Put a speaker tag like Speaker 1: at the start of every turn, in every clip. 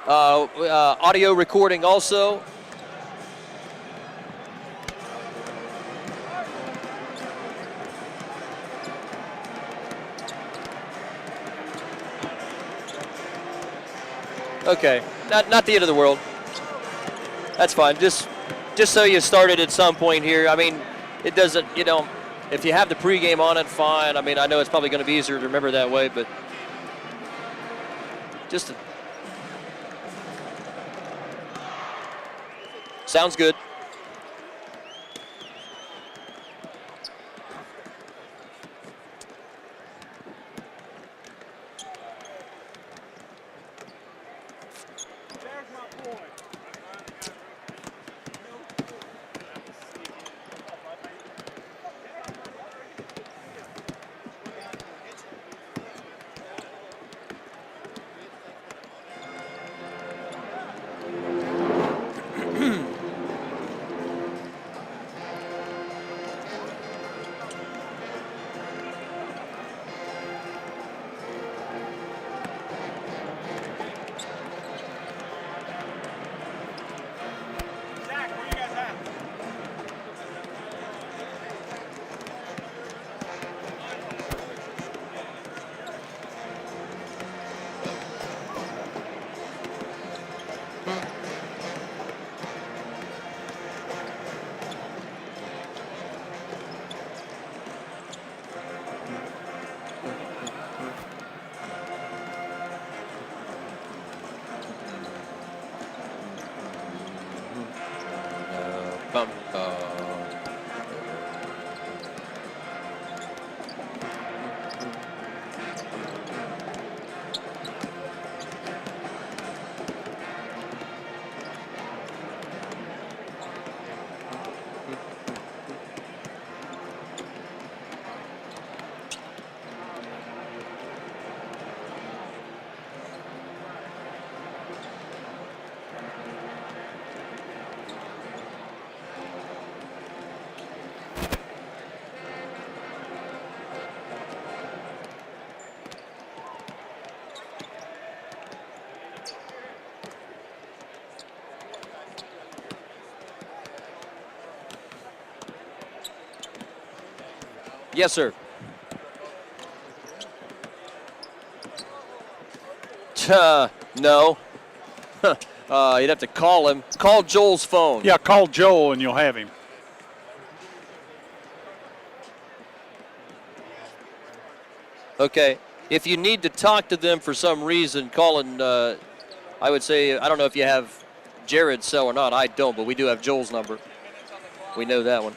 Speaker 1: Audio recording also. Okay, not the end of the world. That's fine. Just so you started at some point here. I mean, it doesn't, if you have the pregame on it, fine. I mean, I know it's probably going to be easier to remember that way, but sounds good. Yes, sir. No. You'd have to call him. Call Joel's phone.
Speaker 2: Yeah, call Joel and you'll have him.
Speaker 1: Okay. If you need to talk to them for some reason, call and I would say, I don't know if you have Jared's cell or not. I don't, but we do have Joel's number. We know that one.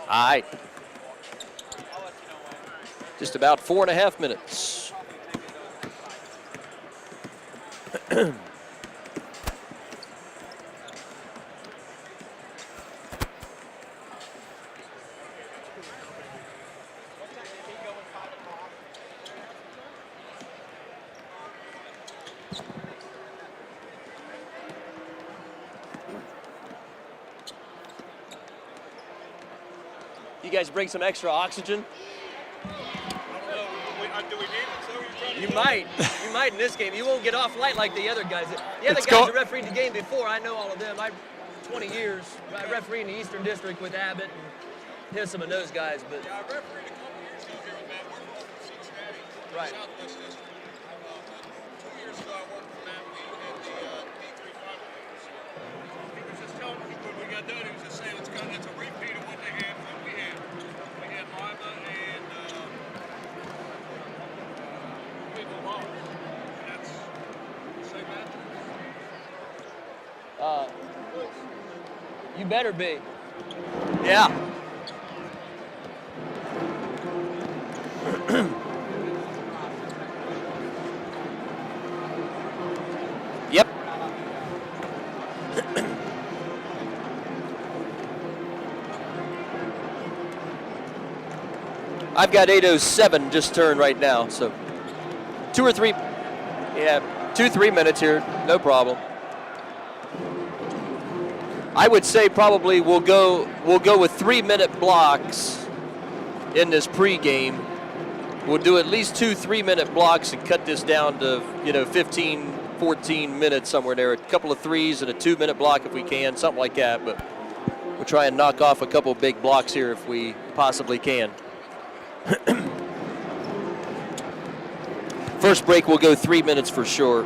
Speaker 1: All right. Just about 4.5 minutes. You guys bring some extra oxygen?
Speaker 3: Do we need it?
Speaker 1: You might in this game. You won't get off light like the other guys. The other guys that refereed the game before, I know all of them. 20 years. I refereed in the Eastern District with Abbott and here's some of those guys. But
Speaker 3: yeah, I refereed a couple years ago here with Matt. We're both from Cincinnati,
Speaker 1: right.
Speaker 3: Southwest District. 2 years ago, I worked with Matt. We had the D3 final games. He was just telling me when we got done, he was just saying it's a repeat of what they had when we had. We had Lima and that's St. Matthews.
Speaker 1: You better be. Yeah. Yep. I've got 8:07 just turned right now, so 2 or 3, yeah, 2-3 minutes here, no problem. I would say probably we'll go with 3-minute blocks in this pregame, We'll do at least 2 3-minute blocks and cut this down to 15, 14 minutes somewhere there. A couple of threes and a 2-minute block if we can, something like that. But we'll try and knock off a couple of big blocks here if we possibly can. First break will go 3 minutes for sure.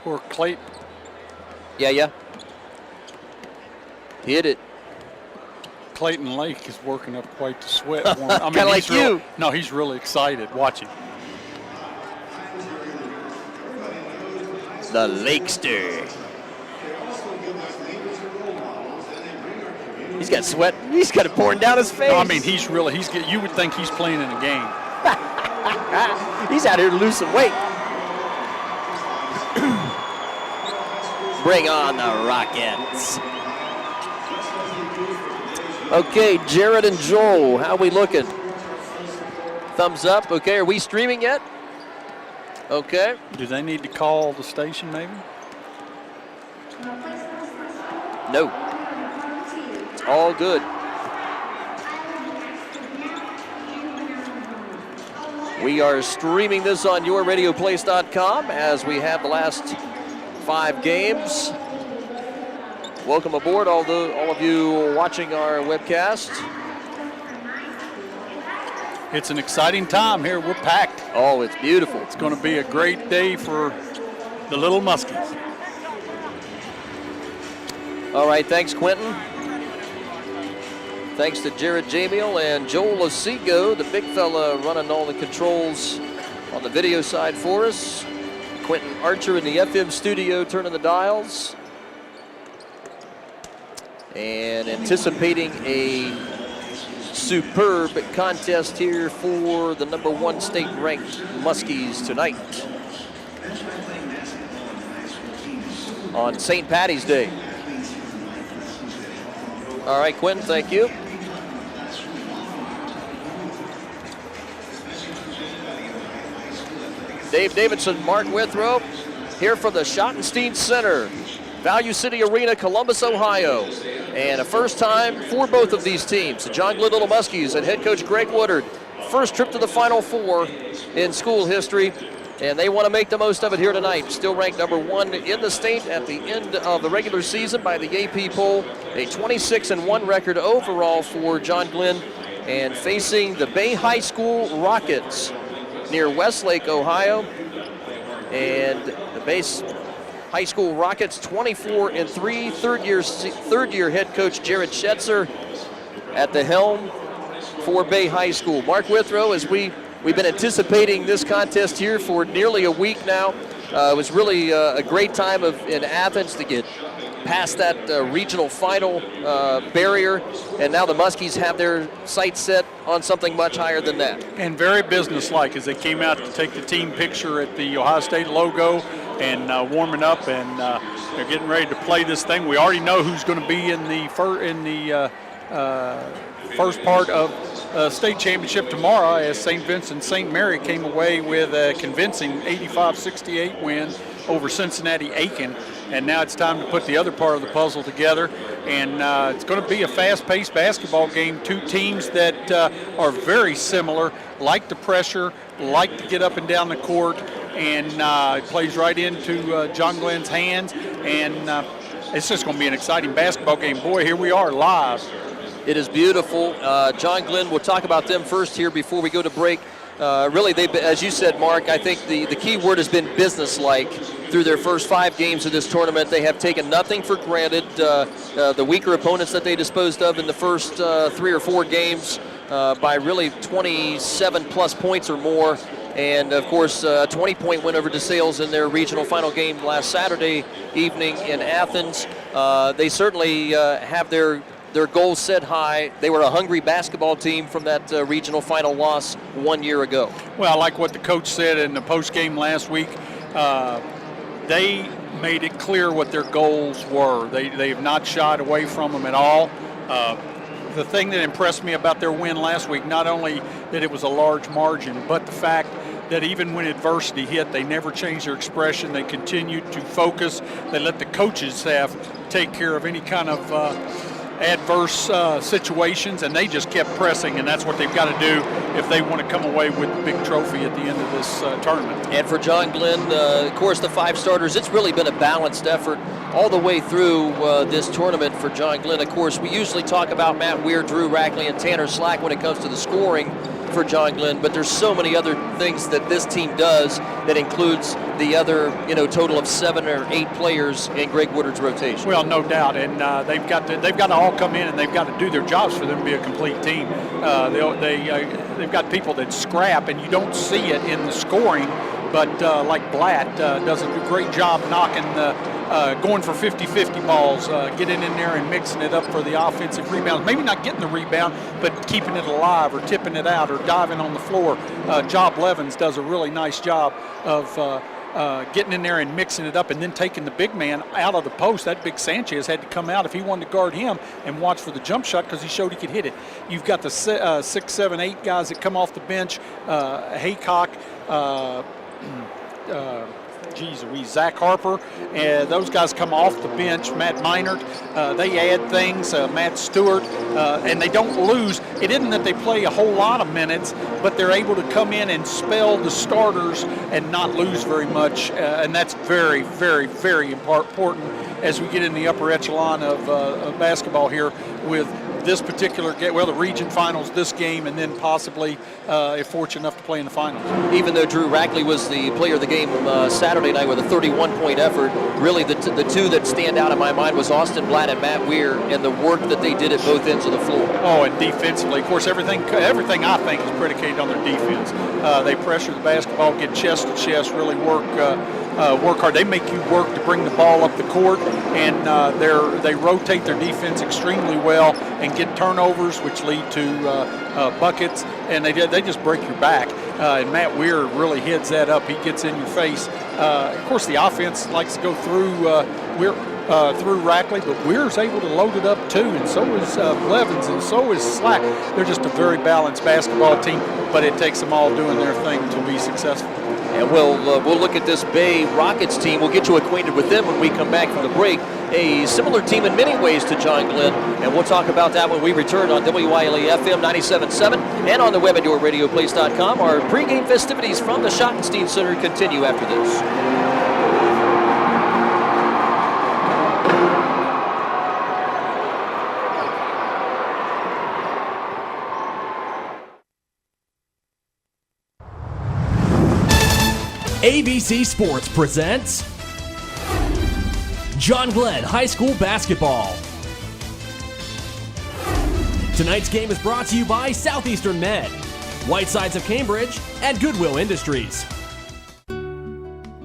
Speaker 2: Poor Clayton.
Speaker 1: Yeah. Hit it.
Speaker 2: Clayton Lake is working up quite the sweat. I mean,
Speaker 1: Kind of like
Speaker 2: he's real-
Speaker 1: you.
Speaker 2: No, he's really excited. Watch him.
Speaker 1: The Lakester. He's got sweat. He's got it pouring down his face.
Speaker 2: No, I mean, you would think he's playing in a game.
Speaker 1: He's out here to lose some weight. Bring on the Rockets. Okay, Jared and Joel, how we looking? Thumbs up. Okay, are we streaming yet? Okay.
Speaker 2: Do they need to call the station maybe?
Speaker 1: No. All good. We are streaming this on yourradioplace.com as we have the last 5 games. Welcome aboard, all of you watching our webcast.
Speaker 2: It's an exciting time here. We're packed.
Speaker 1: Oh, it's beautiful.
Speaker 2: It's going to be a great day for the little Muskies.
Speaker 1: All right, thanks, Quentin. Thanks to Jared Jamiel and Joel Osego, the big fella running all the controls on the video side for us. Quentin Archer in the FM studio turning the dials. And anticipating a superb contest here for the #1 state-ranked Muskies tonight on St. Patty's Day. All right, Quentin, thank you. Dave Davidson, Mark Withrow, here from the Schottenstein Center, Value City Arena, Columbus, Ohio. And a first time for both of these teams. The John Glenn Little Muskies and head coach Greg Woodard. First trip to the Final Four in school history, and they want to make the most of it here tonight. Still ranked #1 in the state at the end of the regular season by the AP poll. A 26-1 record overall for John Glenn, and facing the Bay High School Rockets near Westlake, Ohio. And the Bay High School Rockets 24-3, third year head coach Jared Schetzer at the helm for Bay High School. Mark Withrow, as we've been anticipating this contest here for nearly a week now. It was really a great time in Athens to get past that regional final barrier, and now the Muskies have their sights set on something much higher than that.
Speaker 2: And very businesslike as they came out to take the team picture at the Ohio State logo and warming up, and they're getting ready to play this thing. We already know who's going to be in the first part of state championship tomorrow, as St. Vincent St. Mary came away with a convincing 85-68 win over Cincinnati-Aiken. And now it's time to put the other part of the puzzle together. And it's going to be a fast-paced basketball game. Two teams that are very similar, like the pressure, like to get up and down the court, and it plays right into John Glenn's hands. And it's just going to be an exciting basketball game. Boy, here we are live.
Speaker 1: It is beautiful. John Glenn, we'll talk about them first here before we go to break. Really, as you said, Mark, I think the key word has been businesslike through their first 5 games of this tournament. They have taken nothing for granted. The weaker opponents that they disposed of in the first 3 or 4 games by really 27-plus points or more. And, of course, a 20-point win over DeSales in their regional final game last Saturday evening in Athens. They certainly have their goals set high. They were a hungry basketball team from that regional final loss 1 year ago.
Speaker 2: Well, I like what the coach said in the post-game last week. They made it clear what their goals were. They have not shied away from them at all. the thing that impressed me about their win last week, not only that it was a large margin, but the fact that even when adversity hit, they never changed their expression. They continued to focus. They let the coaching staff take care of any kind of adverse situations, and they just kept pressing, and that's what they've got to do if they want to come away with the big trophy at the end of this tournament.
Speaker 1: And for John Glenn, of course, the 5 starters, it's really been a balanced effort all the way through this tournament for John Glenn. Of course, we usually talk about Matt Weir, Drew Rackley, and Tanner Slack when it comes to the scoring for John Glenn, but there's so many other things that this team does that includes the other, total of 7 or 8 players in Greg Woodard's rotation.
Speaker 2: Well, no doubt, and they've got to all come in and they've got to do their jobs for them to be a complete team. They've got people that scrap, and you don't see it in the scoring, but like Blatt does a great job knocking going for 50-50 balls, getting in there and mixing it up for the offensive rebounds. Maybe not getting the rebound, but keeping it alive or tipping it out or diving on the floor. Job Levins does a really nice job of getting in there and mixing it up and then taking the big man out of the post. That big Sanchez had to come out if he wanted to guard him and watch for the jump shot because he showed he could hit it. You've got the 6, 7, 8 guys that come off the bench, Haycock, Zach Harper, those guys come off the bench. Matt Meinert, they add things. Matt Stewart, and they don't lose. It isn't that they play a whole lot of minutes, but they're able to come in and spell the starters and not lose very much, and that's very, very, very important as we get in the upper echelon of basketball here with this particular game, the region finals, this game, and then possibly, if fortunate enough to play in the finals.
Speaker 1: Even though Drew Rackley was the player of the game Saturday night with a 31-point effort, really the two that stand out in my mind was Austin Blatt and Matt Weir and the work that they did at both ends of the floor.
Speaker 2: Oh, and defensively, of course, everything I think is predicated on their defense. They pressure the basketball, get chest to chest, really work hard. They make you work to bring the ball up the court, and they rotate their defense extremely well and get turnovers, which lead to buckets, and they just break your back. And Matt Weir really heads that up. He gets in your face. Of course, the offense likes to go through through Rackley, but Weir's able to load it up too, and so is Blevins, and so is Slack. They're just a very balanced basketball team, but it takes them all doing their thing to be successful.
Speaker 1: And we'll look at this Bay Rockets team. We'll get you acquainted with them when we come back from the break. A similar team in many ways to John Glenn, and we'll talk about that when we return on WYLE FM 97.7 and on the web at yourradioplace.com. Our pregame festivities from the Schottenstein Center continue after this.
Speaker 4: ABC Sports presents John Glenn High School Basketball. Tonight's game is brought to you by Southeastern Med, Whitesides of Cambridge, and Goodwill Industries.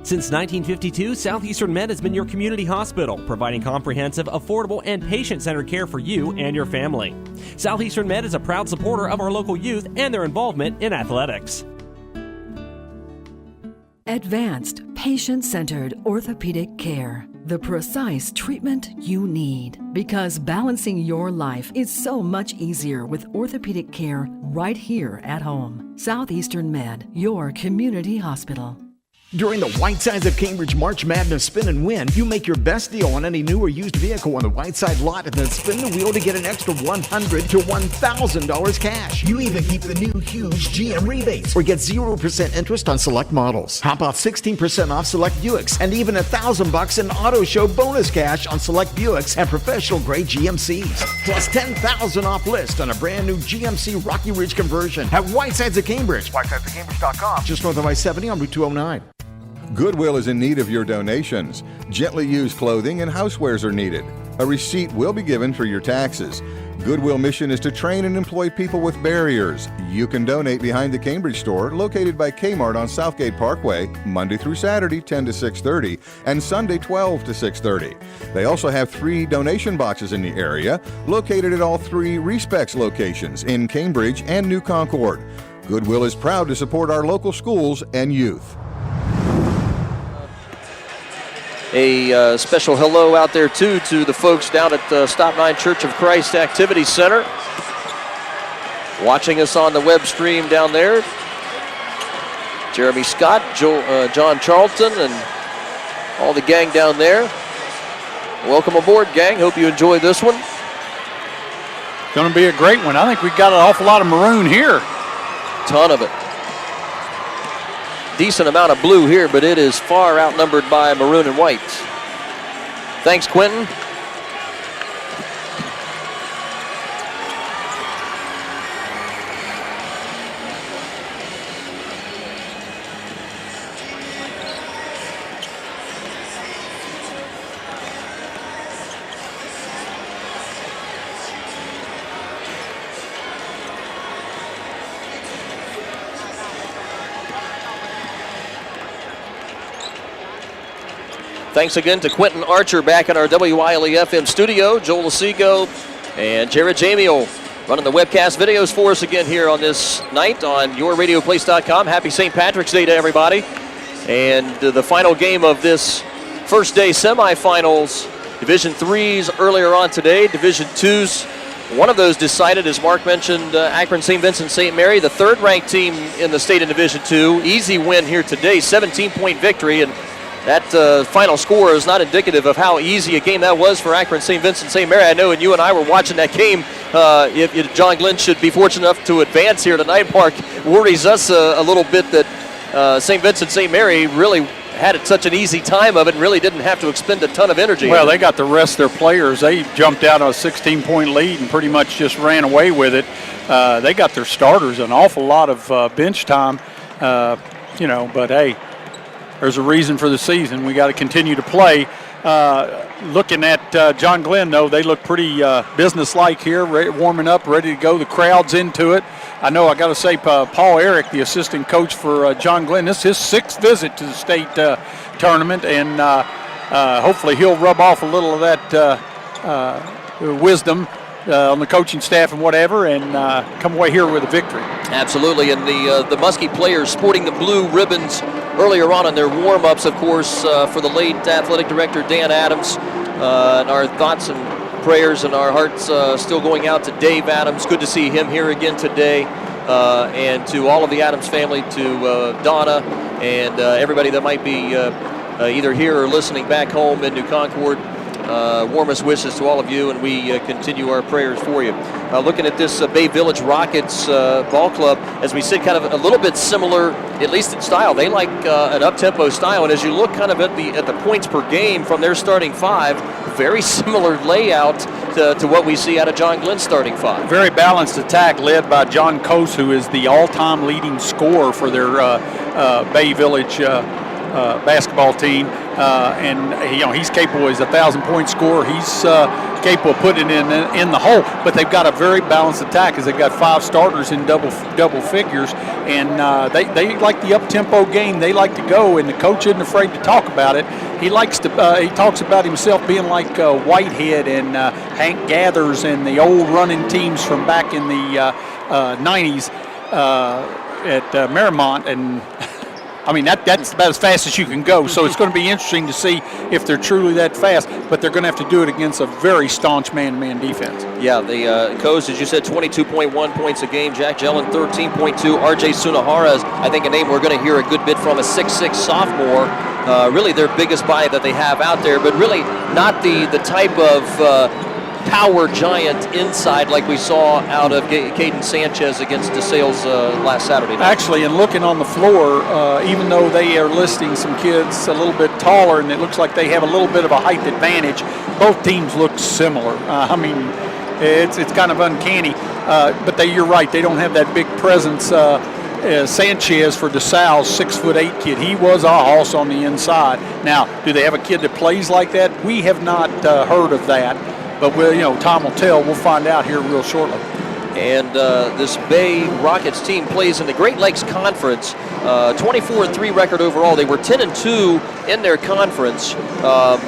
Speaker 4: Since 1952, Southeastern Med has been your community hospital, providing comprehensive, affordable, and patient-centered care for you and your family. Southeastern Med is a proud supporter of our local youth and their involvement in athletics.
Speaker 5: Advanced, patient-centered orthopedic care. The precise treatment you need. Because balancing your life is so much easier with orthopedic care right here at home. Southeastern Med, your community hospital.
Speaker 6: During the Whitesides of Cambridge March Madness Spin and Win, you make your best deal on any new or used vehicle on the Whiteside lot and then spin the wheel to get an extra $100 to $1,000 cash. You even keep the new huge GM rebates or get 0% interest on select models. Hop off 16% off select Buicks and even $1,000 in auto show bonus cash on select Buicks and professional grade GMCs. Plus $10,000 off list on a brand new GMC Rocky Ridge conversion at Whitesides of Cambridge. Whitesidesofcambridge.com. Just north of I-70 on Route 209.
Speaker 7: Goodwill is in need of your donations. Gently used clothing and housewares are needed. A receipt will be given for your taxes. Goodwill mission is to train and employ people with barriers. You can donate behind the Cambridge store, located by Kmart on Southgate Parkway, Monday through Saturday, 10 to 6:30, and Sunday, 12 to 6:30. They also have 3 donation boxes in the area, located at all 3 Respecs locations in Cambridge and New Concord. Goodwill is proud to support our local schools and youth.
Speaker 1: A special hello out there, too, to the folks down at the Stop 9 Church of Christ Activity Center. Watching us on the web stream down there. Jeremy Scott, John Charlton, and all the gang down there. Welcome aboard, gang. Hope you enjoy this one.
Speaker 2: Going to be a great one. I think we've got an awful lot of maroon here.
Speaker 1: Ton of it. Decent amount of blue here, but it is far outnumbered by maroon and white. Thanks, Quentin. Thanks again to Quentin Archer back in our WILE-FM studio. Joel Lasigo and Jared Jamiel running the webcast videos for us again here on this night on yourradioplace.com. Happy St. Patrick's Day to everybody. And the final game of this first day semifinals. Division 3s earlier on today. Division 2s, one of those decided, as Mark mentioned, Akron St. Vincent St. Mary, the third-ranked team in the state in Division 2. Easy win here today, 17-point victory. And that final score is not indicative of how easy a game that was for Akron St. Vincent St. Mary. I know, and you and I were watching that game. If John Glenn should be fortunate enough to advance here tonight, Mark, worries us a little bit that St. Vincent St. Mary really had such an easy time of it and really didn't have to expend a ton of energy.
Speaker 2: Well, they got the rest of their players. They jumped out on a 16-point lead and pretty much just ran away with it. They got their starters an awful lot of bench time, but hey, there's a reason for the season. We got to continue to play. Looking at John Glenn, though, they look pretty businesslike here, warming up, ready to go. The crowd's into it. I know I got to say, Paul Eric, the assistant coach for John Glenn, this is his sixth visit to the state tournament, and hopefully he'll rub off a little of that wisdom on the coaching staff and whatever, and come away here with a victory.
Speaker 1: Absolutely, and the Muskie players sporting the blue ribbons earlier on in their warm-ups, of course, for the late athletic director Dan Adams. And our thoughts and prayers and our hearts still going out to Dave Adams. Good to see him here again today. And to all of the Adams family, to Donna and everybody that might be either here or listening back home in New Concord. Warmest wishes to all of you, and we continue our prayers for you. Looking at this Bay Village Rockets ball club, as we said, kind of a little bit similar, at least in style. They like an up-tempo style, and as you look kind of at the points per game from their starting five, very similar layout to what we see out of John Glenn's starting five.
Speaker 2: Very balanced attack led by John Coase, who is the all-time leading scorer for their Bay Village basketball team, and he's capable. He's a 1,000-point scorer. He's capable of putting it in the hole. But they've got a very balanced attack, as they've got 5 starters in double figures, and they like the up-tempo game. They like to go, and the coach isn't afraid to talk about it. He likes to. He talks about himself being like Whitehead and Hank Gathers and the old running teams from back in the 90s at Marymount, and I mean, that's about as fast as you can go. So it's going to be interesting to see if they're truly that fast, but they're going to have to do it against a very staunch man-to-man defense.
Speaker 1: Yeah, the Coase, as you said, 22.1 points a game. Jack Jellin, 13.2. R.J. Sunahara is, I think, a name we're going to hear a good bit from, a 6'6 sophomore. Really their biggest body that they have out there, but really not the type of power giant inside like we saw out of Caden Sanchez against DeSales last Saturday night.
Speaker 2: Actually, in looking on the floor, even though they are listing some kids a little bit taller and it looks like they have a little bit of a height advantage, both teams look similar. I mean, it's kind of uncanny, but you're right, they don't have that big presence. Sanchez for DeSales, 6'8" kid. He was a hoss on the inside. Now, do they have a kid that plays like that? We have not heard of that. But time will tell. We'll find out here real shortly.
Speaker 1: And this Bay Rockets team plays in the Great Lakes Conference. 24-3 record overall. They were 10-2 in their conference.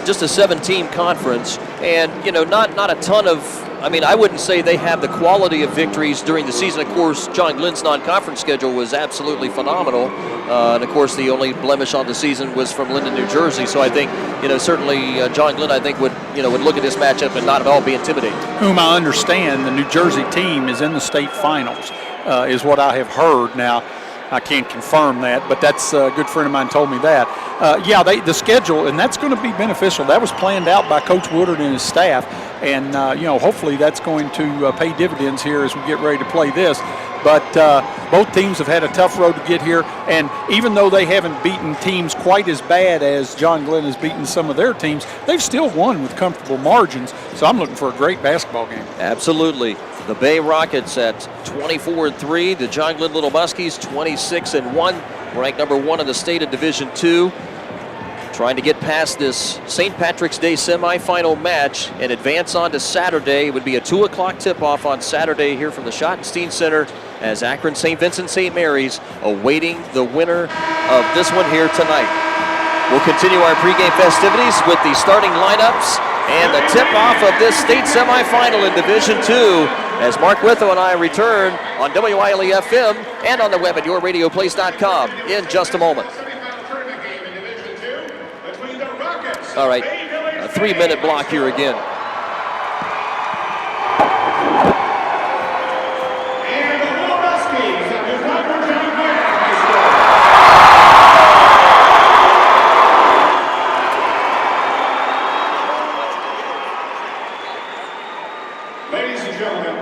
Speaker 1: Just a 7-team conference, and not a ton of I mean, I wouldn't say they have the quality of victories during the season. Of course, John Glenn's non-conference schedule was absolutely phenomenal. And of course, the only blemish on the season was from Linden, New Jersey. So I think, certainly John Glenn, I think would look at this matchup and not at all be intimidated.
Speaker 2: Whom I understand, the New Jersey team is in the state finals, is what I have heard. Now, I can't confirm that, but that's a good friend of mine told me that. The schedule, and that's going to be beneficial. That was planned out by Coach Woodard and his staff, and hopefully that's going to pay dividends here as we get ready to play this. But both teams have had a tough road to get here, and even though they haven't beaten teams quite as bad as John Glenn has beaten some of their teams, they've still won with comfortable margins. So I'm looking for a great basketball game.
Speaker 1: Absolutely. The Bay Rockets at 24-3. The John Glenn Little Muskies 26-1, ranked number 1 in the state of Division II. Trying to get past this St. Patrick's Day semifinal match and advance on to Saturday. It would be a 2 o'clock tip-off on Saturday here from the Schottenstein Center as Akron St. Vincent St. Mary's awaiting the winner of this one here tonight. We'll continue our pregame festivities with the starting lineups and the tip-off of this state semifinal in Division II as Mark Witho and I return on WILE-FM and on the web at yourradioplace.com in just a moment. All right, a 3-minute block here again.
Speaker 3: And the Little Muskies have been won for John Glenn High School. Ladies and gentlemen,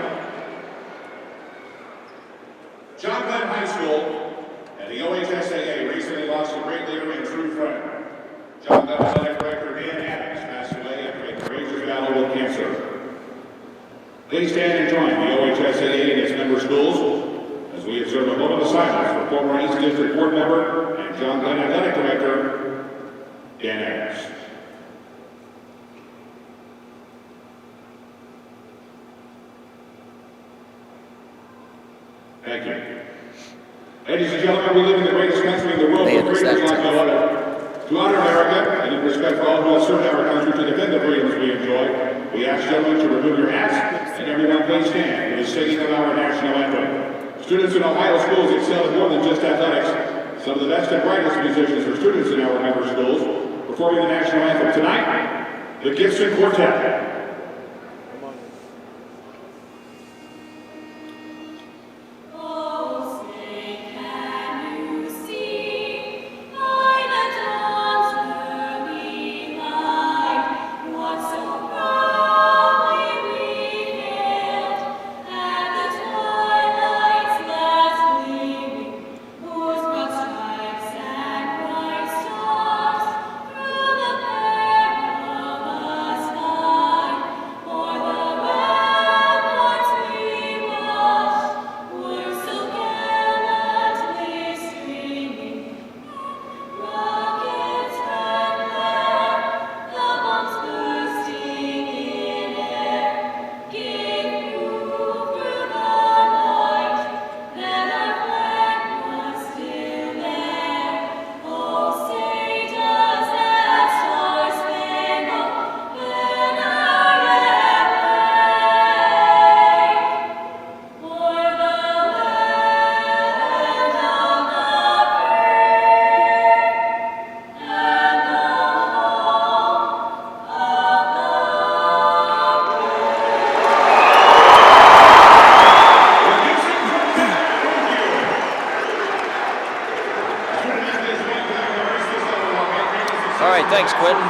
Speaker 3: John Glenn High School and the OHSAA recently lost a great leader and true friend. John Glenn Athletic Director Dan Adams passed away after a courageous battle with cancer. Please stand and join the OHSAA and its member schools as we observe a moment of silence for former East District Board member and John Glenn Athletic Director Dan Adams. Thank you. Ladies and gentlemen, we live in the greatest country in the world with freedoms like no other. To honor America and in respect for all who have served our country to defend the freedoms we enjoy, we ask gentlemen to remove your hats and everyone please stand for the singing of our national anthem. Students in Ohio schools excel in more than just athletics. Some of the best and brightest musicians are students in our member schools performing the national anthem tonight, the Gibson Quartet.
Speaker 1: Thanks, Quentin.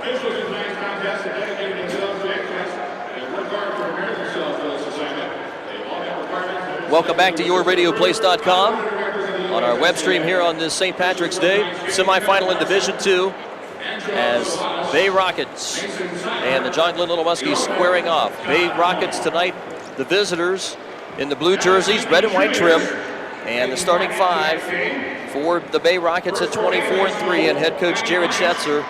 Speaker 3: Officials in tonight's contest have dedicated themselves to excellence and worked hard to prepare themselves for this assignment. They all have requirements.
Speaker 1: Welcome back to yourradioplace.com on our web stream here on this St. Patrick's Day semifinal in Division II as Bay Rockets and the John Glenn Little Muskies squaring off. Bay Rockets tonight, the visitors in the blue jerseys, red and white trim, and the starting five for the Bay Rockets at 24-3, and head coach Jared Schetzer,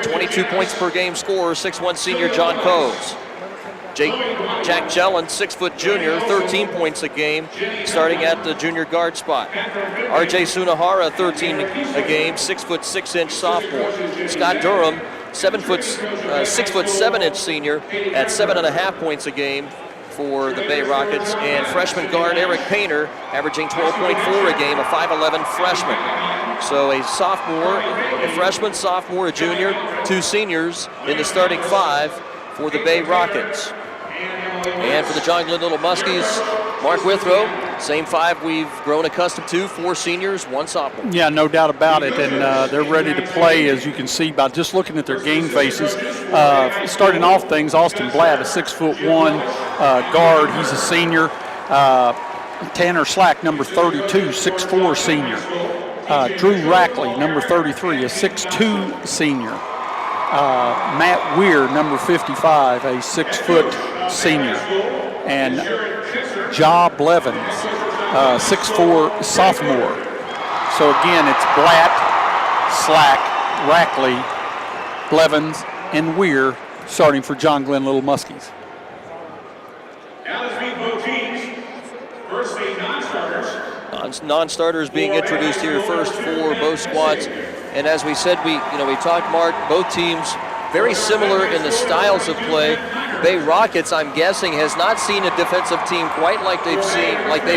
Speaker 1: 22 points per game scorer, 6'1" senior John Coves. Jack Jellin, 6-foot junior, 13 points a game, starting at the junior guard spot. R.J. Sunahara, 13 a game, 6'6" sophomore. Scott Durham, 6'7" senior at 7.5 points a game for the Bay Rockets, and freshman guard Eric Painter averaging 12.4 a game, a 5'11" freshman. So a sophomore, a freshman, sophomore, a junior, 2 seniors in the starting 5 for the Bay Rockets. And for the John Glenn Little Muskies, Mark Withrow, same 5 we've grown accustomed to, 4 seniors, 1 sophomore.
Speaker 2: Yeah, no doubt about it, and they're ready to play, as you can see by just looking at their game faces. Starting off things, Austin Blatt, a 6'1" guard, he's a senior. Tanner Slack, number 32, 6'4" senior. Drew Rackley, number 33, a 6'2" senior. Matt Weir, number 55, a 6-foot senior. And Ja Blevins, 6'4" sophomore. So again, it's Blatt, Slack, Rackley, Blevins, and Weir starting for John Glenn Little Muskies.
Speaker 1: Non-starters being introduced here first for both squads, and as we said, we talked, Mark, both teams very similar in the styles of play. Bay Rockets, I'm guessing, has not seen a defensive team quite like they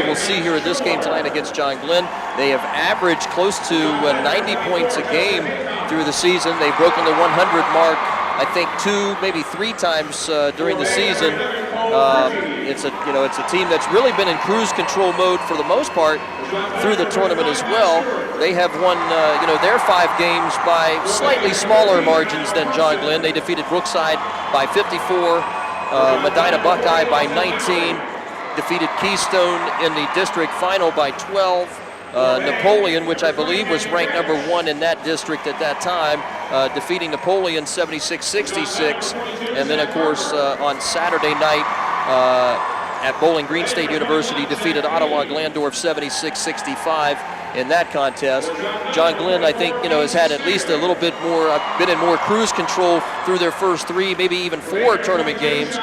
Speaker 1: will see here in this game tonight against John Glenn. They have averaged close to 90 points a game through the season. They've broken the 100 mark, I think, 2, maybe 3 times during the season. It's a team that's really been in cruise control mode for the most part through the tournament as well. They have won, their 5 games by slightly smaller margins than John Glenn. They defeated Brookside by 54, Medina Buckeye by 19, defeated Keystone in the district final by 12. Napoleon, which I believe was ranked number 1 in that district at that time, defeating Napoleon 76-66. And then, of course, on Saturday night at Bowling Green State University, defeated Ottawa Glandorf 76-65 in that contest. John Glenn, I think, has had at least a little bit more, been in more cruise control through their first 3, maybe even 4 tournament games.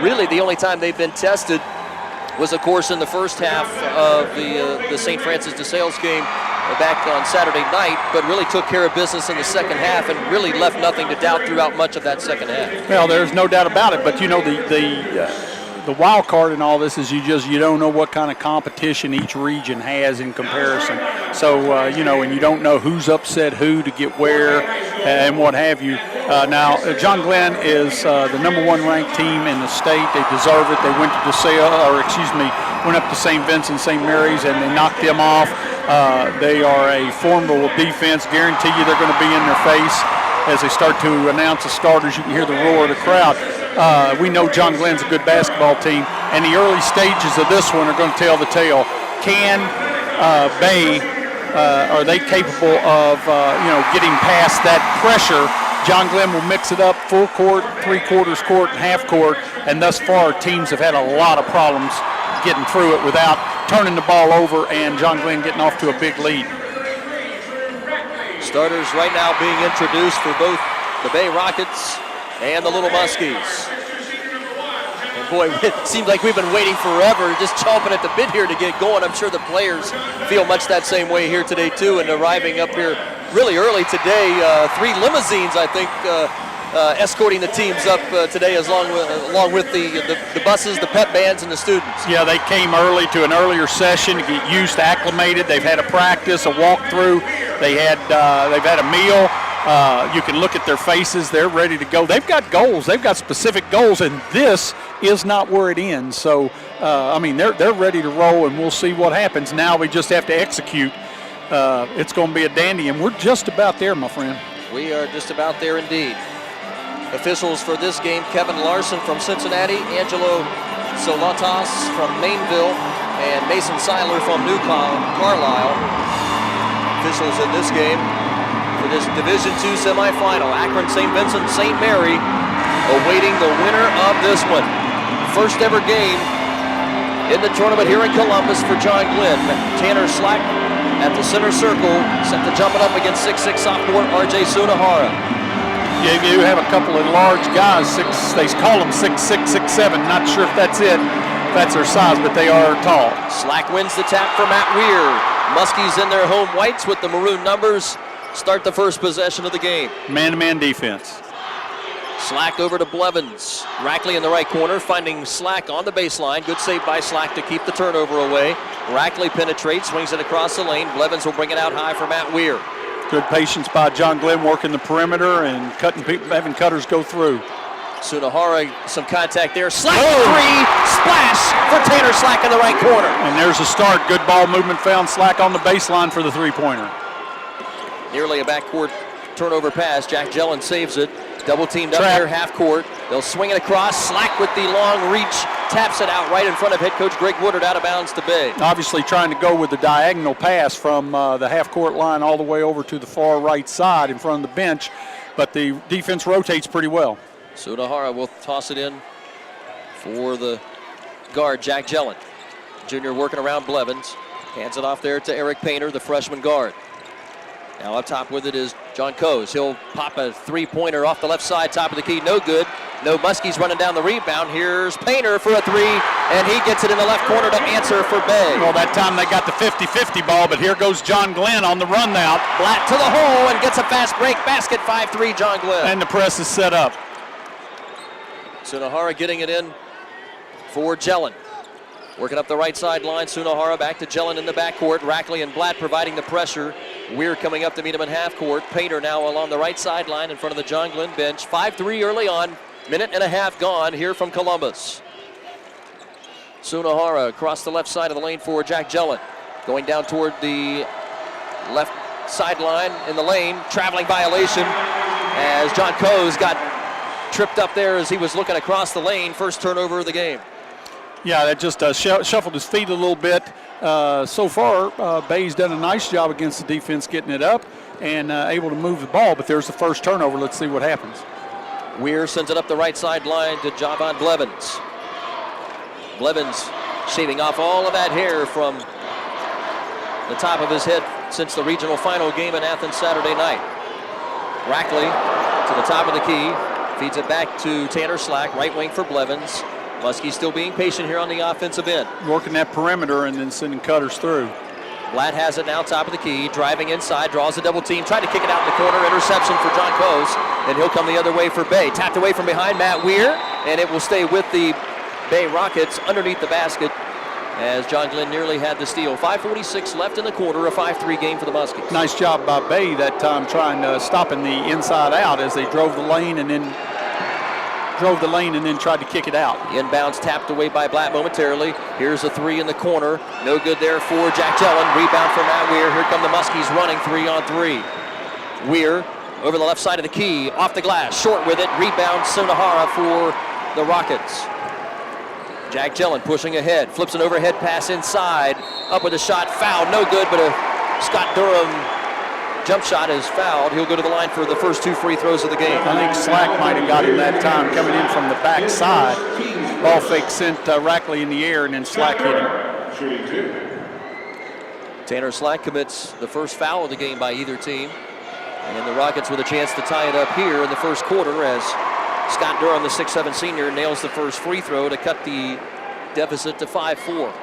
Speaker 1: Really, the only time they've been tested was, of course, in the first half of the St. Francis de Sales game back on Saturday night, but really took care of business in the second half and really left nothing to doubt throughout much of that second half.
Speaker 2: Well, there's no doubt about it, but the wild card in all this is you don't know what kind of competition each region has in comparison. So, and you don't know who's upset who to get where and what have you. Now, John Glenn is the number 1 ranked team in the state. They deserve it. They went up to St. Vincent, St. Mary's, and they knocked them off. They are a formidable defense. Guarantee you they're going to be in their face as they start to announce the starters. You can hear the roar of the crowd. We know John Glenn's a good basketball team, and the early stages of this one are going to tell the tale. Can Bay, are they capable of getting past that pressure? John Glenn will mix it up, full court, 3/4 court, and half court, and thus far teams have had a lot of problems getting through it without turning the ball over and John Glenn getting off to a big lead.
Speaker 1: Starters right now being introduced for both the Bay Rockets and the Little Muskies. And boy, it seems like we've been waiting forever, just chomping at the bit here to get going. I'm sure the players feel much that same way here today too, and arriving up here really early today. 3 limousines, I think, escorting the teams up today, along with the buses, the pep bands, and the students.
Speaker 2: Yeah, they came early to an earlier session to get used to, acclimated. They've had a practice, a walkthrough. They've had a meal. You can look at their faces. They're ready to go. They've got goals. They've got specific goals, and this is not where it ends. So, they're ready to roll, and we'll see what happens. Now we just have to execute. It's going to be a dandy, and we're just about there, my friend.
Speaker 1: We are just about there indeed. Officials for this game: Kevin Larson from Cincinnati, Angelo Solatas from Mainville, and Mason Seiler from New Carlisle. Officials in this game for this Division II semifinal: Akron, St. Vincent, St. Mary, awaiting the winner of this one. First ever game in the tournament here in Columbus for John Glenn. Tanner Slack at the center circle, set to jump it up against 6'6" sophomore R.J. Sunahara.
Speaker 2: You have a couple of large guys, they call them 6'6", 6'7". Not sure if that's it, if that's their size, but they are tall.
Speaker 1: Slack wins the tap for Matt Weir. Muskies in their home whites with the maroon numbers start the first possession of the game.
Speaker 2: Man-to-man defense.
Speaker 1: Slack over to Blevins. Rackley in the right corner, finding Slack on the baseline. Good save by Slack to keep the turnover away. Rackley penetrates, swings it across the lane. Blevins will bring it out high for Matt Weir.
Speaker 2: Good patience by John Glenn working the perimeter and having cutters go through.
Speaker 1: Sunahara, some contact there. Slack three, splash for Tanner Slack in the right corner.
Speaker 2: And there's a start. Good ball movement found Slack on the baseline for the three-pointer.
Speaker 1: Nearly a backcourt turnover pass. Jack Jellin saves it. Double teamed up here, half court. They'll swing it across. Slack with the long reach, taps it out right in front of head coach Greg Woodard, out of bounds to Bay.
Speaker 2: Obviously trying to go with the diagonal pass from the half court line all the way over to the far right side in front of the bench, but the defense rotates pretty well.
Speaker 1: Sunahara will toss it in for the guard, Jack Jellin. Junior working around Blevins. Hands it off there to Eric Painter, the freshman guard. Now up top with it is John Coase. He'll pop a three-pointer off the left side, top of the key, no good. No Muskies running down the rebound. Here's Painter for a three, and he gets it in the left corner to answer for Bay.
Speaker 2: Well, that time they got the 50-50 ball, but here goes John Glenn on the run now.
Speaker 1: Blatt to the hole and gets a fast break basket, 5-3, John Glenn.
Speaker 2: And the press is set up.
Speaker 1: Sunahara getting it in for Jellin. Working up the right side line, Sunahara back to Jellin in the backcourt. Rackley and Blatt providing the pressure. Weir coming up to meet him in half court. Painter now along the right sideline in front of the John Glenn bench. 5-3 early on. Minute and a half gone here from Columbus. Sunahara across the left side of the lane for Jack Jellin. Going down toward the left sideline in the lane. Traveling violation as John Coase got tripped up there as he was looking across the lane. First turnover of the game.
Speaker 2: Yeah, that just shuffled his feet a little bit. So far, Bay's done a nice job against the defense getting it up and able to move the ball, but there's the first turnover. Let's see what happens.
Speaker 1: Weir sends it up the right sideline to Javon Blevins. Blevins shaving off all of that hair from the top of his head since the regional final game in Athens Saturday night. Rackley to the top of the key, feeds it back to Tanner Slack, right wing for Blevins. Muskie still being patient here on the offensive end.
Speaker 2: Working that perimeter and then sending cutters through.
Speaker 1: Blatt has it now, top of the key, driving inside, draws a double team, tried to kick it out in the corner, interception for John Coase, and he'll come the other way for Bay. Tapped away from behind, Matt Weir, and it will stay with the Bay Rockets underneath the basket as John Glenn nearly had the steal. 5:46 left in the quarter, a 5-3 game for the Muskies.
Speaker 2: Nice job by Bay that time trying to stopping the inside out as they drove the lane and then tried to kick it out.
Speaker 1: Inbounds tapped away by Blatt momentarily. Here's a three in the corner. No good there for Jack Jellin. Rebound for Matt Weir. Here come the Muskies running 3-on-3. Weir over the left side of the key. Off the glass. Short with it. Rebound Sunahara for the Rockets. Jack Jellin pushing ahead. Flips an overhead pass inside. Up with a shot. Foul. No good, but a Scott Durham jump shot is fouled. He'll go to the line for the first two free throws of the game.
Speaker 2: I think Slack might have got him that time coming in from the back side. Ball fake sent Rackley in the air and then Slack hit him.
Speaker 1: Tanner Slack commits the first foul of the game by either team. And the Rockets with a chance to tie it up here in the first quarter as Scott Durham, the 6'7" senior, nails the first free throw to cut the deficit to 5-4.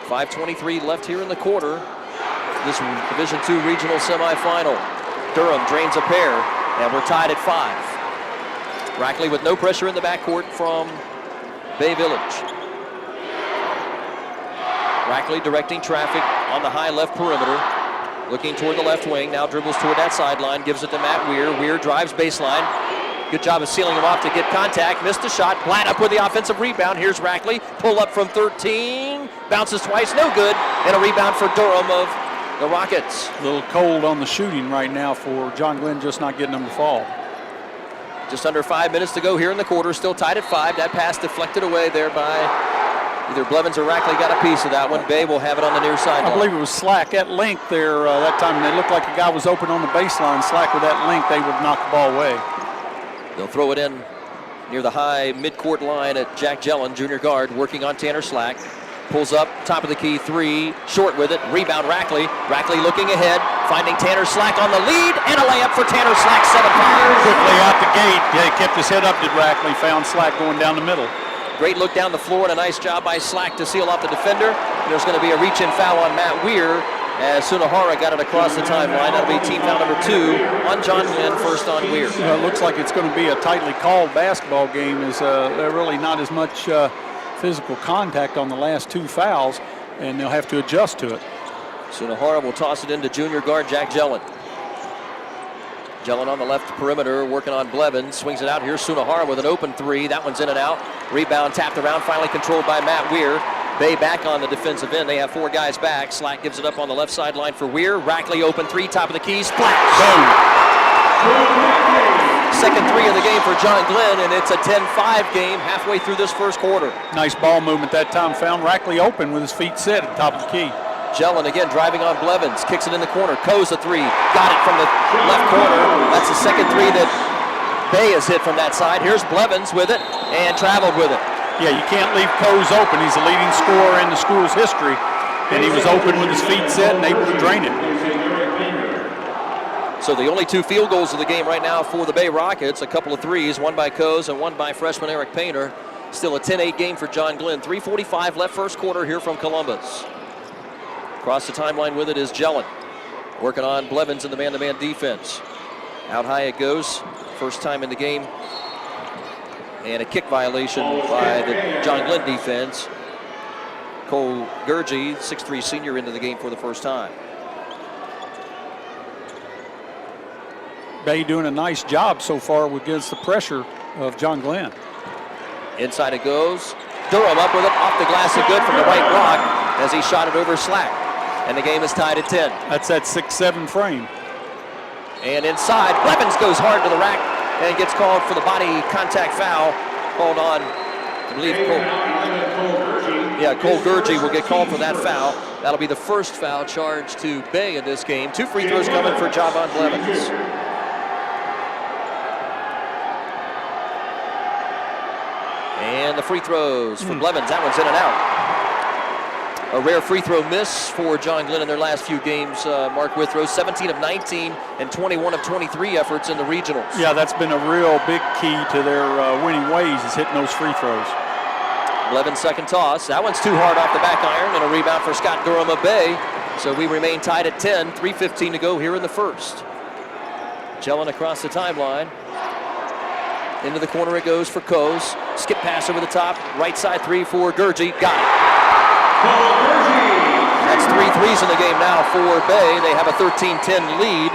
Speaker 1: 5:23 left here in the quarter. This Division II regional semifinal. Durham drains a pair, and we're tied at 5. Rackley with no pressure in the backcourt from Bay Village. Rackley directing traffic on the high left perimeter. Looking toward the left wing, now dribbles toward that sideline, gives it to Matt Weir. Weir drives baseline. Good job of sealing him off to get contact. Missed a shot. Blatt up with the offensive rebound. Here's Rackley. Pull up from 13. Bounces twice. No good. And a rebound for Durham of the Rockets.
Speaker 2: A little cold on the shooting right now for John Glenn, just not getting them to fall.
Speaker 1: Just under 5 minutes to go here in the quarter. Still tied at 5. That pass deflected away there by either Blevins or Rackley. Got a piece of that one. Bay will have it on the near sideline.
Speaker 2: I believe it was Slack at length there that time. They looked like a guy was open on the baseline. Slack with that length, they would knock the ball away.
Speaker 1: They'll throw it in near the high midcourt line at Jack Jellin, junior guard, working on Tanner Slack. Pulls up, top of the key, 3, short with it, rebound Rackley. Rackley looking ahead, finding Tanner Slack on the lead, and a layup for Tanner Slack, 7-5.
Speaker 2: Quickly out the gate. Yeah, he kept his head up, did Rackley. Found Slack going down the middle.
Speaker 1: Great look down the floor and a nice job by Slack to seal off the defender. There's going to be a reach-in foul on Matt Weir as Sunahara got it across the timeline. That'll be team foul number 2 on John Glenn, first on Weir.
Speaker 2: It looks like it's going to be a tightly called basketball game. There's really not as much physical contact on the last 2 fouls, and they'll have to adjust to it.
Speaker 1: Sunahara will toss it into junior guard Jack Jellin. Jellin on the left perimeter, working on Blevins. Swings it out. Here's Sunahara with an open 3. That one's in and out. Rebound tapped around, finally controlled by Matt Weir. Bay back on the defensive end. They have 4 guys back. Slack gives it up on the left sideline for Weir. Rackley open 3, top of the key. Splash!
Speaker 2: Boom!
Speaker 1: Second 3 of the game for John Glenn, and it's a 10-5 game halfway through this first quarter.
Speaker 2: Nice ball movement that time. Found Rackley open with his feet set at the top of the key.
Speaker 1: Jellin again driving on Blevins, kicks it in the corner, Coe's a 3, got it from the left corner. That's the second 3 that Bay has hit from that side. Here's Blevins with it and traveled with it.
Speaker 2: Yeah, you can't leave Coe's open. He's the leading scorer in the school's history, and he was open with his feet set and able to drain it.
Speaker 1: So the only 2 field goals of the game right now for the Bay Rockets, a couple of 3s, one by Coe's and one by freshman Eric Painter. Still a 10-8 game for John Glenn. 3:45 left first quarter here from Columbus. Across the timeline with it is Jellin, working on Blevins in the man-to-man defense. Out high it goes, first time in the game, and a kick violation by the John Glenn defense. Cole Gurgey, 6'3" senior, into the game for the first time.
Speaker 2: Bay doing a nice job so far against the pressure of John Glenn.
Speaker 1: Inside it goes. Durham up with it, off the glass and good from the right block as he shot it over Slack. And the game is tied at 10.
Speaker 2: That's that 6-7 frame.
Speaker 1: And inside, Blevins goes hard to the rack and gets called for the body contact foul. Called on, I believe, Cole Gurgey will get called for that foul. That'll be the first foul charged to Bay in this game. 2 free throws coming for Javon Blevins. And the free throws for Blevins. That one's in and out. A rare free throw miss for John Glenn in their last few games. Mark Withrow, 17 of 19 and 21 of 23 efforts in the regionals.
Speaker 2: Yeah, that's been a real big key to their winning ways, is hitting those free throws.
Speaker 1: Blevins' second toss. That one's too hard off the back iron, and a rebound for Scott Durham of Bay. So we remain tied at 10, 3:15 to go here in the first. Jellin across the timeline. Into the corner it goes for Coes. Skip pass over the top. Right side 3 for Gurgey. Got it. That's 3 threes in the game now for Bay. They have a 13-10 lead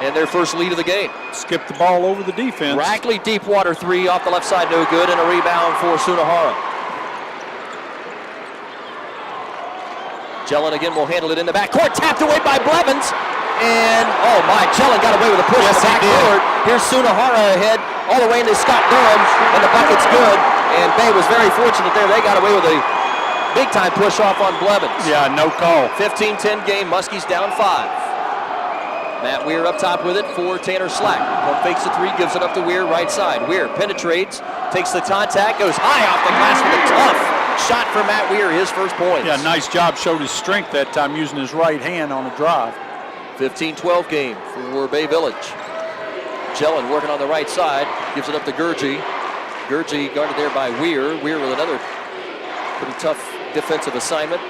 Speaker 1: and their first lead of the game.
Speaker 2: Skip the ball over the defense.
Speaker 1: Rackley deep water 3 off the left side, no good, and a rebound for Sunahara. Jellin again will handle it in the backcourt. Tapped away by Blevins. And, oh my, Jellin got away with a push in the backcourt. Here's Sunahara ahead, all the way into Scott Durham, and the bucket's good. And Bay was very fortunate there. They got away with a big-time push off on Blevins.
Speaker 2: Yeah, no call.
Speaker 1: 15-10 game, Muskies down 5. Matt Weir up top with it for Tanner Slack. Pump fakes the 3, gives it up to Weir, right side. Weir penetrates, takes the contact, goes high off the glass with a tough shot for Matt Weir, his first points.
Speaker 2: Yeah, nice job. Showed his strength that time using his right hand on the drive.
Speaker 1: 15-12 game for Bay Village. Jellin working on the right side, gives it up to Gurgey. Gurgey guarded there by Weir. Weir with another pretty tough defensive assignment.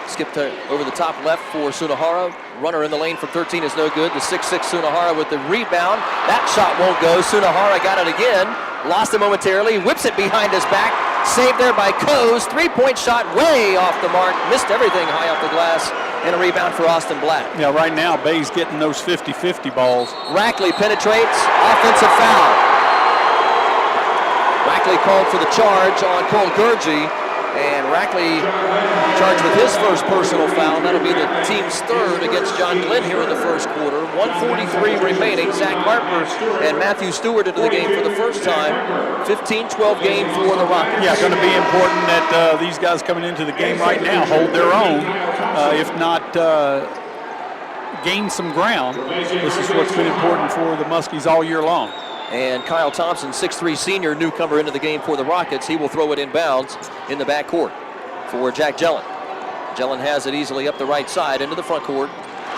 Speaker 1: Skipped over the top left for Sunahara. Runner in the lane from 13 is no good. The 6'6" Sunahara with the rebound. That shot won't go. Sunahara got it again. Lost it momentarily. Whips it behind his back. Saved there by Coes. 3-point shot way off the mark. Missed everything high off the glass. And a rebound for Austin Black.
Speaker 2: Yeah, right now Bay's getting those 50-50 balls.
Speaker 1: Rackley penetrates. Offensive foul. Rackley called for the charge on Cole Gurgey. And Rackley charged with his first personal foul. That'll be the team's third against John Glenn here in the first quarter. 1:43 remaining. Zach Harper and Matthew Stewart into the game for the first time. 15-12 game for the Rockets.
Speaker 2: Yeah, going to be important that these guys coming into the game right now hold their own, if not gain some ground. This is what's been important for the Muskies all year long.
Speaker 1: And Kyle Thompson, 6'3" senior, newcomer into the game for the Rockets. He will throw it inbounds in the backcourt. for Jack Jellin. Jellin has it easily up the right side into the front court.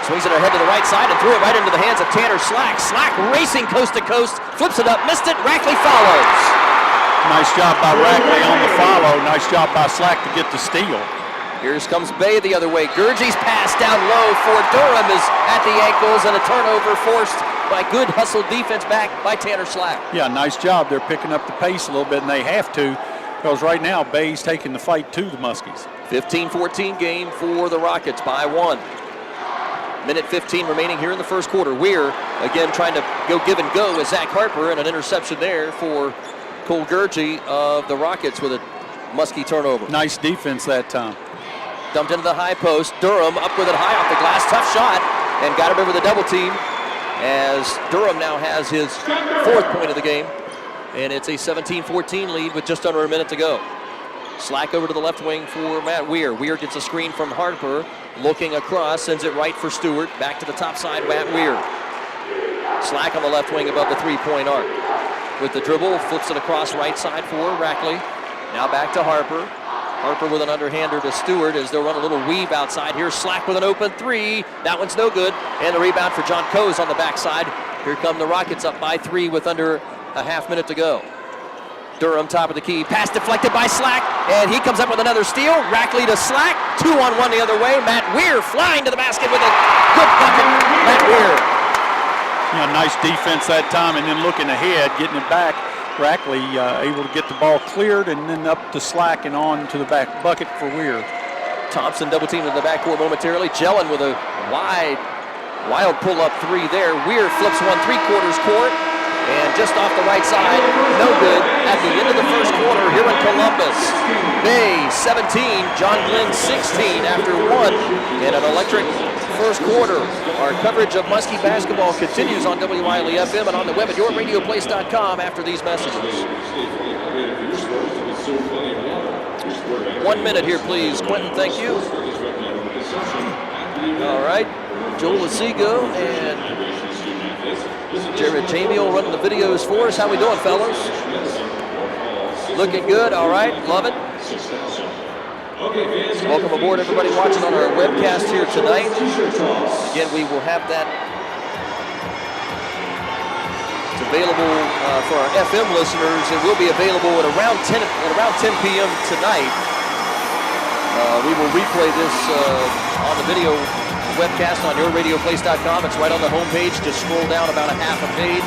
Speaker 1: Swings it ahead to the right side and threw it right into the hands of Tanner Slack. Slack racing coast to coast, flips it up, missed it. Rackley follows.
Speaker 2: Nice job by Rackley on the follow. Nice job by Slack to get the steal.
Speaker 1: Here comes Bay the other way. Gurgey's pass down low for Durham is at the ankles, and a turnover forced by good hustle defense back by Tanner Slack.
Speaker 2: Yeah, nice job. They're picking up the pace a little bit, and they have to, because right now Bay's taking the fight to the Muskies.
Speaker 1: 15-14 game for the Rockets by 1. Minute 15 remaining here in the first quarter. Weir again trying to go give and go with Zach Harper, and an interception there for Cole Gurgey of the Rockets with a Muskie turnover.
Speaker 2: Nice defense that time.
Speaker 1: Dumped into the high post. Durham up with it high off the glass. Tough shot, and got him in with a double team as Durham now has his 4th point of the game, and it's a 17-14 lead with just under a minute to go. Slack over to the left wing for Matt Weir. Weir gets a screen from Harper, looking across, sends it right for Stewart. Back to the top side, Matt Weir. Slack on the left wing above the 3-point arc. With the dribble, flips it across right side for Rackley. Now back to Harper. Harper with an underhander to Stewart as they'll run a little weave outside. Here's Slack with an open 3. That one's no good. And the rebound for John Coase on the backside. Here come the Rockets up by 3 with under a half minute to go. Durham top of the key. Pass deflected by Slack. And he comes up with another steal. Rackley to Slack. 2-on-1 the other way. Matt Weir flying to the basket with a good bucket. Matt Weir.
Speaker 2: Yeah, nice defense that time, and then looking ahead, getting it back. Rackley able to get the ball cleared and then up to Slack and on to the back bucket for Weir.
Speaker 1: Thompson double teamed in the backcourt momentarily. Jellin with a wild pull-up 3 there. Weir flips one 3/4 court and just off the right side, no good. At the end of the first quarter here in Columbus, Bay 17, John Glenn 16 after 1 in an electric first quarter. Our coverage of Muskie basketball continues on WILE FM and on the web at yourradioplace.com after these messages. 1 minute here, please. Quentin, thank you. All right. Joel Lasigo and Jared Jamiel running the videos for us. How we doing, fellas? Looking good. All right. Love it. Welcome aboard, everybody watching on our webcast here tonight. Again, we will have that available for our FM listeners. It will be available at around 10 p.m. tonight. We will replay this on the video webcast on yourradioplace.com. It's right on the homepage. Just scroll down about a half a page.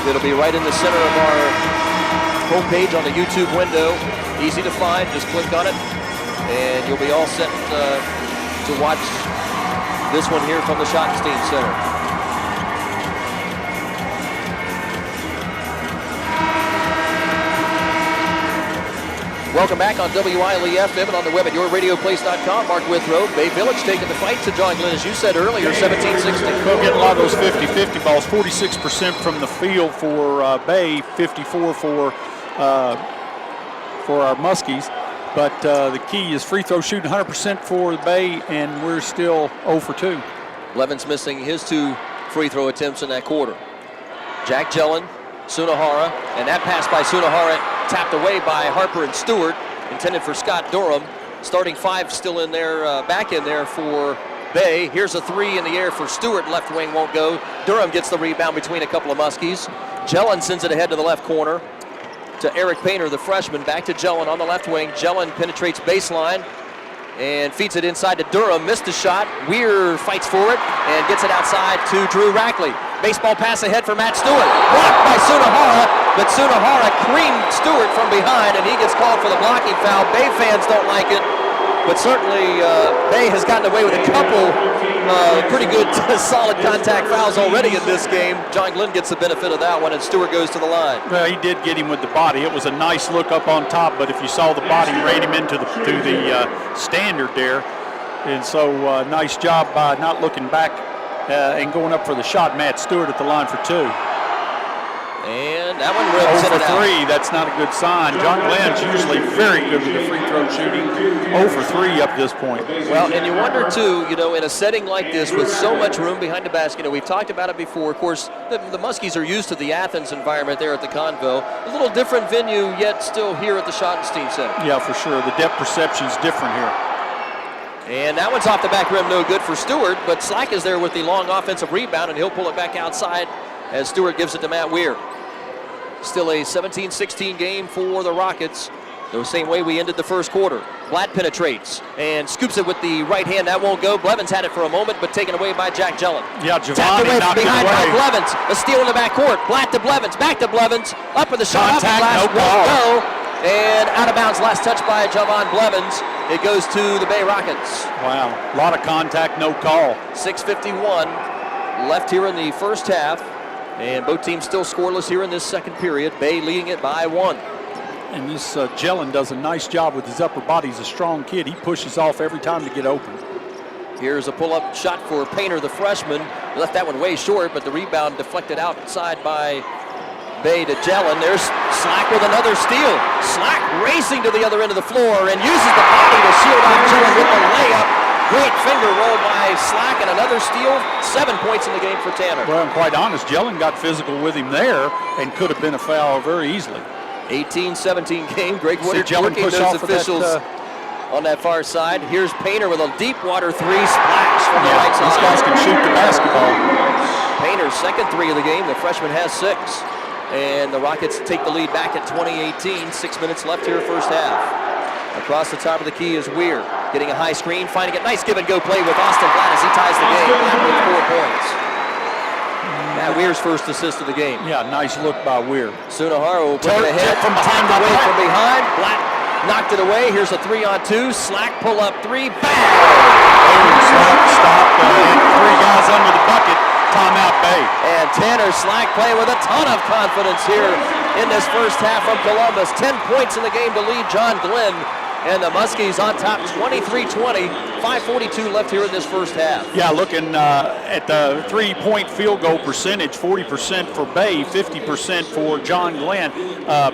Speaker 1: It'll be right in the center of our homepage on the YouTube window. Easy to find. Just click on it, and you'll be all set to watch this one here from the Schottenstein Center. Welcome back on WILE FM and on the web at yourradioplace.com. Mark Withrow, Bay Village taking the fight to John Glenn, as you said earlier, 17-16.
Speaker 2: We'll get a lot of those 50-50 balls, 46% from the field for Bay, 54 for our Muskies. But the key is free throw shooting 100% for the Bay, and we're still 0 for 2.
Speaker 1: Levin's missing his 2 free throw attempts in that quarter. Jack Jellin, Sunahara, and that pass by Sunahara tapped away by Harper and Stewart, intended for Scott Durham. Starting 5 still in there, back in there for Bay. Here's a 3 in the air for Stewart, left wing won't go. Durham gets the rebound between a couple of Muskies. Jellin sends it ahead to the left corner to Eric Painter, the freshman. Back to Jellin on the left wing. Jellin penetrates baseline and feeds it inside to Durham. Missed the shot. Weir fights for it and gets it outside to Drew Rackley. Baseball pass ahead for Matt Stewart. Blocked by Sunahara, but Sunahara creamed Stewart from behind, and he gets called for the blocking foul. Bay fans don't like it, but certainly Bay has gotten away with a couple pretty good solid contact fouls already in this game. John Glenn gets the benefit of that one, and Stewart goes to the line.
Speaker 2: Well, he did get him with the body. It was a nice look up on top, but if you saw the body, ran him into the standard there. And so nice job by not looking back and going up for the shot. Matt Stewart at the line for 2.
Speaker 1: And And that one
Speaker 2: 0
Speaker 1: rips in
Speaker 2: for
Speaker 1: and out.
Speaker 2: 3. That's not a good sign. John Glenn's usually very good with the free throw shooting. 0 for 3 up this point.
Speaker 1: Well, and you wonder too, in a setting like this with so much room behind the basket, we've talked about it before. Of course, the Muskies are used to the Athens environment there at the Convo. A little different venue, yet still here at the Schottenstein Center.
Speaker 2: Yeah, for sure. The depth perception's different here.
Speaker 1: And that one's off the back rim, no good for Stewart, but Slack is there with the long offensive rebound, and he'll pull it back outside as Stewart gives it to Matt Weir. Still a 17-16 game for the Rockets. The same way we ended the first quarter. Blatt penetrates and scoops it with the right hand. That won't go. Blevins had it for a moment, but taken away by Jack Gellin.
Speaker 2: Yeah,
Speaker 1: Tapped
Speaker 2: Giovanni
Speaker 1: away
Speaker 2: knocked
Speaker 1: from behind
Speaker 2: it
Speaker 1: by
Speaker 2: away.
Speaker 1: Blevins. A steal in the backcourt. Blatt to Blevins. Back to Blevins. Up with the shot.
Speaker 2: Contact,
Speaker 1: Off the
Speaker 2: no
Speaker 1: glass.
Speaker 2: call.
Speaker 1: Won't go. And out of bounds. Last touch by Javon Blevins. It goes to the Bay Rockets.
Speaker 2: Wow, a lot of contact, no call.
Speaker 1: 6:51 left here in the first half. And both teams still scoreless here in this second period. Bay leading it by 1.
Speaker 2: And this Gellin does a nice job with his upper body. He's a strong kid. He pushes off every time to get open.
Speaker 1: Here's a pull-up shot for Painter, the freshman. Left that one way short, but the rebound deflected outside by Bay to Gellin. There's Slack with another steal. Slack racing to the other end of the floor and uses the body to shield out Gellin with the layup. Great finger roll by Slack and another steal. 7 points in the game for Tanner.
Speaker 2: Well, I'm quite honest, Gellin got physical with him there and could have been a foul very easily.
Speaker 1: 18-17 game. Greg Woodard
Speaker 2: Gellin
Speaker 1: working
Speaker 2: push
Speaker 1: those
Speaker 2: off of that,
Speaker 1: officials on that far side. Here's Painter with a deep water 3 splash from the right
Speaker 2: These
Speaker 1: side.
Speaker 2: guys can shoot the basketball.
Speaker 1: Painter's second 3 of the game. The freshman has 6. And the Rockets take the lead back at 20-18. 6 minutes left here, first half. Across the top of the key is Weir. Getting a high screen, finding it. Nice give and go play with Austin Blatt as he ties the game. Blatt with 4 points. Matt Weir's first assist of the game.
Speaker 2: Yeah, nice look by Weir.
Speaker 1: Sunahara will bring it ahead.
Speaker 2: From behind,
Speaker 1: Tapped away from behind. Blatt knocked it away. Here's a 3-on-2. Slack pull up 3. Bang!
Speaker 2: Stop. 3 guys under the bucket. Timeout Bay.
Speaker 1: And Tanner Slack playing with a ton of confidence here in this first half from Columbus. 10 points in the game to lead John Glenn. And the Muskies on top 23-20. 5:42 left here in this first half.
Speaker 2: Yeah, looking at the 3-point field goal percentage, 40% for Bay, 50% for John Glenn.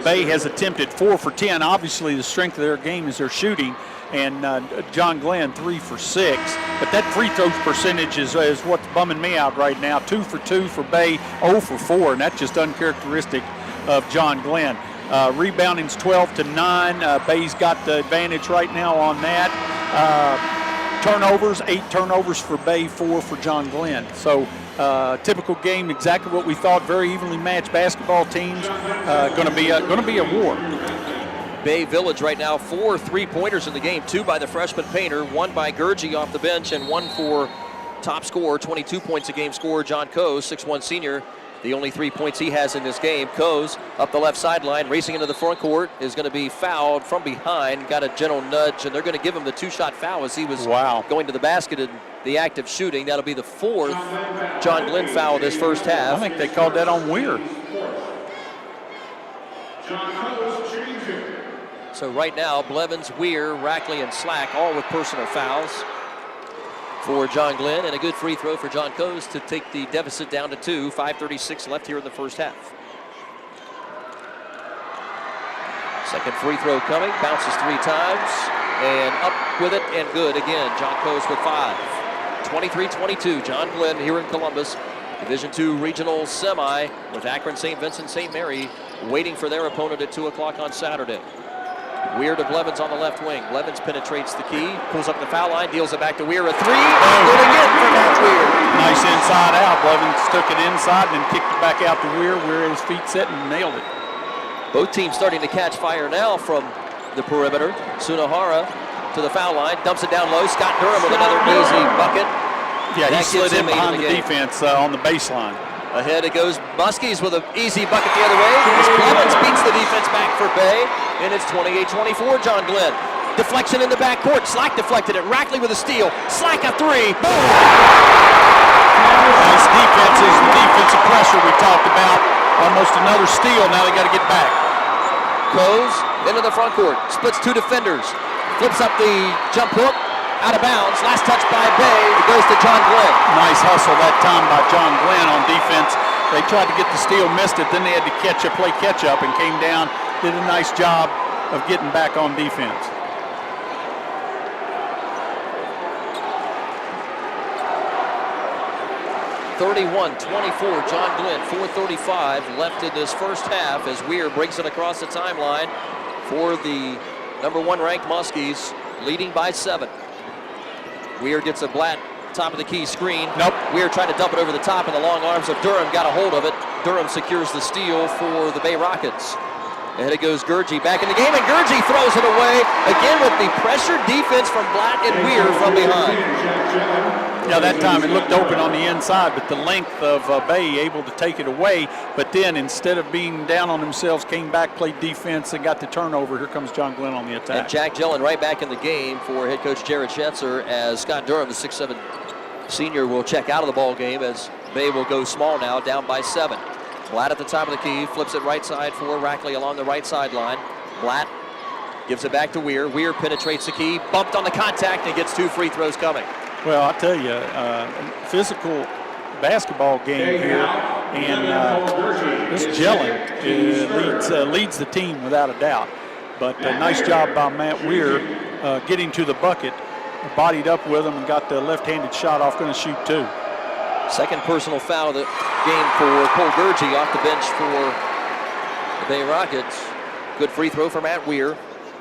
Speaker 2: Bay has attempted 4 for 10. Obviously, the strength of their game is their shooting. And John Glenn 3 for 6. But that free throw percentage is what's bumming me out right now. 2 for 2 for Bay, 0 for 4, and that's just uncharacteristic of John Glenn. Rebounding's 12-9. Bay's got the advantage right now on that. Turnovers, 8 turnovers for Bay, 4 for John Glenn. So typical game, exactly what we thought. Very evenly matched basketball teams. Going to be a war.
Speaker 1: Bay Village right now 4 3-pointers in the game. 2 by the freshman Painter, 1 by Gurgey off the bench, and 1 for top scorer, 22 points a game scorer, John Coase, 6'1 senior. The only 3 points he has in this game. Coase up the left sideline, racing into the front court, is going to be fouled from behind. Got a gentle nudge, and they're going to give him the 2-shot foul as he was going to the basket in the act of shooting. That'll be the 4th John Glenn foul this first half.
Speaker 2: I think they called that on Weir.
Speaker 1: So right now, Blevins, Weir, Rackley, and Slack all with personal fouls for John Glenn, and a good free throw for John Coase to take the deficit down to 2. 5:36 left here in the first half. Second free throw coming, bounces 3 times, and up with it, and good again. John Coase with 5. 23-22, John Glenn here in Columbus. Division II regional semi with Akron, St. Vincent, St. Mary waiting for their opponent at 2 o'clock on Saturday. Weir to Blevins on the left wing. Blevins penetrates the key, pulls up the foul line, deals it back to Weir. A 3, good again for Matt Weir.
Speaker 2: Nice inside out. Blevins took it inside and then kicked it back out to Weir. Weir had his feet set and nailed it.
Speaker 1: Both teams starting to catch fire now from the perimeter. Sunahara to the foul line, dumps it down low. Scott Durham with another easy bucket.
Speaker 2: Yeah, he
Speaker 1: That
Speaker 2: slid
Speaker 1: gets
Speaker 2: in
Speaker 1: him
Speaker 2: behind
Speaker 1: into
Speaker 2: the
Speaker 1: the game.
Speaker 2: defense on the baseline.
Speaker 1: Ahead it goes Muskies with an easy bucket the other way. As Blevins beats the defense back for Bay, and it's 28-24, John Glenn. Deflection in the backcourt. Slack deflected it. Rackley with a steal. Slack a 3. Boom!
Speaker 2: Nice defense is the defensive pressure we talked about. Almost another steal. Now they got to get back.
Speaker 1: Coase into the front court. Splits 2 defenders. Flips up the jump hook. Out of bounds. Last touch by Bay. It goes to John Glenn.
Speaker 2: Nice hustle that time by John Glenn on defense. They tried to get the steal, missed it, then they had to play catch up and came down, did a nice job of getting back on defense.
Speaker 1: (31-24), John Glenn, 4:35 left in this first half as Weir breaks it across the timeline for the number 1 ranked Muskies, leading by 7. Weir gets a Blatt top of the key screen.
Speaker 2: Nope.
Speaker 1: Weir tried to dump it over the top, and the long arms of Durham got a hold of it. Durham secures the steal for the Bay Rockets. Ahead it goes Gurgey back in the game, and Gurgey throws it away again with the pressure defense from Blatt and Weir from behind.
Speaker 2: Yeah, that time it looked open on the inside, but the length of Bay able to take it away. But then instead of being down on themselves, came back, played defense, and got the turnover. Here comes John Glenn on the attack.
Speaker 1: And Jack Gillen right back in the game for head coach Jared Schetzer, as Scott Durham, the 6'7" senior, will check out of the ball game as Bay will go small now, down by 7. Blatt at the top of the key, flips it right side for Rackley along the right sideline. Blatt gives it back to Weir. Weir penetrates the key, bumped on the contact, and gets 2 free throws coming.
Speaker 2: Well, I'll tell you, physical basketball game here, and this Gillen leads the team without a doubt. But a nice job by Matt Weir getting to the bucket, bodied up with him, and got the left-handed shot off, going to shoot 2.
Speaker 1: Second personal foul of the game for Cole Gurgey off the bench for the Bay Rockets. Good free throw for Matt Weir,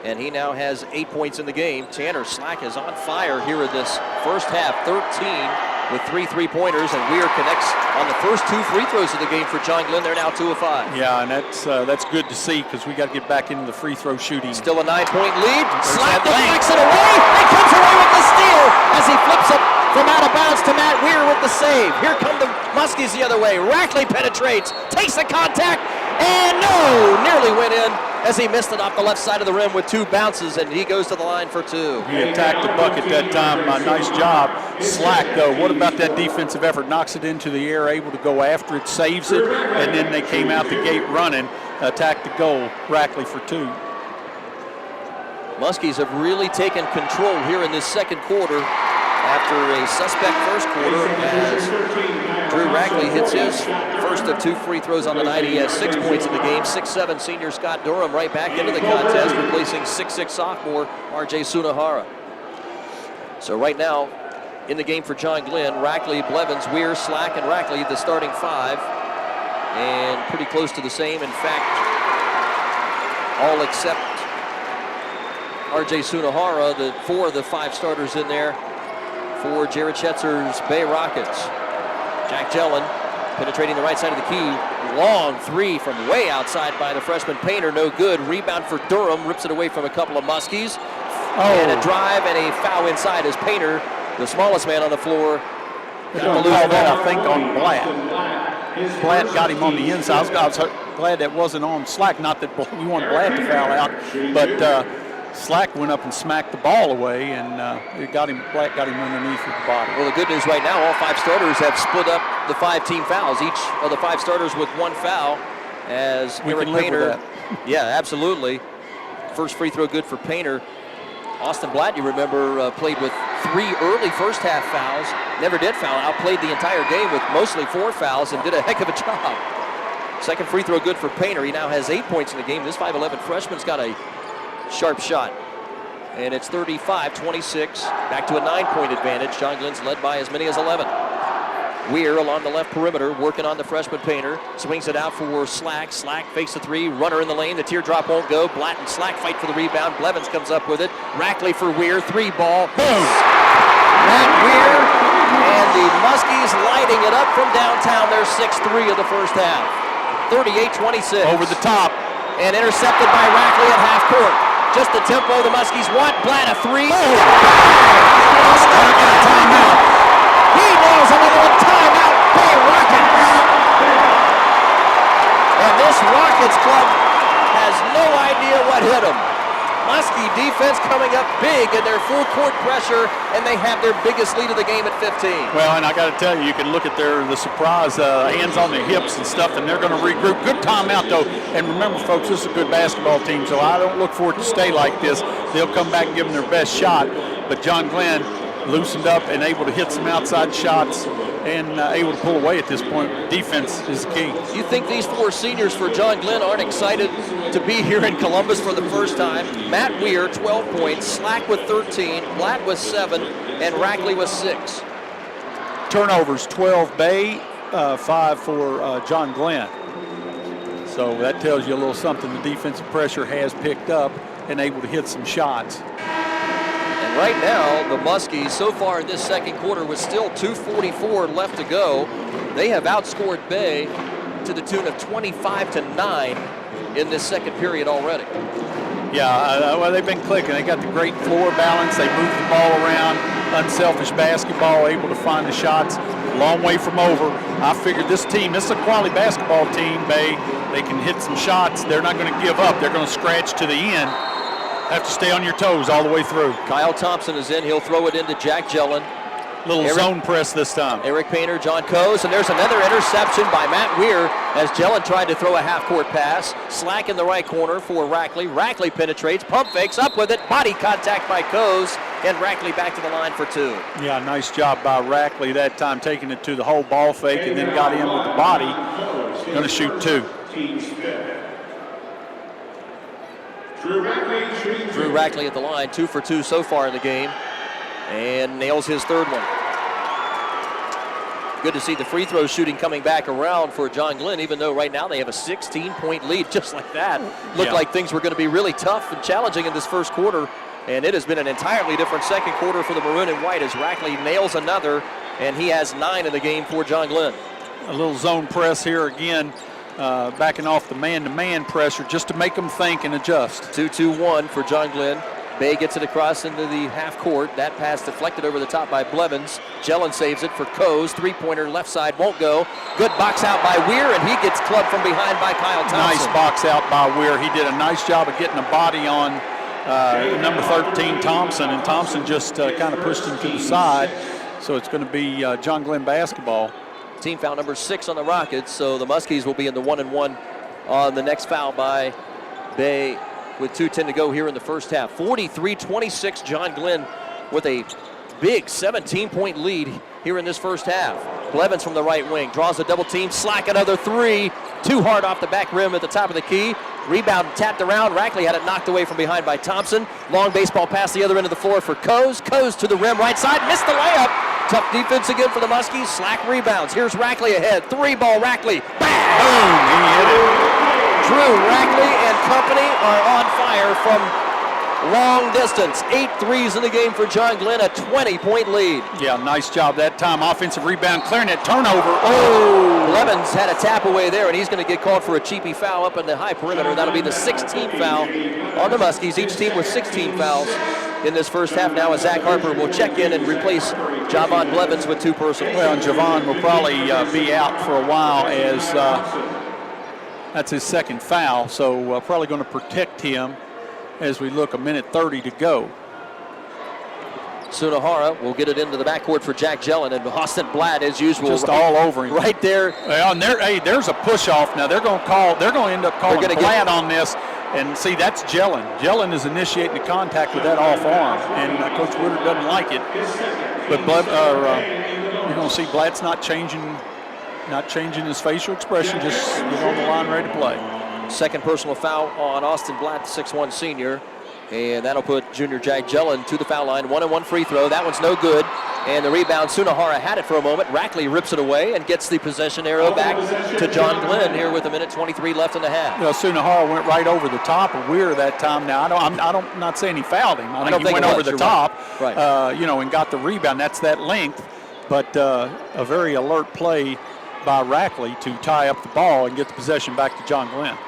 Speaker 1: and he now has 8 points in the game. Tanner Slack is on fire here in this first half, 13 with 3 3-pointers, and Weir connects on the first 2 free throws of the game for John Glenn. They're now 2 of 5.
Speaker 2: Yeah, and that's good to see, because we got to get back into the free throw shooting.
Speaker 1: Still a 9-point lead. Slack deflects it away and comes away with the steal as he flips it from out of bounds to Matt Weir with the save. Here come the Muskies the other way. Rackley penetrates, takes the contact, and no, nearly went in as he missed it off the left side of the rim with 2 bounces, and he goes to the line for 2.
Speaker 2: He attacked the bucket that time. Nice job. Slack, though, what about that defensive effort? Knocks it into the air, able to go after it, saves it, and then they came out the gate running, attacked the goal. Rackley for 2.
Speaker 1: Muskies have really taken control here in this second quarter after a suspect first quarter, as Drew Rackley hits his first of 2 free throws on the night. He has 6 points in the game. 6'7" senior Scott Durham right back into the contest, replacing 6'6" sophomore R.J. Sunahara. So right now, in the game for John Glenn, Rackley, Blevins, Weir, Slack, and Rackley, the starting 5, and pretty close to the same. In fact, all except R.J. Sunahara, the 4 of the 5 starters in there for Jared Schetzer's Bay Rockets. Jack Gillen penetrating the right side of the key. Long 3 from way outside by the freshman Painter. No good. Rebound for Durham. Rips it away from a couple of Muskies. And a drive and a foul inside as Painter, the smallest man on the floor,
Speaker 2: They're going to call that, I think, on Blatt. Blatt got him on the inside. I was glad that wasn't on Slack. Not that we want Blatt to foul out, but Slack went up and smacked the ball away, and Blatt got him underneath with the body.
Speaker 1: Well, the good news right now, all 5 starters have split up the 5-team fouls. Each of the 5 starters with 1 foul, as
Speaker 2: we
Speaker 1: Eric
Speaker 2: can live
Speaker 1: Painter.
Speaker 2: with that.
Speaker 1: Yeah, absolutely. First free throw good for Painter. Austin Blatt, you remember, played with 3 early first half fouls. Never did foul. Outplayed the entire game with mostly 4 fouls and did a heck of a job. Second free throw good for Painter. He now has 8 points in the game. This 5'11" freshman's got a sharp shot. And it's 35-26. Back to a 9-point advantage. John Glenn's led by as many as 11. Weir along the left perimeter, working on the freshman Painter. Swings it out for Slack. Slack fakes the 3. Runner in the lane. The teardrop won't go. Blatt and Slack fight for the rebound. Blevins comes up with it. Rackley for Weir. 3 ball. Boom! Matt Weir and the Muskies lighting it up from downtown. Their 6-3 of the first half. 38-26.
Speaker 2: Over the top.
Speaker 1: And intercepted by Rackley at half court. Just the tempo the Muskies want. Blatt a 3. Timeout. He nails another one. Timeout. Bay Rockets. And this Rockets club has no idea what hit them. Muskie defense coming up big in their full court pressure, and they have their biggest lead of the game at 15.
Speaker 2: Well, and I got to tell you, you can look at the surprise hands on the hips and stuff, and they're going to regroup. Good timeout, though. And remember, folks, this is a good basketball team, so I don't look for it to stay like this. They'll come back and give them their best shot. But John Glenn loosened up and able to hit some outside shots and able to pull away at this point. Defense is the key.
Speaker 1: You think these 4 seniors for John Glenn aren't excited to be here in Columbus for the first time? Matt Weir, 12 points, Slack with 13, Blatt with 7, and Rackley with 6.
Speaker 2: Turnovers, 12 Bay, 5 for John Glenn. So that tells you a little something. The defensive pressure has picked up and able to hit some shots.
Speaker 1: And right now, the Muskies, so far in this second quarter, with still 2:44 left to go, they have outscored Bay to the tune of 25-9 in this second period already.
Speaker 2: Yeah, well, they've been clicking. They got the great floor balance. They move the ball around. Unselfish basketball, able to find the shots. Long way from over. I figured this team, this is a quality basketball team, Bay. They can hit some shots. They're not going to give up. They're going to scratch to the end. Have to stay on your toes all the way through.
Speaker 1: Kyle Thompson is in. He'll throw it into Jack Gellin.
Speaker 2: Little zone press this time.
Speaker 1: Eric Painter, John Coase, and there's another interception by Matt Weir as Gellin tried to throw a half-court pass. Slack in the right corner for Rackley. Rackley penetrates, pump fakes, up with it, body contact by Coase, and Rackley back to the line for 2.
Speaker 2: Yeah, nice job by Rackley that time, taking it to the whole ball fake and then got in with the body. Going to shoot 2.
Speaker 1: Drew Rackley at the line, 2 for 2 so far in the game, and nails his third one. Good to see the free throw shooting coming back around for John Glenn, even though right now they have a 16-point lead just like that. Looked like things were going to be really tough and challenging in this first quarter, and it has been an entirely different second quarter for the Maroon and White as Rackley nails another, and he has 9 in the game for John Glenn.
Speaker 2: A little zone press here again, backing off the man-to-man pressure just to make them think and adjust.
Speaker 1: 2-2-1 for John Glenn. Bay gets it across into the half court. That pass deflected over the top by Blevins. Gellin saves it for Coase. Three-pointer left side won't go. Good box out by Weir, and he gets clubbed from behind by Kyle Thompson.
Speaker 2: Nice box out by Weir. He did a nice job of getting a body on number 13, Thompson, and Thompson just kind of pushed him to the side. So it's going to be John Glenn basketball.
Speaker 1: Team foul number 6 on the Rockets, so the Muskies will be in the 1-and-1 on the next foul by Bay with 2:10 to go here in the first half. 43-26, John Glenn with a big 17-point lead here in this first half. Blevins from the right wing draws a double team. Slack another 3. Too hard off the back rim at the top of the key. Rebound tapped around. Rackley had it knocked away from behind by Thompson. Long baseball pass the other end of the floor for Coase. Coase to the rim right side. Missed the layup. Tough defense again for the Muskies. Slack rebounds. Here's Rackley ahead. 3-ball Rackley. Bang!
Speaker 2: Boom! He hit it.
Speaker 1: Drew Rackley and company are on fire from long distance. 8 threes in the game for John Glenn, a 20-point lead.
Speaker 2: Yeah, nice job that time. Offensive rebound, clearing that turnover.
Speaker 1: Oh! Blevins had a tap away there, and he's going to get called for a cheapy foul up in the high perimeter. That'll be the 16th foul on the Muskies. Each team with 16 fouls in this first half now, as Zach Harper will check in and replace Javon Blevins with 2 personals.
Speaker 2: Well, and Javon will probably be out for a while as that's his second foul, so probably going to protect him as we look. 1:30 to go.
Speaker 1: Sunahara will get it into the backcourt for Jack Gellin, and Austin Blatt, as usual,
Speaker 2: just all over him.
Speaker 1: Right there.
Speaker 2: Well, and there's a push off now. They're going to end up calling Blatt on this. And see, that's Gellin. Gellin is initiating the contact with that off arm, and Coach Woodard doesn't like it. But you're going to see Blatt's not changing his facial expression, just get on the line ready to play.
Speaker 1: Second personal foul on Austin Blatt, 6'1" senior. And that'll put junior Jack Gellin to the foul line. 1-and-1 free throw. That one's no good. And the rebound, Sunahara had it for a moment. Rackley rips it away and gets the possession arrow back to John Glenn here with 1:23 left in the half.
Speaker 2: You know, Sunahara went right over the top of Weir that time. Now, I'm not saying he fouled him. I think he went over the top,
Speaker 1: right.
Speaker 2: And got the rebound. That's that length. But a very alert play by Rackley to tie up the ball and get the possession back to John Glenn.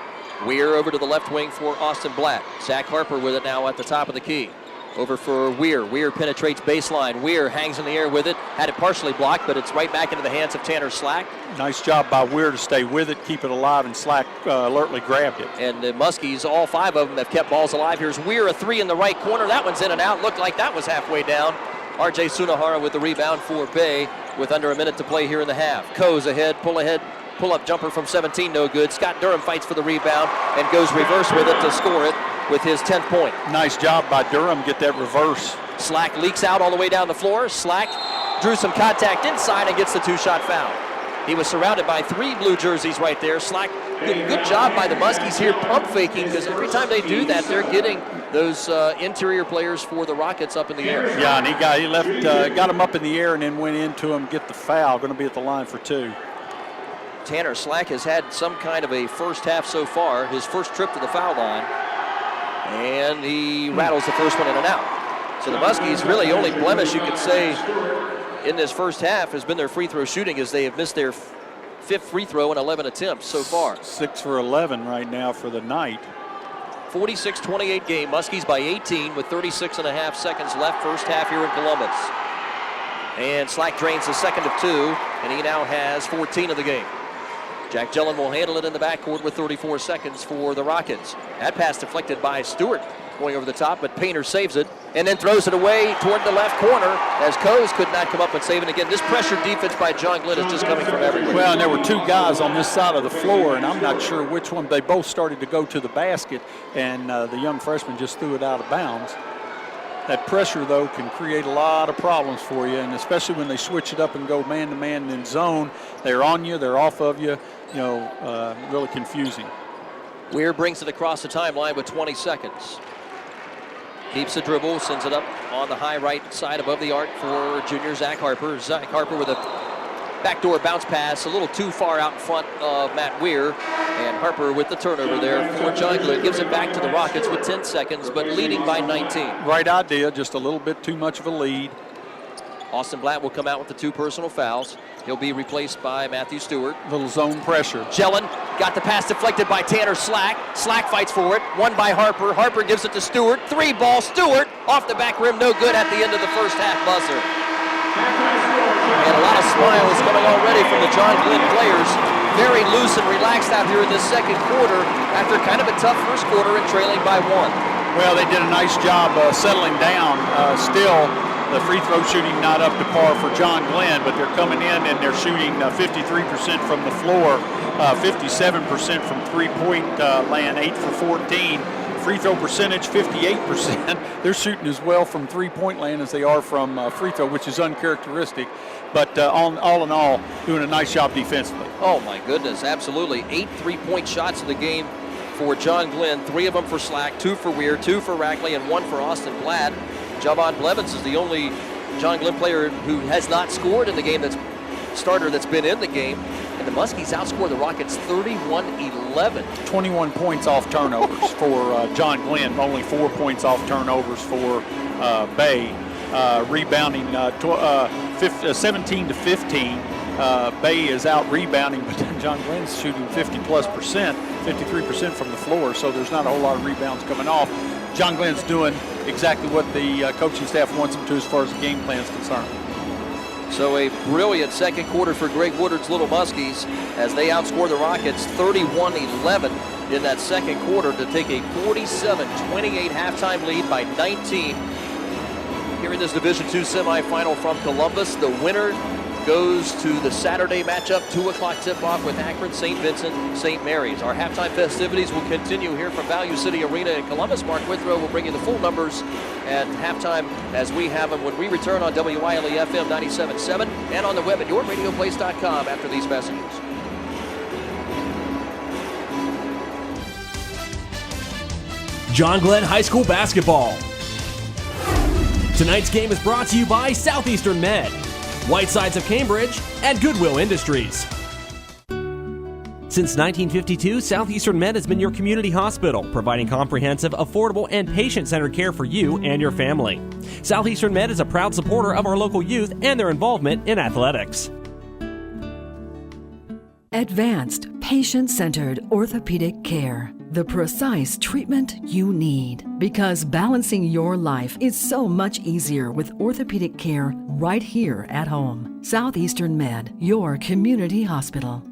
Speaker 1: Weir over to the left wing for Austin Blatt. Zach Harper with it now at the top of the key. Over for Weir. Weir penetrates baseline. Weir hangs in the air with it. Had it partially blocked, but it's right back into the hands of Tanner Slack.
Speaker 2: Nice job by Weir to stay with it, keep it alive, and Slack alertly grabbed it.
Speaker 1: And the Muskies, all 5 of them have kept balls alive. Here's Weir, a 3 in the right corner. That one's in and out. Looked like that was halfway down. R.J. Sunahara with the rebound for Bay with under a minute to play here in the half. Coase ahead, pull-up jumper from 17, no good. Scott Durham fights for the rebound and goes reverse with it to score it with his 10th point.
Speaker 2: Nice job by Durham, get that reverse
Speaker 1: Slack leaks out all the way down the floor. Slack drew some contact inside and gets the two-shot foul. He was surrounded by 3 blue jerseys right there. Slack, good job by the Muskies here pump faking, because every time they do that, they're getting those interior players for the Rockets up in the air.
Speaker 2: Yeah, and he got him up in the air and then went into him, get the foul. Going to be at the line for 2.
Speaker 1: Tanner Slack has had some kind of a first half so far, his first trip to the foul line, and he rattles the first one in and out. So the Muskies, really only blemish you could say in this first half has been their free throw shooting, as they have missed their 5th free throw in 11 attempts so far.
Speaker 2: 6 for 11 right now for the night.
Speaker 1: 46-28 game, Muskies by 18 with 36.5 seconds left, first half here in Columbus. And Slack drains the second of 2, and he now has 14 of the game. Jack Gillen will handle it in the backcourt with 34 seconds for the Rockets. That pass deflected by Stewart, going over the top, but Painter saves it and then throws it away toward the left corner as Coase could not come up and save it again. This pressure defense by John Glenn is just coming from everywhere.
Speaker 2: Well, and there were 2 guys on this side of the floor, and I'm not sure which one. They both started to go to the basket, and the young freshman just threw it out of bounds. That pressure, though, can create a lot of problems for you, and especially when they switch it up and go man-to-man in zone. They're on you, they're off of you, really confusing.
Speaker 1: Weir brings it across the timeline with 20 seconds. Keeps the dribble, sends it up on the high right side above the arc for junior Zach Harper. Zach Harper with a backdoor bounce pass a little too far out in front of Matt Weir. And Harper with the turnover there for John Glenn. Gives it back to the Rockets with 10 seconds, but leading by 19.
Speaker 2: Right idea, just a little bit too much of a lead.
Speaker 1: Austin Blatt will come out with the 2 personal fouls. He'll be replaced by Matthew Stewart.
Speaker 2: Little zone pressure.
Speaker 1: Gillen got the pass deflected by Tanner Slack. Slack fights for it. Won by Harper. Harper gives it to Stewart. 3-ball. Stewart off the back rim. No good at the end of the first half buzzer. And a lot of smiles coming already from the John Glenn players. Very loose and relaxed out here in this second quarter after kind of a tough first quarter and trailing by 1.
Speaker 2: Well, they did a nice job settling down. Still, the free throw shooting not up to par for John Glenn, but they're coming in and they're shooting 53% from the floor, 57% from three-point land, 8 for 14. Free throw percentage, 58%. They're shooting as well from three-point land as they are from free throw, which is uncharacteristic. But all in all, doing a nice job defensively.
Speaker 1: Oh, my goodness, absolutely. 8 3-point shots in the game for John Glenn, 3 of them for Slack, 2 for Weir, 2 for Rackley, and 1 for Austin Blatt. Javon Blevins is the only John Glenn player who has not scored in the game, that's been in the game. And the Muskies outscore the Rockets 31-11.
Speaker 2: 21 points off turnovers for John Glenn, only 4 points off turnovers for Bay. Rebounding 17 to 15. Bay is out rebounding, but John Glenn's shooting 50+%, 53% from the floor, so there's not a whole lot of rebounds coming off. John Glenn's doing exactly what the coaching staff wants him to as far as the game plan is concerned.
Speaker 1: So a brilliant second quarter for Greg Woodard's Little Muskies as they outscore the Rockets 31-11 in that second quarter to take a 47-28 halftime lead by 19. Here in this Division II semifinal from Columbus, the winner goes to the Saturday matchup, 2 o'clock tip-off with Akron, St. Vincent, St. Mary's. Our halftime festivities will continue here from Value City Arena in Columbus. Mark Withrow will bring you the full numbers at halftime as we have them when we return on WILE FM 97.7 and on the web at yourradioplace.com after these messages.
Speaker 4: John Glenn High School basketball. Tonight's game is brought to you by Southeastern Med, Whitesides of Cambridge, and Goodwill Industries. Since 1952, Southeastern Med has been your community hospital, providing comprehensive, affordable, and patient-centered care for you and your family. Southeastern Med is a proud supporter of our local youth and their involvement in athletics.
Speaker 5: Advanced, patient-centered orthopedic care. The precise treatment you need. Because balancing your life is so much easier with orthopedic care right here at home. Southeastern Med, your community hospital.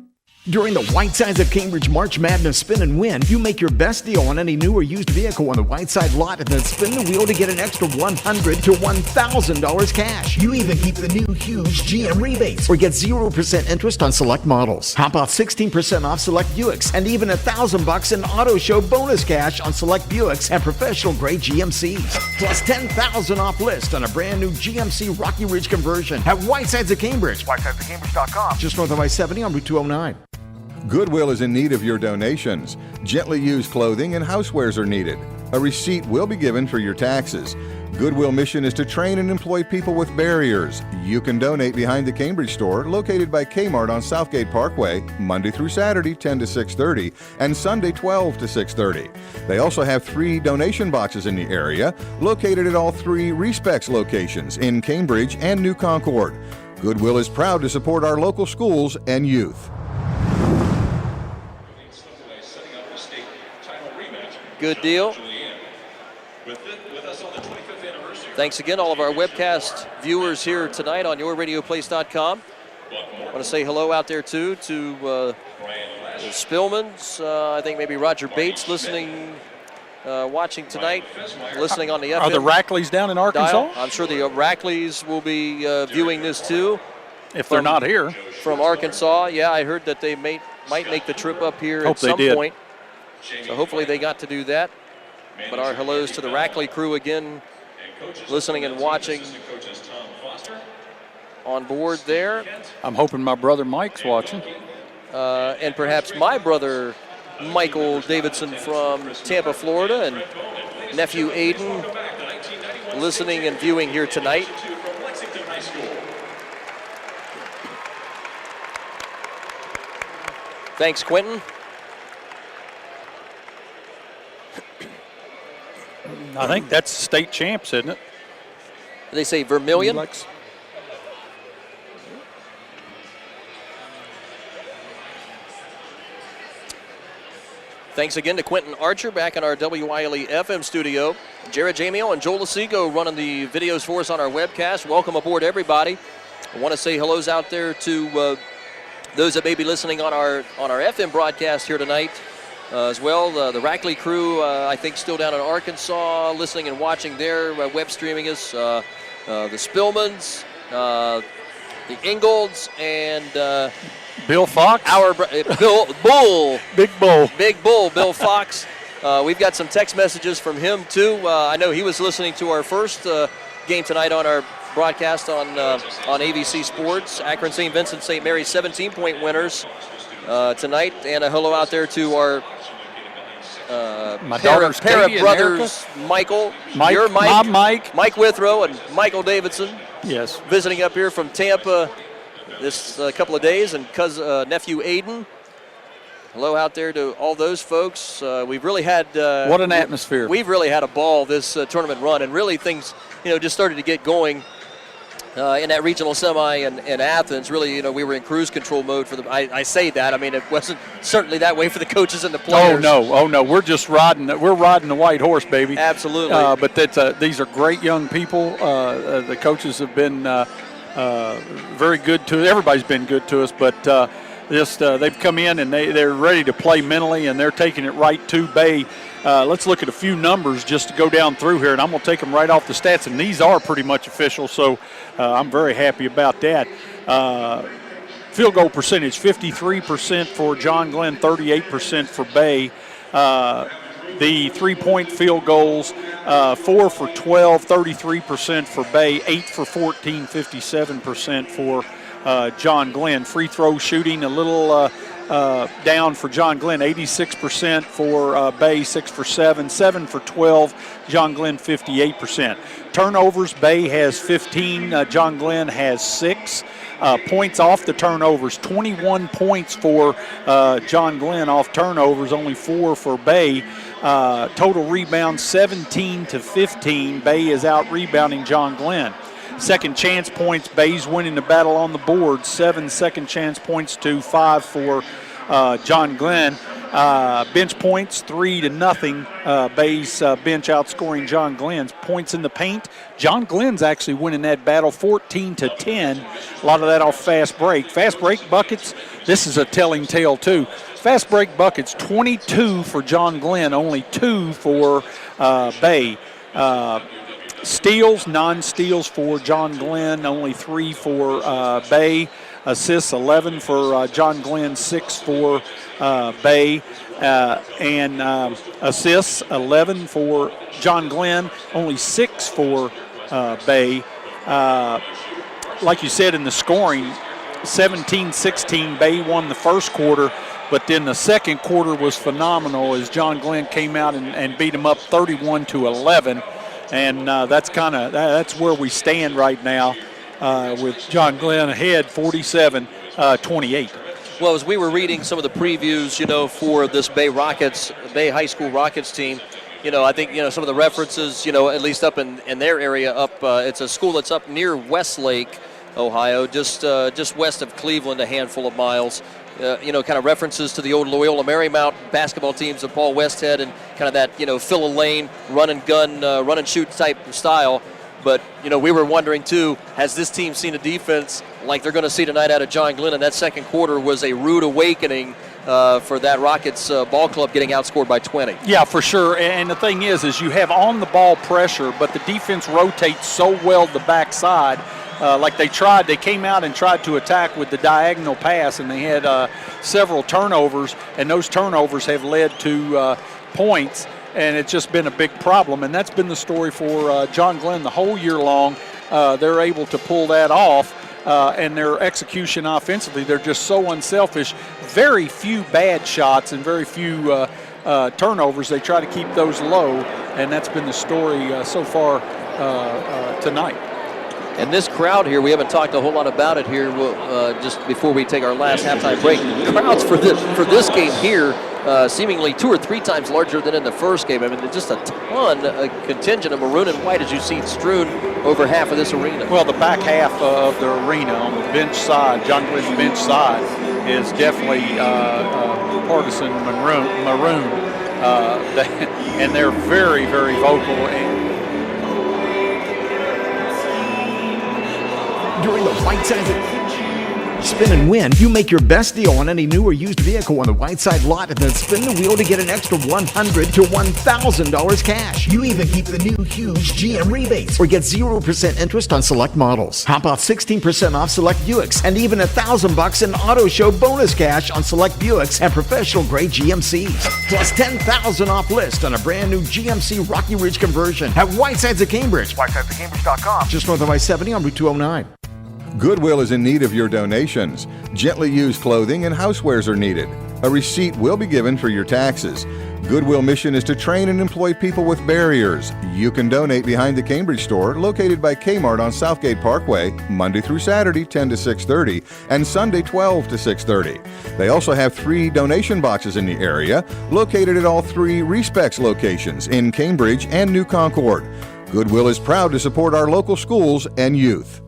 Speaker 6: During the Whitesides of Cambridge March Madness Spin and Win, you make your best deal on any new or used vehicle on the Whiteside lot and then spin the wheel to get an extra $100 to $1,000 cash. You even keep the new huge GM rebates or get 0% interest on select models. How about 16% off select Buicks and even $1,000 in auto show bonus cash on select Buicks and professional grade GMCs. Plus $10,000 off list on a brand new GMC Rocky Ridge conversion at Whitesides of Cambridge. Whitesidesofcambridge.com. Just north of I-70 on Route 209.
Speaker 7: Goodwill is in need of your donations. Gently used clothing and housewares are needed. A receipt will be given for your taxes. Goodwill mission is to train and employ people with barriers. You can donate behind the Cambridge store, located by Kmart on Southgate Parkway, Monday through Saturday, 10 to 6:30, and Sunday, 12 to 6:30. They also have 3 donation boxes in the area, located at all 3 Respecs locations in Cambridge and New Concord. Goodwill is proud to support our local schools and youth.
Speaker 1: Good deal. Thanks again, all of our webcast viewers here tonight on yourradioplace.com. I want to say hello out there, too, to the Spillmans. I think maybe Roger Bates listening, watching tonight, listening on the FM.
Speaker 2: Are the Rackleys down in Arkansas?
Speaker 1: Dial. I'm sure the Rackleys will be viewing this, too.
Speaker 2: If they're not here.
Speaker 1: From Arkansas. Yeah, I heard that they might make the trip up here at some point. So hopefully they got to do that. But our hellos to the Rackley crew again, listening and watching on board there.
Speaker 2: I'm hoping my brother Mike's watching.
Speaker 1: And perhaps my brother Michael Davidson from Tampa, Florida, and nephew Aiden listening and viewing here tonight. Thanks, Quentin.
Speaker 2: I think that's state champs, isn't it?
Speaker 1: They say Vermilion. Thanks again to Quentin Archer back in our WILE FM studio. Jared Jamio and Joel Lasigo running the videos for us on our webcast. Welcome aboard, everybody. I want to say hellos out there to those that may be listening on our FM broadcast here tonight. As well, the Rackley crew, I think, still down in Arkansas, listening and watching there, web streaming us. The Spillmans, the Ingolds, and
Speaker 2: Bill Fox.
Speaker 1: Our Bull.
Speaker 2: Big Bull.
Speaker 1: Big Bull, Bill Fox. We've got some text messages from him, too. I know he was listening to our first game tonight on our broadcast on ABC Sports. Akron St. Vincent St. Mary's 17-point winners tonight. And a hello out there to our
Speaker 2: my
Speaker 1: pair of
Speaker 2: Katie
Speaker 1: brothers, Michael, your Mike Withrow, and Michael Davidson.
Speaker 2: Yes.
Speaker 1: Visiting up here from Tampa this couple of days, and nephew Aiden. Hello out there to all those folks. We've really had
Speaker 2: what an atmosphere.
Speaker 1: We've really had a ball this tournament run, and really things just started to get going in that regional semi in Athens. Really, we were in cruise control mode for the. I say that. I mean, it wasn't certainly that way for the coaches and the players.
Speaker 2: Oh no, we're just riding. We're riding the white horse, baby.
Speaker 1: Absolutely.
Speaker 2: But these are great young people. The coaches have been very good to us. Everybody's been good to us, but they've come in and they're ready to play mentally, and they're taking it right to Bay. Let's look at a few numbers just to go down through here, and I'm going to take them right off the stats, and these are pretty much official, so I'm very happy about that. Field goal percentage, 53% for John Glenn, 38% for Bay. The three-point field goals, 4 for 12, 33% for Bay, 8 for 14, 57% for John Glenn. Free throw shooting a little down for John Glenn, 86% for Bay, 6 for 7, 7 for 12, John Glenn 58%. Turnovers, Bay has 15, John Glenn has 6. Points off the turnovers, 21 points for John Glenn off turnovers, only 4 for Bay. Total rebounds 17 to 15. Bay is out rebounding John Glenn. Second chance points, Bay's winning the battle on the board. 7 second chance points to 5 for John Glenn. Bench points 3-0. Bay's bench outscoring John Glenn's. Points in the paint. John Glenn's actually winning that battle 14-10. A lot of that off fast break. Fast break buckets, this is a telling tale too. Fast break buckets, 22 for John Glenn, only 2 for Bay. Steals, non-steals for John Glenn, only 3 for Bay. Assists, 11 for John Glenn, 6 for Bay. And assists, 11 for John Glenn, only 6 for Bay. Like you said in the scoring, 17-16, Bay won the first quarter, but then the second quarter was phenomenal as John Glenn came out and beat him up 31-11. And that's where we stand right now with John Glenn ahead 47-28.
Speaker 1: Well, as we were reading some of the previews, for this Bay High School Rockets team, I think, some of the references, at least up in their area, it's a school that's up near Westlake, Ohio, just west of Cleveland, a handful of miles. Kind of references to the old Loyola Marymount basketball teams of Paul Westhead and kind of that, fill a lane, run and gun, run and shoot type style. But, we were wondering, too, has this team seen a defense like they're going to see tonight out of John Glenn? And that second quarter was a rude awakening for that Rockets ball club, getting outscored by 20.
Speaker 2: Yeah, for sure. And the thing is you have on-the-ball pressure, but the defense rotates so well the backside. Like they came out and tried to attack with the diagonal pass, and they had several turnovers, and those turnovers have led to points. And it's just been a big problem, and that's been the story for John Glenn the whole year long. They're able to pull that off, and their execution offensively, they're just so unselfish. Very few bad shots and very few turnovers. They try to keep those low, and that's been the story so far tonight.
Speaker 1: And this crowd here, we haven't talked a whole lot about it here. Just before we take our last halftime break, crowds for this game here, seemingly 2 or 3 times larger than in the first game. I mean, just a ton, a contingent of maroon and white, as you see strewn over half of this arena.
Speaker 2: Well, the back half of the arena on the bench side, John Glenn's bench side, is definitely partisan maroon. And they're very, very vocal.
Speaker 6: During the Whiteside Spin and Win, you make your best deal on any new or used vehicle on the Whiteside lot and then spin the wheel to get an extra $100 to $1,000 cash. You even keep the new huge GM rebates or get 0% interest on select models. How about 16% off select Buicks and even $1,000 in auto show bonus cash on select Buicks and professional grade GMCs. Plus $10,000 off list on a brand new GMC Rocky Ridge conversion at Whitesides of Cambridge. Whitesidesoфcambridge.com. Just north of I-70 on Route 209.
Speaker 7: Goodwill is in need of your donations. Gently used clothing and housewares are needed. A receipt will be given for your taxes. Goodwill mission is to train and employ people with barriers. You can donate behind the Cambridge store, located by Kmart on Southgate Parkway, Monday through Saturday, 10 to 6:30, and Sunday, 12 to 6:30. They also have 3 donation boxes in the area, located at all 3 Respecs locations in Cambridge and New Concord. Goodwill is proud to support our local schools and youth.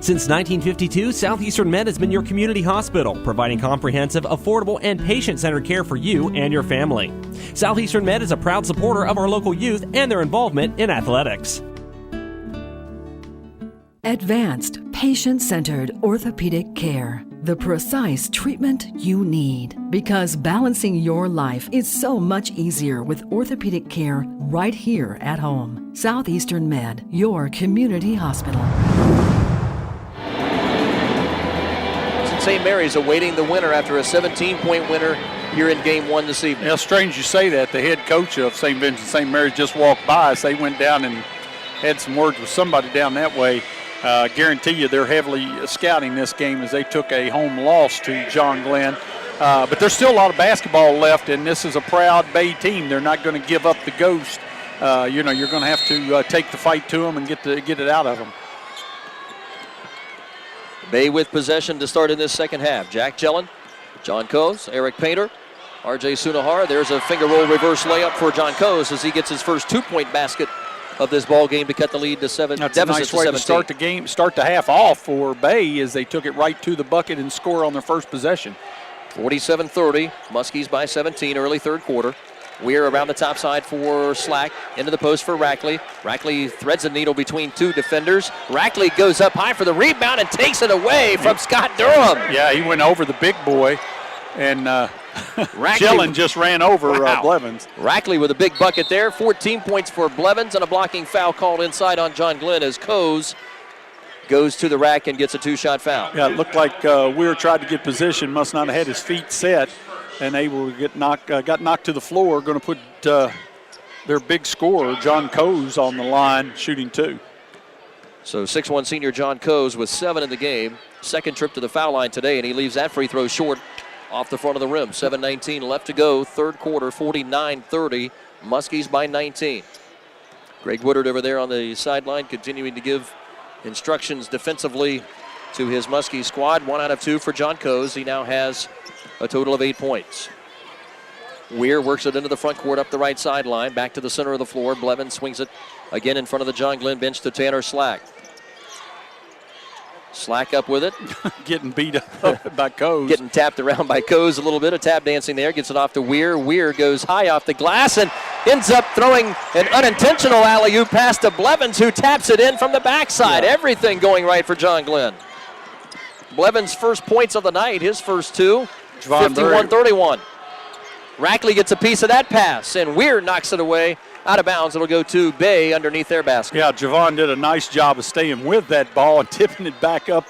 Speaker 4: Since 1952, Southeastern Med has been your community hospital, providing comprehensive, affordable, and patient-centered care for you and your family. Southeastern Med is a proud supporter of our local youth and their involvement in athletics.
Speaker 5: Advanced, patient-centered orthopedic care. The precise treatment you need. Because balancing your life is so much easier with orthopedic care right here at home. Southeastern Med, your community hospital.
Speaker 1: St. Mary's awaiting the winner after a 17-point winner here in Game 1 this evening.
Speaker 2: Yeah, strange you say that. The head coach of St. Vincent St. Mary's just walked by us. They went down and had some words with somebody down that way. Guarantee you they're heavily scouting this game as they took a home loss to John Glenn. But there's still a lot of basketball left, and this is a proud Bay team. They're not going to give up the ghost. You're going to have to take the fight to them and get it out of them.
Speaker 1: Bay with possession to start in this second half. Jack Jellin, John Coase, Eric Painter, R.J. Sunahara. There's a finger roll reverse layup for John Coase as he gets his first 2-point basket of this ball game to cut the lead to 7.
Speaker 2: That's a nice way to start the game, start the half off for Bay as they took it right to the bucket and score on their first possession.
Speaker 1: 47-30. Muskies by 17 early third quarter. Weir around the top side for Slack. Into the post for Rackley. Rackley threads a needle between two defenders. Rackley goes up high for the rebound and takes it away from Scott Durham.
Speaker 2: Yeah, he went over the big boy, and Gillen just ran over Blevins.
Speaker 1: Rackley with a big bucket there. 14 points for Blevins, and a blocking foul called inside on John Glenn as Coase goes to the rack and gets a two-shot foul.
Speaker 2: Yeah, it looked like Weir tried to get position, must not have had his feet set, and able to get got knocked to the floor. Going to put their big scorer, John Coase, on the line, shooting two.
Speaker 1: So 6'1" senior John Coase with 7 in the game. Second trip to the foul line today, and he leaves that free throw short off the front of the rim. 7:19 left to go, third quarter, 49-30. Muskies by 19. Greg Woodard over there on the sideline continuing to give instructions defensively to his Muskie squad. 1 out of 2 for John Coase. He now has a total of 8 points. Weir works it into the front court up the right sideline. Back to the center of the floor. Blevins swings it again in front of the John Glenn bench to Tanner Slack. Slack up with it.
Speaker 2: Getting beat up by Coase.
Speaker 1: Getting tapped around by Coase a little bit. A tap dancing there. Gets it off to Weir. Weir goes high off the glass and ends up throwing an unintentional alley-oop pass to Blevins, who taps it in from the backside. Yeah. Everything going right for John Glenn. Blevins' first points of the night. His first two. 51-31. Rackley gets a piece of that pass, and Weir knocks it away out of bounds. It'll go to Bay underneath their basket.
Speaker 2: Yeah, Javon did a nice job of staying with that ball and tipping it back up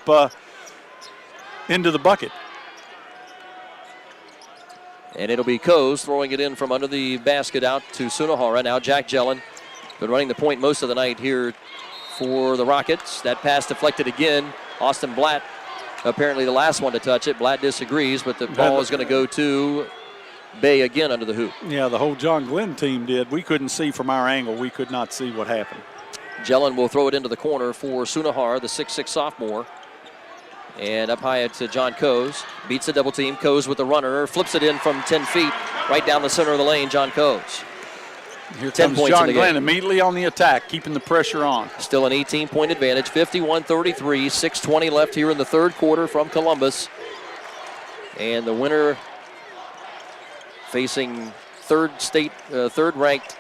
Speaker 2: into the bucket.
Speaker 1: And it'll be Coase throwing it in from under the basket out to Sunahara. Now Jack Gellin, been running the point most of the night here for the Rockets. That pass deflected again. Austin Blatt, apparently the last one to touch it. Blatt disagrees, but the ball is going to go to Bay again under the hoop.
Speaker 2: Yeah, the whole John Glenn team did. We couldn't see from our angle. We could not see what happened.
Speaker 1: Gellin will throw it into the corner for Sunahara, the 6'6" sophomore. And up high to John Coase. Beats the double team. Coase with the runner. Flips it in from 10 feet. Right down the center of the lane, John Coase.
Speaker 2: Here comes John Glenn immediately on the attack, keeping the pressure on.
Speaker 1: Still an 18-point advantage. 51-33. 6:20 left here in the third quarter from Columbus. And the winner facing third-ranked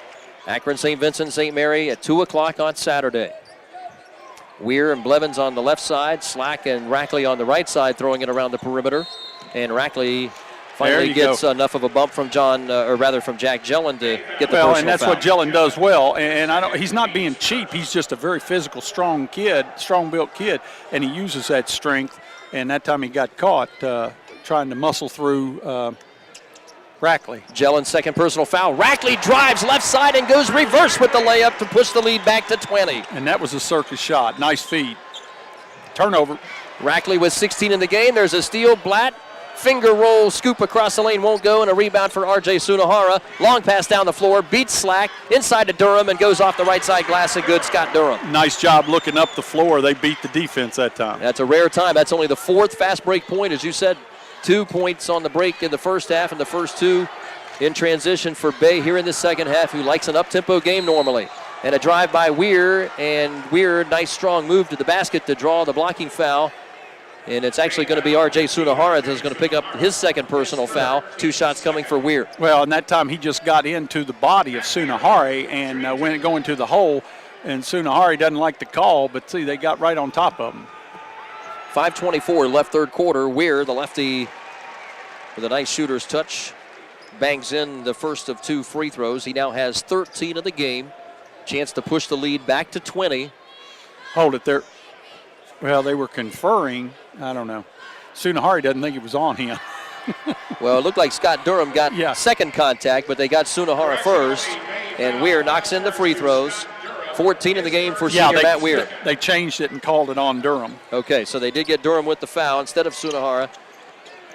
Speaker 1: Akron St. Vincent St. Mary at 2 o'clock on Saturday. Weir and Blevins on the left side, Slack and Rackley on the right side, throwing it around the perimeter. And Rackley finally gets enough of a bump from from Jack Gellin to get the personal
Speaker 2: and that's
Speaker 1: foul.
Speaker 2: what Gellin does well. And he's not being cheap. He's just a very physical, strong-built kid, and he uses that strength. And that time he got caught trying to muscle through Rackley.
Speaker 1: Gellin's second personal foul. Rackley drives left side and goes reverse with the layup to push the lead back to 20.
Speaker 2: And that was a circus shot. Nice feed. Turnover.
Speaker 1: Rackley with 16 in the game. There's a steal. Blatt, finger roll, scoop across the lane, won't go, and a rebound for R.J. Sunahara. Long pass down the floor, beats Slack, inside to Durham, and goes off the right side glass. A good Scott Durham.
Speaker 2: Nice job looking up the floor. They beat the defense that time.
Speaker 1: That's a rare time. That's only the fourth fast break point, as you said. 2 points on the break in the first half, and the first two in transition for Bay here in the second half, who likes an up-tempo game normally. And a drive by Weir, and Weir, nice strong move to the basket to draw the blocking foul. And it's actually going to be R.J. Sunahara that's going to pick up his second personal foul. 2 shots coming for Weir.
Speaker 2: Well, and that time he just got into the body of Sunahara and went going to the hole, and Sunahara doesn't like the call, but see, they got right on top of him.
Speaker 1: 5:24 left third quarter. Weir, the lefty, with a nice shooter's touch, bangs in the first of 2 free throws. He now has 13 of the game. Chance to push the lead back to 20.
Speaker 2: Hold it there. Well, they were conferring. I don't know. Sunahara doesn't think it was on him.
Speaker 1: Well, it looked like Scott Durham got second contact, but they got Sunahara first. And Weir knocks in the free throws. 14 in the game for senior Matt Weir.
Speaker 2: They changed it and called it on Durham.
Speaker 1: Okay, so they did get Durham with the foul instead of Sunahara.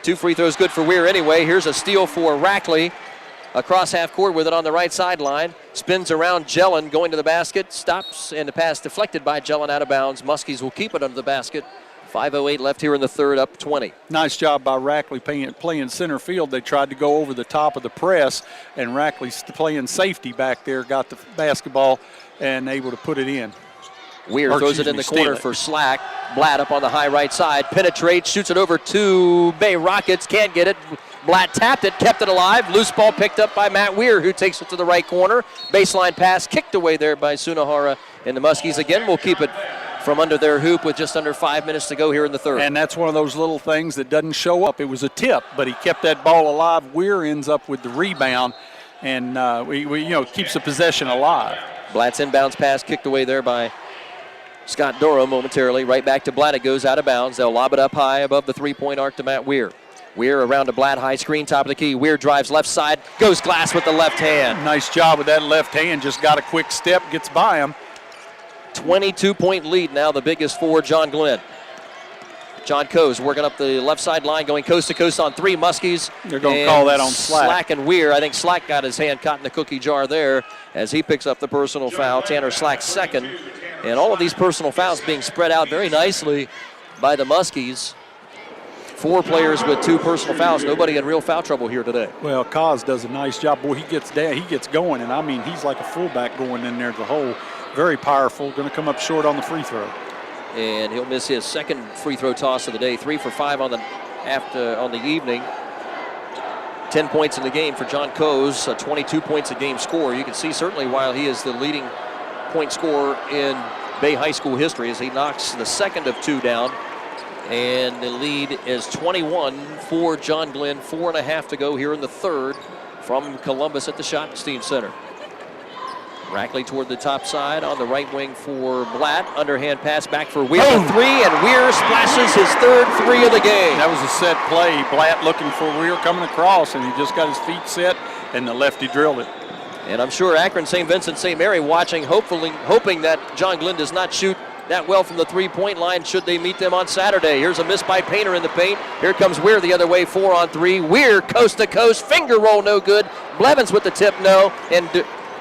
Speaker 1: 2 free throws good for Weir anyway. Here's a steal for Rackley. Across half court with it on the right sideline. Spins around Gellin going to the basket. Stops, and the pass deflected by Gellin out of bounds. Muskies will keep it under the basket. 5:08 left here in the third, up 20.
Speaker 2: Nice job by Rackley playing center field. They tried to go over the top of the press, and Rackley playing safety back there, got the basketball and able to put it in.
Speaker 1: Weir throws it in the corner for Slack. Blatt up on the high right side. Penetrates, shoots it over to Bay Rockets. Can't get it. Blatt tapped it, kept it alive. Loose ball picked up by Matt Weir, who takes it to the right corner. Baseline pass kicked away there by Sunahara. And the Muskies again will keep it from under their hoop with just under 5 minutes to go here in the third.
Speaker 2: And that's one of those little things that doesn't show up. It was a tip, but he kept that ball alive. Weir ends up with the rebound, and keeps the possession alive.
Speaker 1: Blatt's inbounds pass kicked away there by Scott Durham momentarily. Right back to Blatt. It goes out of bounds. They'll lob it up high above the three-point arc to Matt Weir. Weir around to Blatt, high screen, top of the key. Weir drives left side, goes glass with the left hand.
Speaker 2: Nice job with that left hand. Just got a quick step, gets by him.
Speaker 1: 22-point lead now, the biggest for John Glenn. John Coes working up the left side line, going coast to coast on three. Muskies.
Speaker 2: They're going to call that on Slack.
Speaker 1: Slack and Weir. I think Slack got his hand caught in the cookie jar there as he picks up the personal foul. Tanner Slack second. And all of these personal fouls being spread out very nicely by the Muskies. 4 players with 2 personal fouls. Nobody in real foul trouble here today.
Speaker 2: Well, Kaz does a nice job. Boy, he gets down, he gets going, and I mean, he's like a fullback going in there to the hole. Very powerful. Going to come up short on the free throw.
Speaker 1: And he'll miss his second free throw toss of the day. 3 for 5 on the evening. 10 points in the game for John Coes, 22 points a game score. You can see certainly while he is the leading point scorer in Bay High School history as he knocks the second of 2 down. And the lead is 21 for John Glenn. 4.5 to go here in the third from Columbus at the Schottenstein Center. Rackley toward the top side on the right wing for Blatt. Underhand pass back for Weir. Oh. 3, and Weir splashes his third 3 of the game.
Speaker 2: That was a set play. Blatt looking for Weir coming across, and he just got his feet set, and the lefty drilled it.
Speaker 1: And I'm sure Akron, St. Vincent, St. Mary watching, hoping that John Glenn does not shoot that well from the three-point line should they meet them on Saturday. Here's a miss by Painter in the paint. Here comes Weir the other way, 4 on 3. Weir coast to coast, finger roll no good. Blevins with the tip, no. And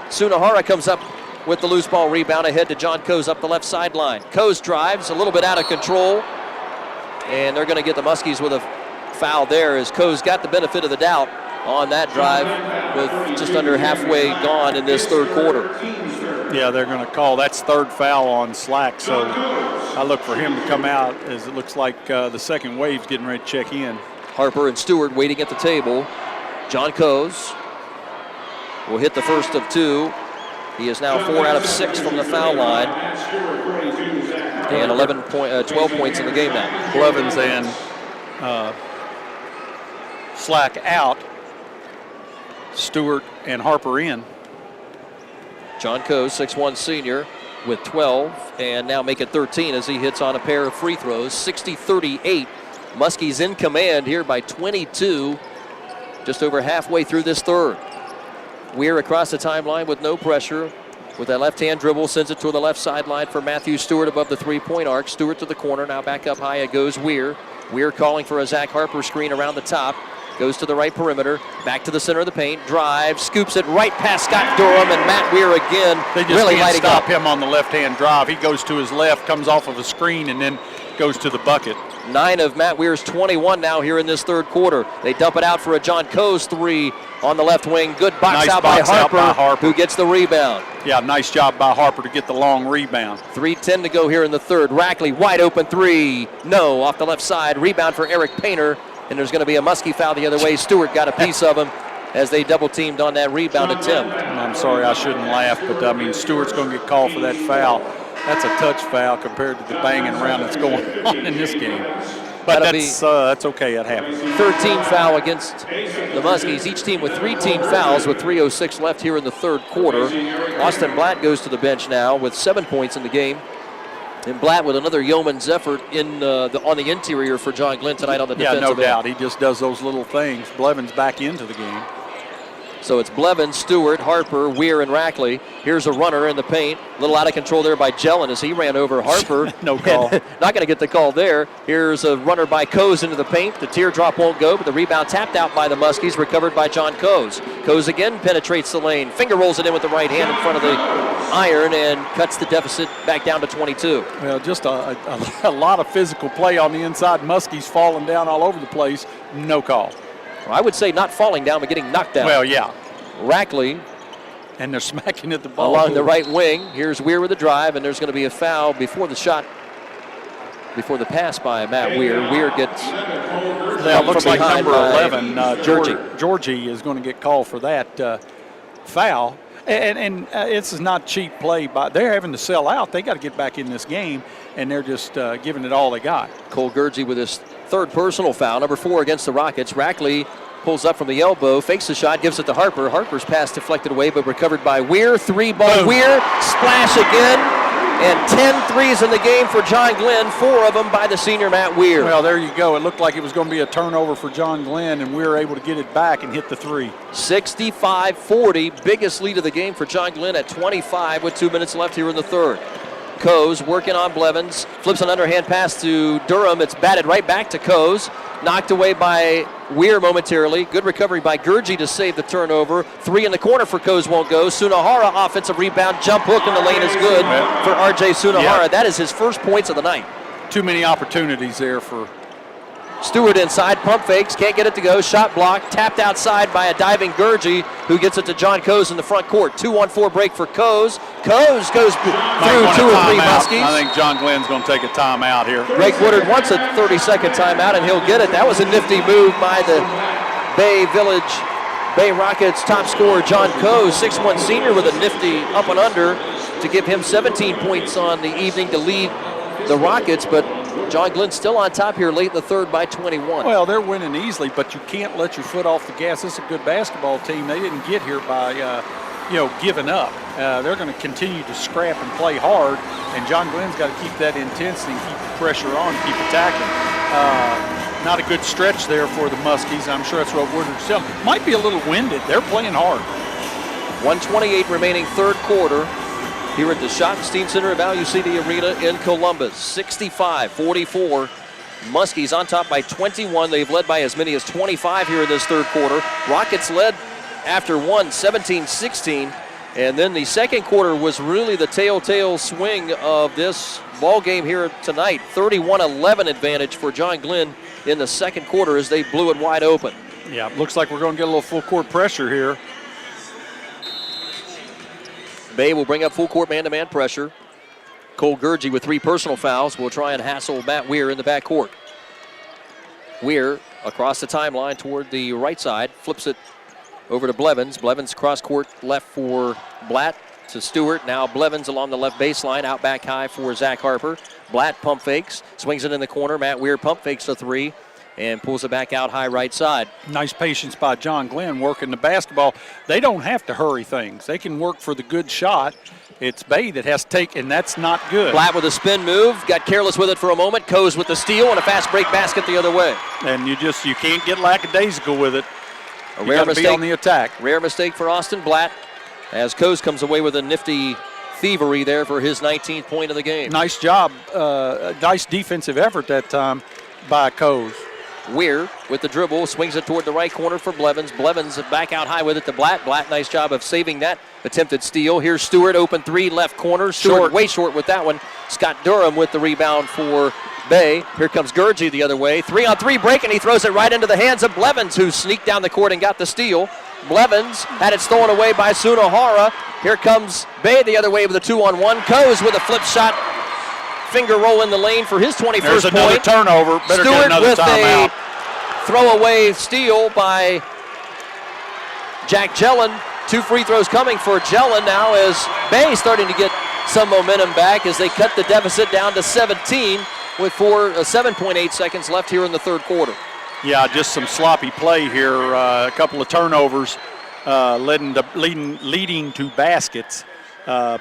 Speaker 1: Sunahara comes up with the loose ball rebound ahead to John Coes up the left sideline. Coes drives a little bit out of control. And they're going to get the Muskies with a foul there as Coes got the benefit of the doubt on that drive with just under halfway gone in this third quarter.
Speaker 2: Yeah, they're going to call. That's third foul on Slack, so I look for him to come out as it looks like the second wave's getting ready to check in.
Speaker 1: Harper and Stewart waiting at the table. John Coes will hit the first of 2. He is now 4 out of 6 from the foul line. And 12 points in the game now.
Speaker 2: Blevins and Slack out. Stewart and Harper in.
Speaker 1: John Coes, 6'1 senior, with 12, and now make it 13 as he hits on a pair of free throws. 60-38. Muskies in command here by 22, just over halfway through this third. Weir across the timeline with no pressure. With that left-hand dribble, sends it to the left sideline for Matthew Stewart above the three-point arc. Stewart to the corner, now back up high it goes Weir. Weir calling for a Zach Harper screen around the top. Goes to the right perimeter, back to the center of the paint, drives, scoops it right past Scott Durham, and Matt Weir again
Speaker 2: they just
Speaker 1: really
Speaker 2: can't
Speaker 1: lighting
Speaker 2: stop
Speaker 1: up.
Speaker 2: him on the left-hand drive. He goes to his left, comes off of a screen, and then goes to the bucket.
Speaker 1: 9 of Matt Weir's 21 now here in this third quarter. They dump it out for a John Coes 3 on the left wing. Good box,
Speaker 2: Nice
Speaker 1: out,
Speaker 2: box
Speaker 1: by
Speaker 2: out by Harper,
Speaker 1: who gets the rebound.
Speaker 2: Yeah, nice job by Harper to get the long rebound.
Speaker 1: 3:10 to go here in the third. Rackley, wide open 3. No, off the left side. Rebound for Eric Painter. And there's going to be a Muskie foul the other way. Stewart got a piece of him as they double-teamed on that rebound attempt.
Speaker 2: I'm sorry, I shouldn't laugh, but I mean, Stewart's going to get called for that foul. That's a touch foul compared to the banging around that's going on in this game. But that's okay, that happens.
Speaker 1: 13 foul against the Muskies. Each team with 3 team fouls with 3:06 left here in the third quarter. Austin Blatt goes to the bench now with 7 points in the game. And Blatt with another yeoman's effort on the interior for John Glenn tonight on the defensive end.
Speaker 2: Yeah, no doubt. He just does those little things. Blevins back into the game.
Speaker 1: So it's Blevins, Stewart, Harper, Weir, and Rackley. Here's a runner in the paint. A little out of control there by Jellin as he ran over Harper.
Speaker 2: No call.
Speaker 1: Not going to get the call there. Here's a runner by Coes into the paint. The teardrop won't go, but the rebound tapped out by the Muskies, recovered by John Coes. Coes again penetrates the lane. Finger rolls it in with the right hand in front of the iron and cuts the deficit back down to 22.
Speaker 2: Well, just a lot of physical play on the inside. Muskies falling down all over the place. No call.
Speaker 1: Well, I would say not falling down, but getting knocked down.
Speaker 2: Well, yeah.
Speaker 1: Rackley
Speaker 2: And they're smacking at the ball.
Speaker 1: Along the right wing. Here's Weir with a drive, and there's going to be a foul before the pass by Matt Weir. Weir gets
Speaker 2: That looks like number 11, Georgie is going to get called for that foul. And this is not cheap play. They're having to sell out. They got to get back in this game, and they're just giving it all they got.
Speaker 1: Cole Gurgey with his third personal foul, number 4 against the Rockets. Rackley pulls up from the elbow, fakes the shot, gives it to Harper. Harper's pass deflected away, but recovered by Weir. 3-ball Weir, splash again, and 10 threes in the game for John Glenn, 4 of them by the senior Matt Weir.
Speaker 2: Well, there you go. It looked like it was going to be a turnover for John Glenn, and we were able to get it back and hit the 3.
Speaker 1: 65-40, biggest lead of the game for John Glenn at 25 with 2 minutes left here in the third. Coase working on Blevins, flips an underhand pass to Durham. It's batted right back to Coase. Knocked away by Weir momentarily. Good recovery by Gurgey to save the turnover. 3 in the corner for Coase won't go. Sunahara offensive rebound, jump hook in the lane is good for R.J. Sunahara.
Speaker 2: Yep.
Speaker 1: That is his first points of the night.
Speaker 2: Too many opportunities there for
Speaker 1: Stewart inside, pump fakes, can't get it to go. Shot blocked, tapped outside by a diving Gurgey, who gets it to John Coase in the front court. 2-on-4 break for Coase. Coase goes through 2 or 3 Muskies.
Speaker 2: I think John Glenn's going to take a timeout here.
Speaker 1: Greg Woodard wants a 30-second timeout, and he'll get it. That was a nifty move by the Bay Rockets top scorer John Coase, 6'1" senior with a nifty up and under to give him 17 points on the evening to lead the Rockets, but John Glenn still on top here late in the third by 21.
Speaker 2: Well, they're winning easily, but you can't let your foot off the gas. This is a good basketball team. They didn't get here by, giving up. They're going to continue to scrap and play hard, and John Glenn's got to keep that intensity and keep the pressure on, keep attacking. Not a good stretch there for the Muskies. I'm sure that's what Woodard's telling. Might be a little winded. They're playing hard.
Speaker 1: 1:28 remaining third quarter here at the Schottenstein Center of Value City Arena in Columbus. 65-44. Muskies on top by 21. They've led by as many as 25 here in this third quarter. Rockets led after one, 17-16. And then the second quarter was really the telltale swing of this ball game here tonight. 31-11 advantage for John Glenn in the second quarter as they blew it wide open.
Speaker 2: Yeah, looks like we're going to get a little full court pressure here.
Speaker 1: Bay will bring up full court man-to-man pressure. Cole Gurgey with 3 personal fouls will try and hassle Matt Weir in the backcourt. Weir across the timeline toward the right side, flips it over to Blevins. Blevins cross court left for Blatt to Stewart. Now Blevins along the left baseline, out back high for Zach Harper. Blatt pump fakes, swings it in the corner. Matt Weir pump fakes a 3 and pulls it back out high right side.
Speaker 2: Nice patience by John Glenn working the basketball. They don't have to hurry things. They can work for the good shot. It's Bay that has to take, and that's not good.
Speaker 1: Blatt with a spin move, got careless with it for a moment. Coase with the steal and a fast break basket the other way.
Speaker 2: And you can't get lackadaisical with it.
Speaker 1: A
Speaker 2: You
Speaker 1: rare
Speaker 2: gotta be
Speaker 1: mistake
Speaker 2: on the attack.
Speaker 1: Rare mistake for Austin Blatt as Coase comes away with a nifty thievery there for his 19th point of the game.
Speaker 2: Nice job, nice defensive effort that time by Coase.
Speaker 1: Weir with the dribble, swings it toward the right corner for Blevins. Blevins back out high with it to Blatt. Blatt, nice job of saving that attempted steal. Here's Stewart, open 3, left corner. Stewart way short with that one. Scott Durham with the rebound for Bay. Here comes Gurgey the other way. 3-on-3 break, and he throws it right into the hands of Blevins, who sneaked down the court and got the steal. Blevins had it stolen away by Sunahara. Here comes Bay the other way with a 2-on-1. Coase with a flip shot. Finger roll in the lane for his 21st
Speaker 2: There's another
Speaker 1: point.
Speaker 2: turnover. Better
Speaker 1: Stewart
Speaker 2: get another
Speaker 1: with
Speaker 2: timeout.
Speaker 1: a throwaway steal by Jack Jellin. 2 free throws coming for Jellin now as Bay starting to get some momentum back as they cut the deficit down to 17 with 7.8 seconds left here in the third quarter.
Speaker 2: Yeah, just some sloppy play here. A couple of turnovers leading to baskets.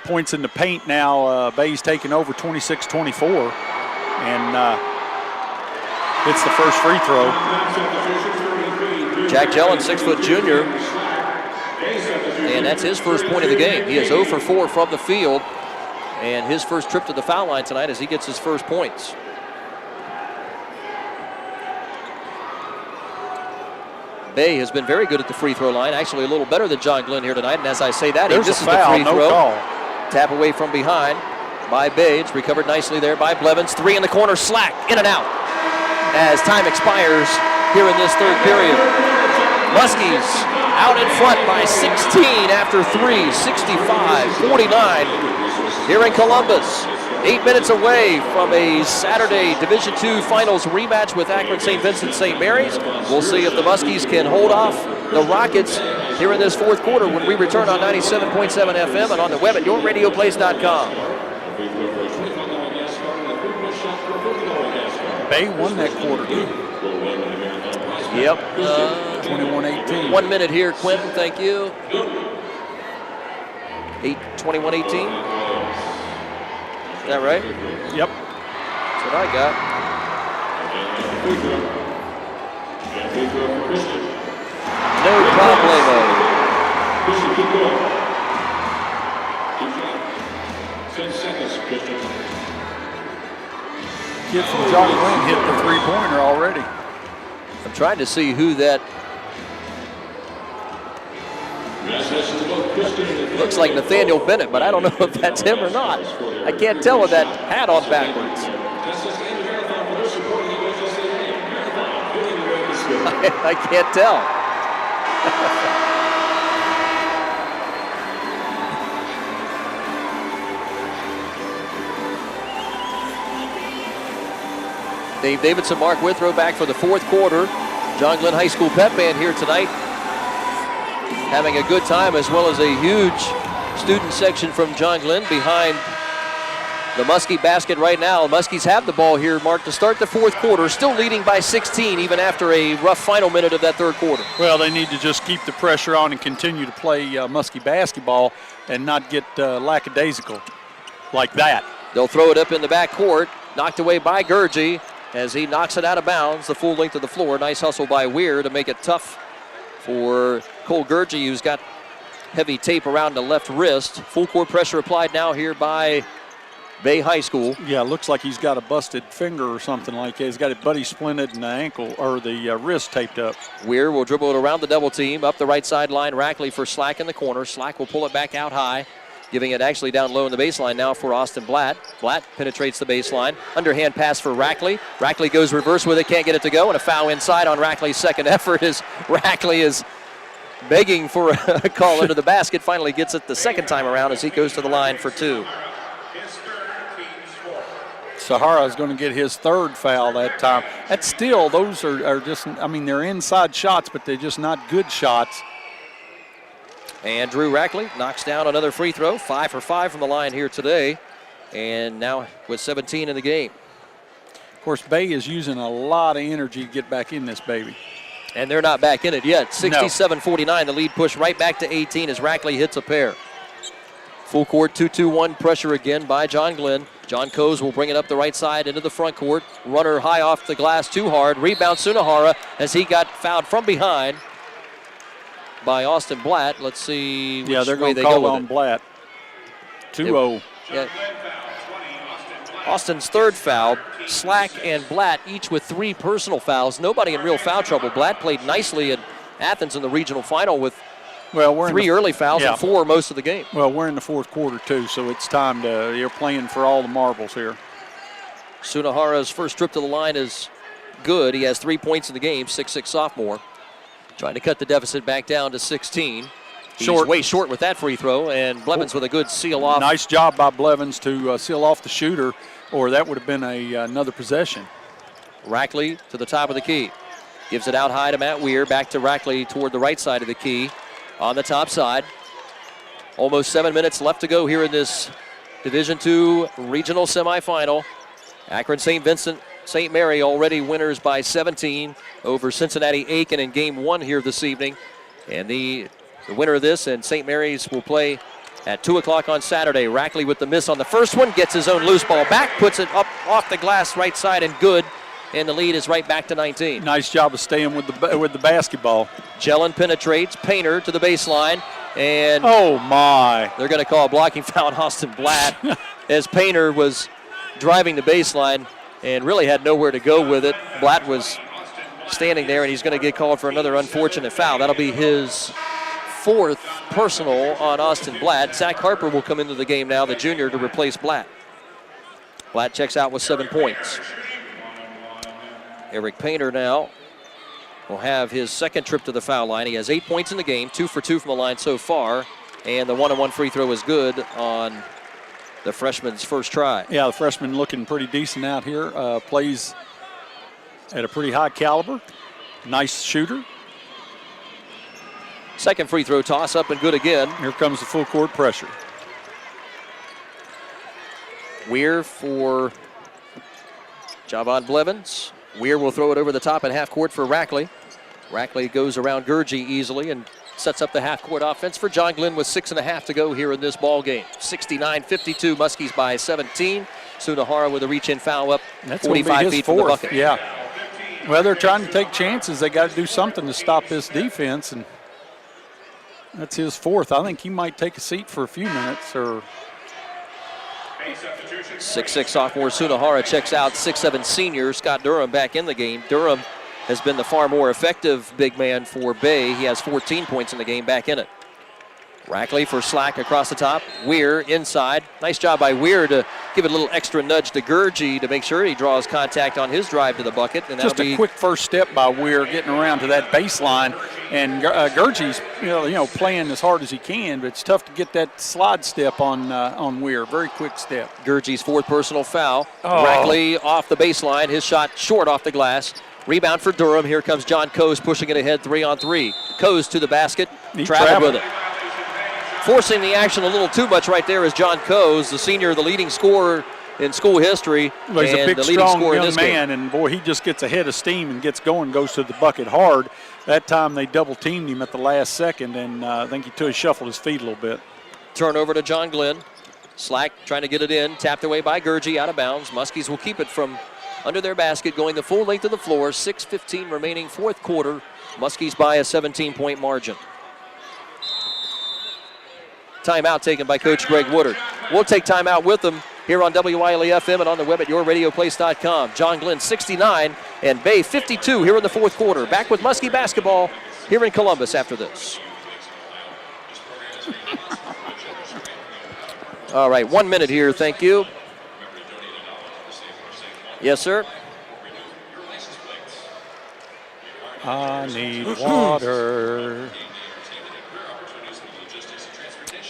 Speaker 2: Points in the paint now. Bay's taking over 26-24. And it's the first free throw.
Speaker 1: Jack Jellin, 6-foot junior. And that's his first point of the game. He is 0 for 4 from the field. And his first trip to the foul line tonight as he gets his first points. Bay has been very good at the free throw line, actually a little better than John Glenn here tonight. And as I say that, this is the free throw. Tap away from behind by Bay. It's recovered nicely there by Blevins. 3 in the corner, slack, in and out as time expires here in this third period. Muskies out in front by 16 after 3, 65-49 here in Columbus. 8 minutes away from a Saturday Division II Finals rematch with Akron St. Vincent St. Mary's. We'll see if the Muskies can hold off the Rockets here in this fourth quarter when we return on 97.7 FM and on the web at yourradioplace.com.
Speaker 2: Bay won that quarter.
Speaker 1: Yep.
Speaker 2: 21-18.
Speaker 1: 1 minute here, Quentin. Thank you. 21-18. Is that right?
Speaker 2: Yep.
Speaker 1: That's what I got. No problemo.
Speaker 2: Kid from John Glenn hit the three-pointer already.
Speaker 1: I'm trying to see who that. Looks like Nathaniel Bennett, but I don't know if that's him or not. I can't tell with that hat on backwards. I can't tell. Dave Davidson, Mark Withrow back for the fourth quarter. John Glenn High School pep band here tonight, having a good time, as well as a huge student section from John Glenn behind the Muskie basket right now. Muskies have the ball here, Mark, to start the fourth quarter, still leading by 16 even after a rough final minute of that third quarter.
Speaker 2: Well, they need to just keep the pressure on and continue to play Muskie basketball and not get lackadaisical like that.
Speaker 1: They'll throw it up in the back court, knocked away by Gurgey as he knocks it out of bounds the full length of the floor. Nice hustle by Weir to make it tough for Cole Gurgey, who's got heavy tape around the left wrist. Full court pressure applied now here by Bay High School.
Speaker 2: Yeah, looks like he's got a busted finger or something like that. He's got a buddy splinted and the ankle or the wrist taped up.
Speaker 1: Weir will dribble it around the double team, up the right sideline. Rackley for Slack in the corner. Slack will pull it back out high, giving it actually down low in the baseline now for Austin Blatt. Blatt penetrates the baseline. Underhand pass for Rackley. Rackley goes reverse with it, can't get it to go, and a foul inside on Rackley's second effort as Rackley is begging for a call into the basket. Finally gets it the second time around as he goes to the line for two.
Speaker 2: Sahara is going to get his third foul that time. That's still, those are just, I mean, they're inside shots, but they're just not good shots.
Speaker 1: And Drew Rackley knocks down another free throw. 5 for 5 from the line here today. And now with 17 in the game.
Speaker 2: Of course, Bay is using a lot of energy to get back in this baby.
Speaker 1: And they're not back in it yet. 67-49, the lead pushed right back to 18 as Rackley hits a pair. Full court 2-2-1 pressure again by John Glenn. John Coes will bring it up the right side into the front court. Runner high off the glass too hard. Rebound Sunahara as he got fouled from behind by Austin Blatt. Let's see which
Speaker 2: they're
Speaker 1: way
Speaker 2: going to
Speaker 1: they
Speaker 2: call
Speaker 1: go
Speaker 2: on
Speaker 1: with
Speaker 2: Blatt. 2-0.
Speaker 1: Yeah. Austin's third foul. Slack and Blatt each with 3 personal fouls. Nobody in real foul trouble. Blatt played nicely at Athens in the regional final with 3 early fouls and 4 most of the game.
Speaker 2: Well, we're in the fourth quarter too, so it's time to, you're playing for all the marbles here.
Speaker 1: Sunahara's first trip to the line is good. He has 3 points in the game, 6'6" sophomore. Trying to cut the deficit back down to 16. He's way short with that free throw, and Blevins with a good seal off.
Speaker 2: Nice job by Blevins to seal off the shooter, or that would have been another possession.
Speaker 1: Rackley to the top of the key. Gives it out high to Matt Weir, back to Rackley toward the right side of the key. On the top side. Almost 7 minutes left to go here in this Division II regional semifinal. Akron St. Vincent St. Mary already winners by 17 over Cincinnati Aiken in game 1 here this evening. And the winner of this and St. Mary's will play at 2 o'clock on Saturday. Rackley with the miss on the first one, gets his own loose ball back, puts it up off the glass right side and good. And the lead is right back to 19.
Speaker 2: Nice job of staying with the basketball.
Speaker 1: Jelen penetrates, Painter to the baseline, and
Speaker 2: oh my!
Speaker 1: They're going to call a blocking foul on Austin Blatt as Painter was driving the baseline and really had nowhere to go with it. Blatt was standing there, and he's going to get called for another unfortunate foul. That'll be his 4th personal on Austin Blatt. Zach Harper will come into the game now, the junior, to replace Blatt. Blatt checks out with 7 points. Eric Painter now will have his second trip to the foul line. He has 8 points in the game, 2 for 2 from the line so far, and the 1-on-1 free throw is good on the freshman's first try.
Speaker 2: Yeah, the freshman looking pretty decent out here. Plays at a pretty high caliber. Nice shooter.
Speaker 1: Second free throw toss up and good again.
Speaker 2: Here comes the full court pressure.
Speaker 1: Weir for Javon Blevins. Weir will throw it over the top at half court for Rackley. Rackley goes around Gurgey easily and sets up the half court offense for John Glenn with 6.5 to go here in this ball game. 69-52, Muskies by 17. Sunahara with a reach-in foul up,
Speaker 2: That's
Speaker 1: 45 feet from the bucket.
Speaker 2: Yeah. Well, they're trying to take chances. They got to do something to stop this defense, and that's his fourth. I think he might take a seat for a few minutes. Or
Speaker 1: 6'6" sophomore Sunahara checks out. 6'7" senior Scott Durham back in the game. Durham has been the far more effective big man for Bay. He has 14 points in the game, back in it. Rackley for Slack across the top. Weir inside. Nice job by Weir to give it a little extra nudge to Gurgey to make sure he draws contact on his drive to the bucket. And
Speaker 2: just a quick first step by Weir getting around to that baseline. And Gurgey's playing as hard as he can, but it's tough to get that slide step on Weir. Very quick step.
Speaker 1: Gurgey's fourth personal foul. Rackley off the baseline. His shot short off the glass. Rebound for Durham. Here comes John Coase pushing it ahead 3-on-3. Coase to the basket. Traveled with it. Forcing the action a little too much right there is John Coase, the senior, the leading scorer in school history.
Speaker 2: Well, he's a big,
Speaker 1: the leading
Speaker 2: strong
Speaker 1: scorer in
Speaker 2: young
Speaker 1: this
Speaker 2: man,
Speaker 1: game.
Speaker 2: and boy, he just gets a head of steam and gets going, goes to the bucket hard. That time they double-teamed him at the last second, and I think he shuffled his feet a little bit.
Speaker 1: Turnover to John Glenn. Slack trying to get it in, tapped away by Gurgey, out of bounds. Muskies will keep it from under their basket, going the full length of the floor. 6:15 remaining, fourth quarter. Muskies by a 17-point margin. Timeout taken by Coach Greg Woodard. We'll take timeout with them here on WILE-FM and on the web at yourradioplace.com. John Glenn 69 and Bay 52 here in the fourth quarter. Back with Muskie basketball here in Columbus after this. All right, 1 minute here, thank you. Yes, sir.
Speaker 2: I need water.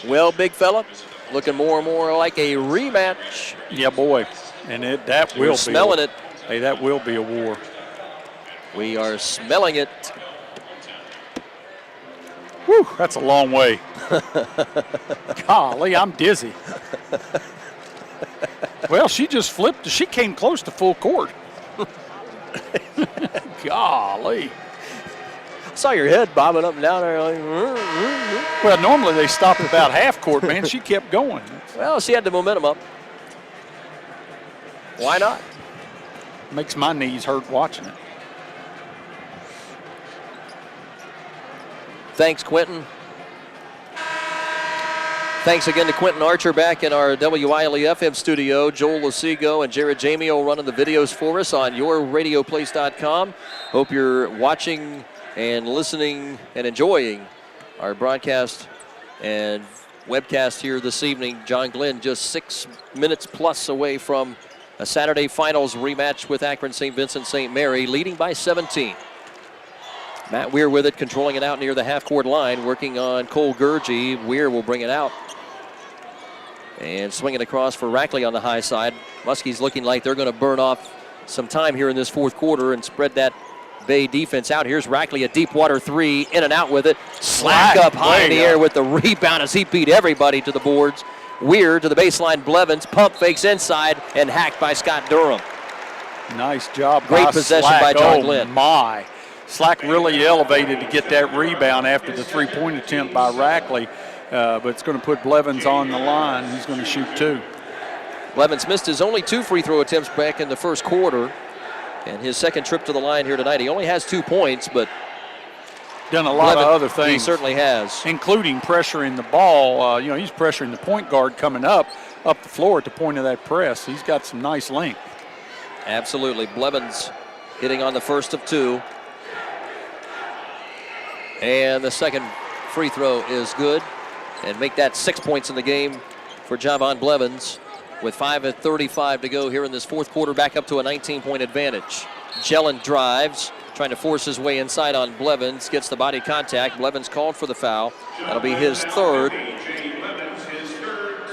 Speaker 1: Well, big fella, looking more and more like a rematch.
Speaker 2: Yeah, boy. And that will be.
Speaker 1: Smelling it.
Speaker 2: Hey, that will be a war.
Speaker 1: We are smelling it.
Speaker 2: Whew, that's a long way. Golly, I'm dizzy. Well, she just flipped. She came close to full court. Golly.
Speaker 1: Saw your head bobbing up and down there. Like,
Speaker 2: Well, normally they stop about half court, man. She kept going.
Speaker 1: well, she had the momentum up. Why not?
Speaker 2: Makes my knees hurt watching it.
Speaker 1: Thanks, Quentin. Thanks again to Quentin Archer back in our WILE-FM studio. Joel Losigo and Jared Jamio running the videos for us on yourradioplace.com. Hope you're watching and listening and enjoying our broadcast and webcast here this evening. John Glenn just 6 minutes plus away from a Saturday finals rematch with Akron St. Vincent St. Mary, leading by 17. Matt Weir with it, controlling it out near the half-court line, working on Cole Gurgey. Weir will bring it out and swing it across for Rackley on the high side. Muskies looking like they're going to burn off some time here in this fourth quarter and spread that Bay defense out. Here's Rackley, a deep water three, in and out with it. Slack up high in the air with the rebound as he beat everybody to the boards. Weir to the baseline, Blevins, pump fakes inside and hacked by Scott Durham.
Speaker 2: Nice job.
Speaker 1: Great possession
Speaker 2: Slack.
Speaker 1: by John Glenn.
Speaker 2: Oh my. Slack really elevated to get that rebound after the three-point attempt by Rackley, but it's going to put Blevins on the line. He's going to shoot two.
Speaker 1: Blevins missed his only 2 free throw attempts back in the first quarter, and his second trip to the line here tonight. He only has 2 points, but
Speaker 2: done a lot of other things.
Speaker 1: He certainly has.
Speaker 2: Including pressuring the ball. He's pressuring the point guard coming up the floor at the point of that press. He's got some nice length.
Speaker 1: Absolutely. Blevins hitting on the first of 2. And the second free throw is good. And make that 6 points in the game for Javon Blevins. With 5:35 to go here in this fourth quarter, back up to a 19-point advantage. Jelen drives, trying to force his way inside on Blevins. Gets the body contact. Blevins called for the foul. That'll be his third.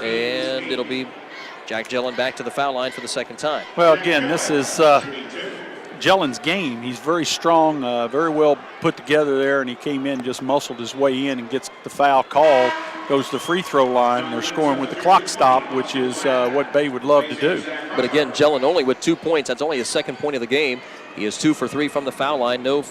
Speaker 1: And it'll be Jack Gellin back to the foul line for the second time.
Speaker 2: Well, again, this is Gellin's game. He's very strong, very well put together there, and he came in, just muscled his way in and gets the foul called, goes to the free throw line. They're scoring with the clock stop, which is what Bay would love to do.
Speaker 1: But again, Gellin only with 2 points. That's only his second point of the game. He is 2 for 3 from the foul line. No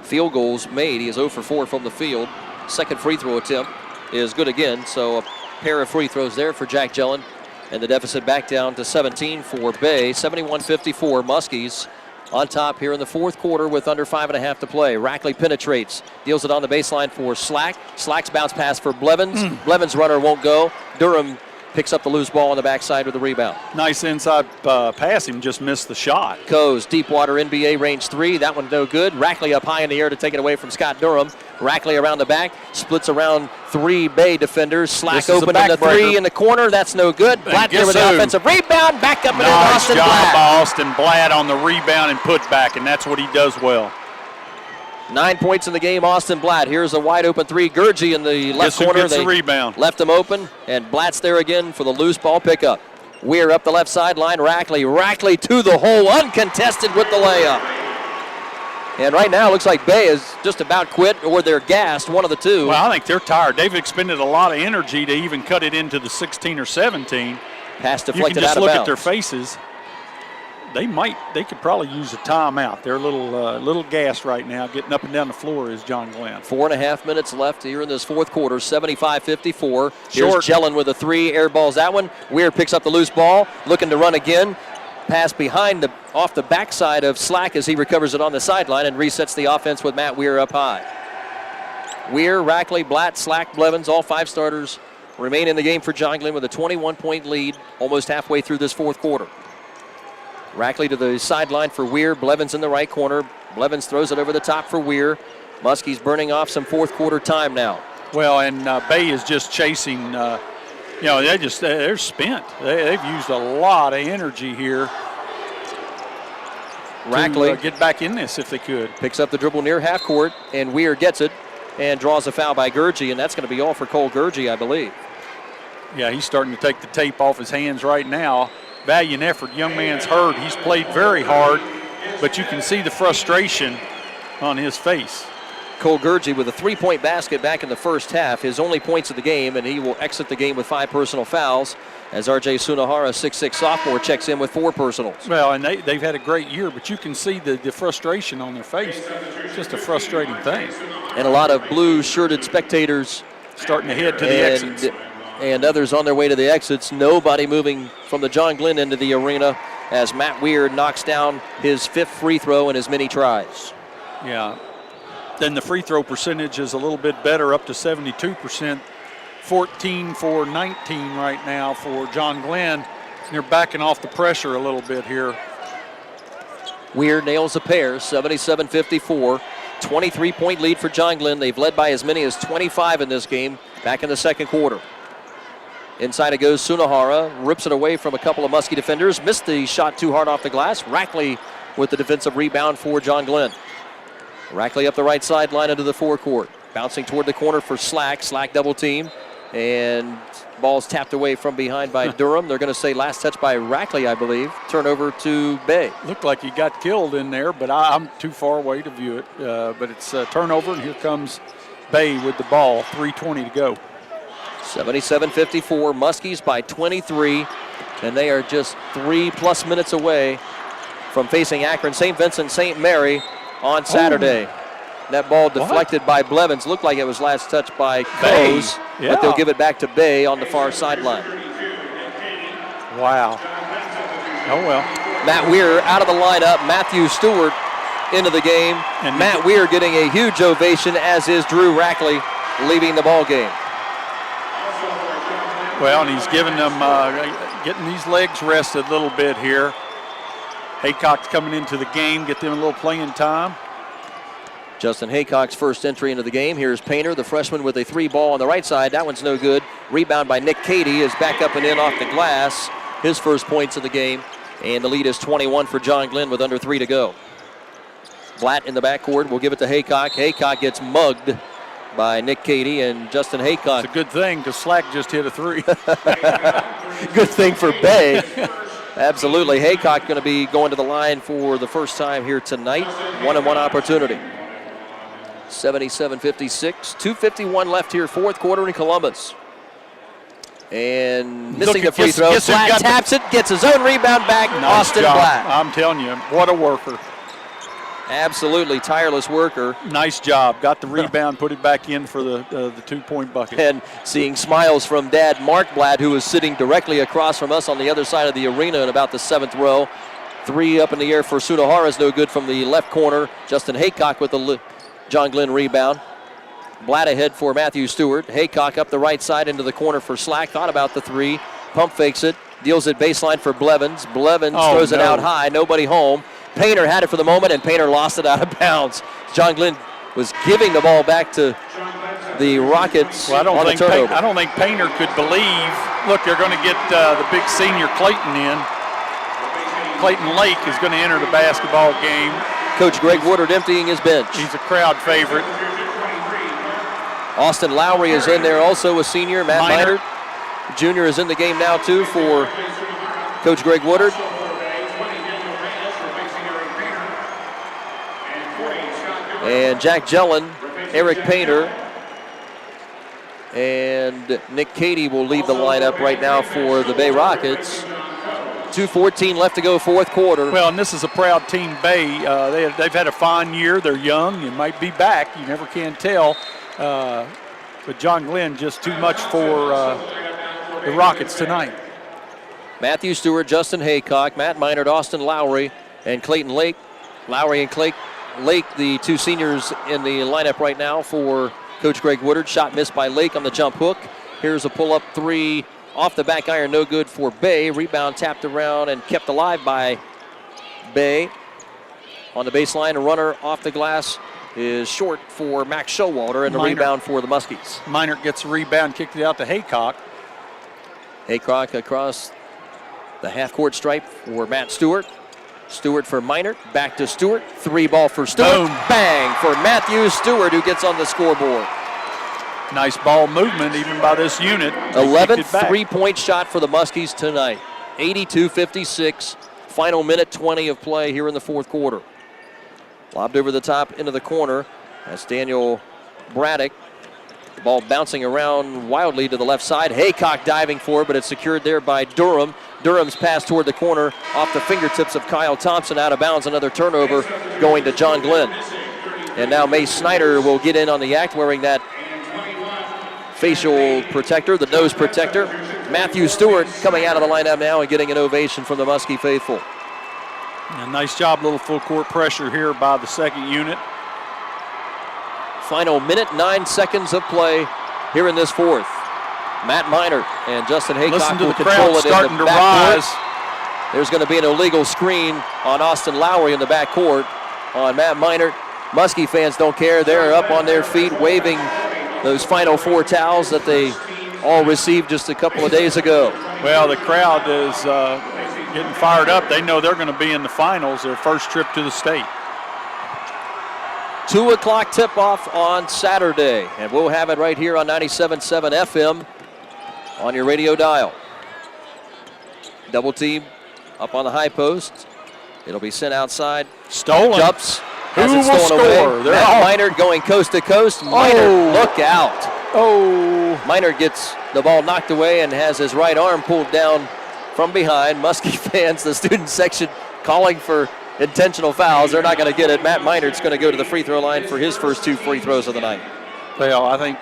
Speaker 1: field goals made. He is 0 for 4 from the field. Second free throw attempt is good again. So a pair of free throws there for Jack Gellin. And the deficit back down to 17 for Bay. 71-54. Muskies on top here in the fourth quarter with under 5.5 to play. Rackley penetrates, deals it on the baseline for Slack. Slack's bounce pass for Blevins. Blevins' runner won't go. Durham picks up the loose ball on the backside with the rebound.
Speaker 2: Nice inside pass, him just missed the shot.
Speaker 1: Coes, deep water NBA range 3. That one no good. Rackley up high in the air to take it away from Scott Durham. Rackley around the back, splits around 3 Bay defenders. Slack open in the 3 in the corner. That's no good. Blatt there with the offensive rebound. Back up and in Austin
Speaker 2: Blatt. Nice job by
Speaker 1: Blatt.
Speaker 2: Austin Blatt on the rebound and put back, and that's what he does well.
Speaker 1: 9 points in the game, Austin Blatt. Here's a wide open 3. Gurgey in the left corner.
Speaker 2: Gets the rebound.
Speaker 1: Left him open, and Blatt's there again for the loose ball pickup. Weir up the left sideline. Rackley to the hole, uncontested with the layup. And right now, it looks like Bay is just about quit, or they're gassed, one of the two.
Speaker 2: Well, I think they're tired. They've expended a lot of energy to even cut it into the 16 or 17.
Speaker 1: Pass deflected out of bounds.
Speaker 2: You can just look at their faces. They could probably use a timeout. They're a little gassed right now. Getting up and down the floor is John Glenn.
Speaker 1: 4.5 minutes left here in this fourth quarter. 75-54. Here's Gellin with a 3. Airballs that one. Weir picks up the loose ball. Looking to run again. Pass behind off the backside of Slack as he recovers it on the sideline and resets the offense with Matt Weir up high. Weir, Rackley, Blatt, Slack, Blevins, all 5 starters remain in the game for John Glenn with a 21-point lead almost halfway through this fourth quarter. Rackley to the sideline for Weir. Blevins in the right corner. Blevins throws it over the top for Weir. Muskie's burning off some fourth quarter time now.
Speaker 2: Well, and Bay is just chasing. They're spent. They've used a lot of energy here.
Speaker 1: Rackley
Speaker 2: to get back in this if they could.
Speaker 1: Picks up the dribble near half court, and Weir gets it and draws a foul by Gurgey, and that's going to be all for Cole Gurgey, I believe.
Speaker 2: Yeah, he's starting to take the tape off his hands right now. Valiant effort. Young man's hurt. He's played very hard, but you can see the frustration on his face.
Speaker 1: Cole Gurgey with a 3-point basket back in the first half, his only points of the game, and he will exit the game with 5 personal fouls as R.J. Sunahara, 6'6" sophomore, checks in with 4 personals.
Speaker 2: Well, and they've had a great year, but you can see the frustration on their face. It's just a frustrating thing.
Speaker 1: And a lot of blue-shirted spectators
Speaker 2: starting to head to the exits.
Speaker 1: And others on their way to the exits. Nobody moving from the John Glenn end of the arena as Matt Weir knocks down his 5th free throw in as many tries.
Speaker 2: Yeah. Then the free throw percentage is a little bit better, up to 72%. 14 for 19 right now for John Glenn. They're backing off the pressure a little bit here.
Speaker 1: Weir nails a pair, 77-54. 23-point lead for John Glenn. They've led by as many as 25 in this game back in the second quarter. Inside it goes Sunahara, rips it away from a couple of Muskie defenders. Missed the shot too hard off the glass. Rackley with the defensive rebound for John Glenn. Rackley up the right sideline into the forecourt. Bouncing toward the corner for Slack. Slack double team. And ball's tapped away from behind by Durham. They're going to say last touch by Rackley, I believe. Turnover to Bay.
Speaker 2: Looked like he got killed in there, but I'm too far away to view it. But it's a turnover, and here comes Bay with the ball. 3:20 to go.
Speaker 1: 77-54, Muskies by 23, and they are just 3+ minutes away from facing Akron St. Vincent St. Mary on Saturday. That ball deflected by Blevins. Looked like it was last touched by Coes, but they'll give it back to Bay on the far sideline.
Speaker 2: Wow. Oh, well.
Speaker 1: Matt Weir out of the lineup. Matthew Stewart into the game. And Matt Weir getting a huge ovation, as is Drew Rackley leaving the ball game.
Speaker 2: Well, and he's giving them, getting these legs rested a little bit here. Haycock's coming into the game, get them a little playing time.
Speaker 1: Justin Haycock's first entry into the game. Here's Painter, the freshman, with a 3 ball on the right side. That one's no good. Rebound by Nick Cady is back up and in off the glass. His first points of the game. And the lead is 21 for John Glenn with under 3 to go. Blatt in the backcourt will give it to Haycock. Haycock gets mugged by Nick Cady and Justin Haycock.
Speaker 2: It's a good thing because Slack just hit a 3.
Speaker 1: Good thing for Bay. Absolutely. Haycock going to be going to the line for the first time here tonight. 1-on-1 opportunity. 77-56. 2:51 left here, fourth quarter in Columbus. And missing the free throw. Blatt taps it, gets his own rebound back.
Speaker 2: Nice
Speaker 1: Austin
Speaker 2: job.
Speaker 1: Blatt.
Speaker 2: I'm telling you, what a worker.
Speaker 1: Absolutely tireless worker.
Speaker 2: Nice job. Got the rebound, put it back in for the 2-point bucket.
Speaker 1: And seeing smiles from Dad Mark Blatt, who is sitting directly across from us on the other side of the arena in about the 7th row. 3 up in the air for Sunahara is no good from the left corner. Justin Haycock with the John Glenn rebound. Blatt ahead for Matthew Stewart. Haycock up the right side into the corner for Slack. Thought about the 3. Pump fakes it. Deals it baseline for Blevins. Blevins throws it out high. Nobody home. Painter had it for the moment, and Painter lost it out of bounds. John Glenn was giving the ball back to the Rockets on the turnover.
Speaker 2: I don't think Painter could believe. Look, they're going to get the big senior Clayton in. Clayton Lake is going to enter the basketball game.
Speaker 1: Coach Greg Woodard emptying his bench.
Speaker 2: He's a crowd favorite.
Speaker 1: Austin Lowry is in there, also a senior. Matt Minert, Jr. is in the game now, too, for Coach Greg Woodard. And Jack Jellin, Eric Painter, and Nick Cady will lead the lineup right now for the Bay Rockets. 2:14 left to go, fourth quarter.
Speaker 2: Well, and this is a proud team, Bay. They've had a fine year. They're young. You might be back. You never can tell. But John Glenn just too much for the Rockets tonight.
Speaker 1: Matthew Stewart, Justin Haycock, Matt Minert, Austin Lowry, and Clayton Lake. Lowry and Lake, the 2 seniors in the lineup right now for Coach Greg Woodard. Shot missed by Lake on the jump hook. Here's a pull-up 3 off the back iron, no good for Bay. Rebound tapped around and kept alive by Bay. On the baseline, a runner off the glass is short for Max Showalter, and the rebound for the Muskies.
Speaker 2: Minert gets a rebound, kicked it out to Haycock.
Speaker 1: Haycock across the half-court stripe for Matt Stewart. Stewart for Minert, back to Stewart. 3 ball for Stewart.
Speaker 2: Boom.
Speaker 1: Bang for Matthew Stewart, who gets on the scoreboard.
Speaker 2: Nice ball movement even by this unit.
Speaker 1: 11th three-point shot for the Muskies tonight. 82-56. Final minute 20 of play here in the fourth quarter. Lobbed over the top into the corner. That's Daniel Braddock. The ball bouncing around wildly to the left side. Haycock diving for it, but it's secured there by Durham. Durham's pass toward the corner off the fingertips of Kyle Thompson, out of bounds. Another turnover going to John Glenn. And now Mace Snyder will get in on the act wearing that facial protector, the nose protector. Matthew Stewart coming out of the lineup now and getting an ovation from the Muskie faithful.
Speaker 2: Yeah, nice job, little full court pressure here by the second unit.
Speaker 1: Final minute, 9 seconds of play here in this fourth. Matt Minert and Justin Haycock
Speaker 2: Listen to
Speaker 1: will
Speaker 2: the
Speaker 1: control
Speaker 2: crowd
Speaker 1: it
Speaker 2: starting
Speaker 1: in
Speaker 2: to
Speaker 1: the backcourt.
Speaker 2: rise.
Speaker 1: There's going to be an illegal screen on Austin Lowry in the backcourt on Matt Minert. Muskie fans don't care. They're up on their feet waving those final 4 towels that they all received just a couple of days ago.
Speaker 2: Well, the crowd is getting fired up. They know they're going to be in the finals, their first trip to the state.
Speaker 1: 2 o'clock tip-off on Saturday, and we'll have it right here on 97.7 FM on your radio dial. Double team up on the high post. It'll be sent outside.
Speaker 2: Stolen.
Speaker 1: Jumps. Has
Speaker 2: Who
Speaker 1: it
Speaker 2: will
Speaker 1: stolen
Speaker 2: score?
Speaker 1: away.
Speaker 2: They're
Speaker 1: Matt Minert going coast to coast. Minert, look out.
Speaker 2: Oh.
Speaker 1: Minert gets the ball knocked away and has his right arm pulled down from behind. Muskie fans, the student section, calling for intentional fouls. They're not going to get it. Matt Minert's going to go to the free throw line for his first 2 free throws of the night.
Speaker 2: Well, I think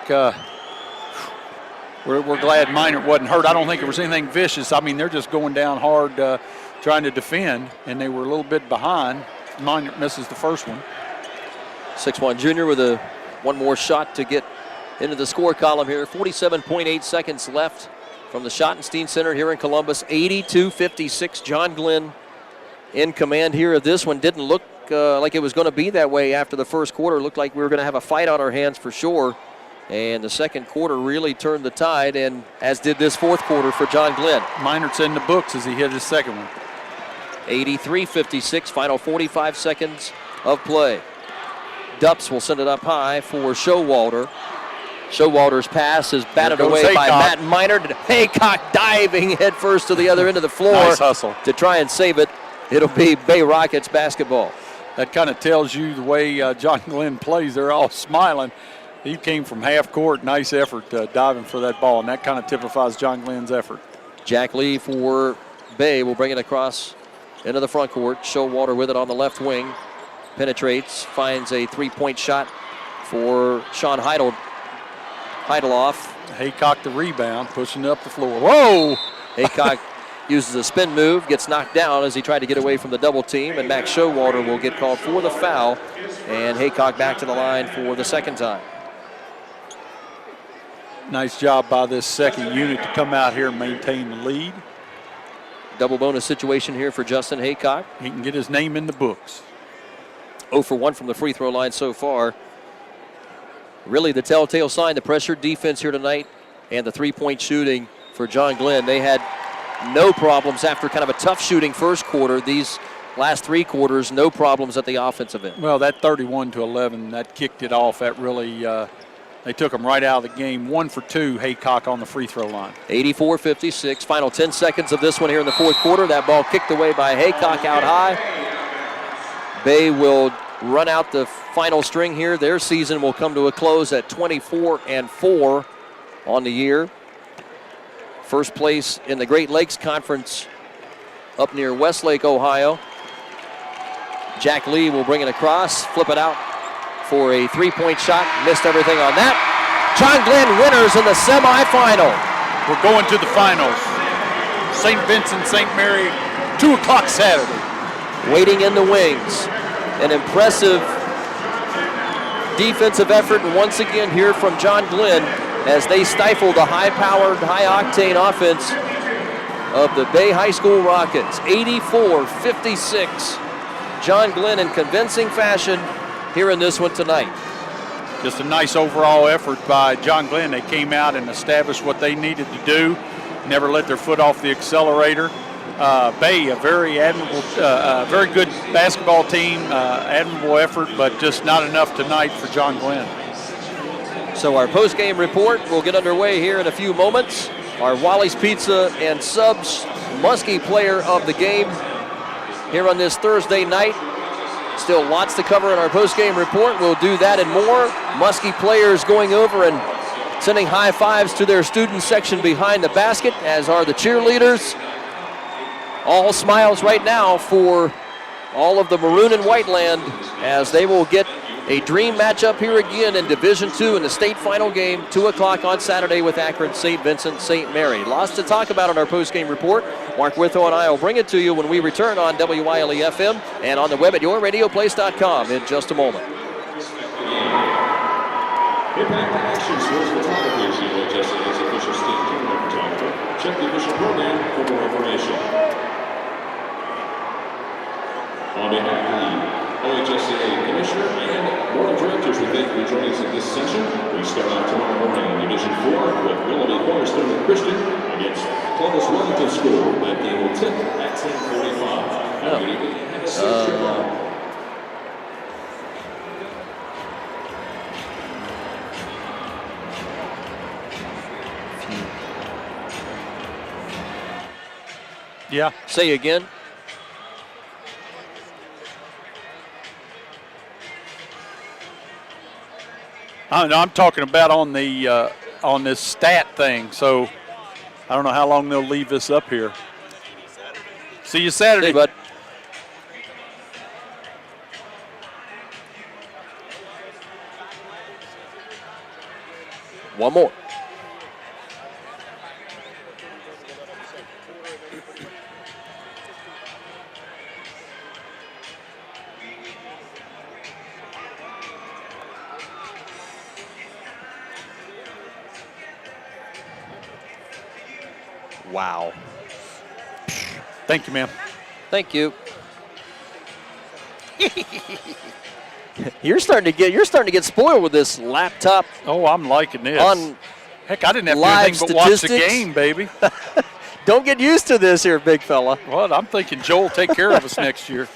Speaker 2: we're glad Minert wasn't hurt. I don't think it was anything vicious. I mean, they're just going down hard trying to defend, and they were a little bit behind. Minert misses the first one.
Speaker 1: 6'1" junior with one more shot to get into the score column here. 47.8 seconds left from the Schottenstein Center here in Columbus. 82-56. John Glenn in command here of this one. Didn't look like it was going to be that way after the first quarter. Looked like we were going to have a fight on our hands for sure. And the second quarter really turned the tide, and as did this fourth quarter for John Glenn.
Speaker 2: Minert's in the books as he hit his second one.
Speaker 1: 83-56, final 45 seconds of play. Dupps will send it up high for Showalter. Showalter's pass is batted away by Matt Minor. Haycock diving headfirst to the other end of the floor.
Speaker 2: Nice hustle.
Speaker 1: To try and save it. It'll be Bay Rockets basketball.
Speaker 2: That kind of tells you the way John Glenn plays. They're all smiling. He came from half court. Nice effort diving for that ball, and that kind of typifies John Glenn's effort.
Speaker 1: Jack Lee for Bay will bring it across into the front court. Showalter with it on the left wing. Penetrates, finds a three-point shot for Sean Heideloff.
Speaker 2: Haycock the rebound, pushing up the floor. Whoa!
Speaker 1: Haycock uses a spin move, gets knocked down as he tried to get away from the double team, and Max Showalter will get called for the foul, and Haycock back to the line for the second time.
Speaker 2: Nice job by this second unit to come out here and maintain the lead.
Speaker 1: Double bonus situation here for Justin Haycock.
Speaker 2: He can get his name in the books.
Speaker 1: 0 for 1 from the free throw line so far. Really the telltale sign, the pressure defense here tonight and the three-point shooting for John Glenn. They had no problems after kind of a tough shooting first quarter. These last three quarters, no problems at the offensive end.
Speaker 2: Well, that 31-11, that kicked it off. That really, they took them right out of the game. 1 for 2, Haycock on the free throw line.
Speaker 1: 84-56, final 10 seconds of this one here in the fourth quarter. That ball kicked away by Haycock out high. Bay will run out the final string here. Their season will come to a close at 24-4 on the year. First place in the Great Lakes Conference up near Westlake, Ohio. Jack Lee will bring it across, flip it out for a three-point shot. Missed everything on that. John Glenn winners in the semifinal.
Speaker 2: We're going to the finals. St. Vincent, St. Mary, 2 o'clock Saturday.
Speaker 1: Waiting in the wings. An impressive defensive effort once again here from John Glenn as they stifle the high-powered, high-octane offense of the Bay High School Rockets. 84-56. John Glenn in convincing fashion here in this one tonight.
Speaker 2: Just a nice overall effort by John Glenn. They came out and established what they needed to do. Never let their foot off the accelerator. Bay, a very admirable, very good basketball team, admirable effort, but just not enough tonight for John Glenn.
Speaker 1: So our post-game report will get underway here in a few moments. Our Wally's Pizza and Subs Muskie player of the game here on this Thursday night. Still lots to cover in our post-game report. We'll do that and more. Muskie players going over and sending high fives to their student section behind the basket, as are the cheerleaders. All smiles right now for all of the maroon and white land as they will get a dream matchup here again in Division II in the state final game, 2 o'clock on Saturday with Akron St. Vincent St. Mary. Lots to talk about in our post-game report. Mark Witho and I will bring it to you when we return on WILE-FM and on the web at yourradioplace.com in just a moment.
Speaker 8: Impact Action Sports Photography is UHSA's official state tournament photographer. Check the official program for more information. On behalf of the OHSAA Commissioner and Board of Directors, we thank you for joining us in this session. We start out tomorrow morning in Division 4 with Willoughby Cornerstone and Christian against Columbus Wellington School. That game will tip at 10:45. Have a good evening and a safe trip home.
Speaker 2: Yeah.
Speaker 1: Say again.
Speaker 2: I'm talking about on the on this stat thing. So I don't know how long they'll leave this up here. See you Saturday,
Speaker 1: bud. One more. Wow.
Speaker 2: Thank you, ma'am.
Speaker 1: Thank you. You're starting to get spoiled with this laptop.
Speaker 2: Oh, I'm liking this.
Speaker 1: On
Speaker 2: heck, I didn't have to do
Speaker 1: live
Speaker 2: anything but watch the
Speaker 1: statistics.
Speaker 2: game, baby.
Speaker 1: Don't get used to this here, big fella.
Speaker 2: Well, I'm thinking Joel will take care of us next year.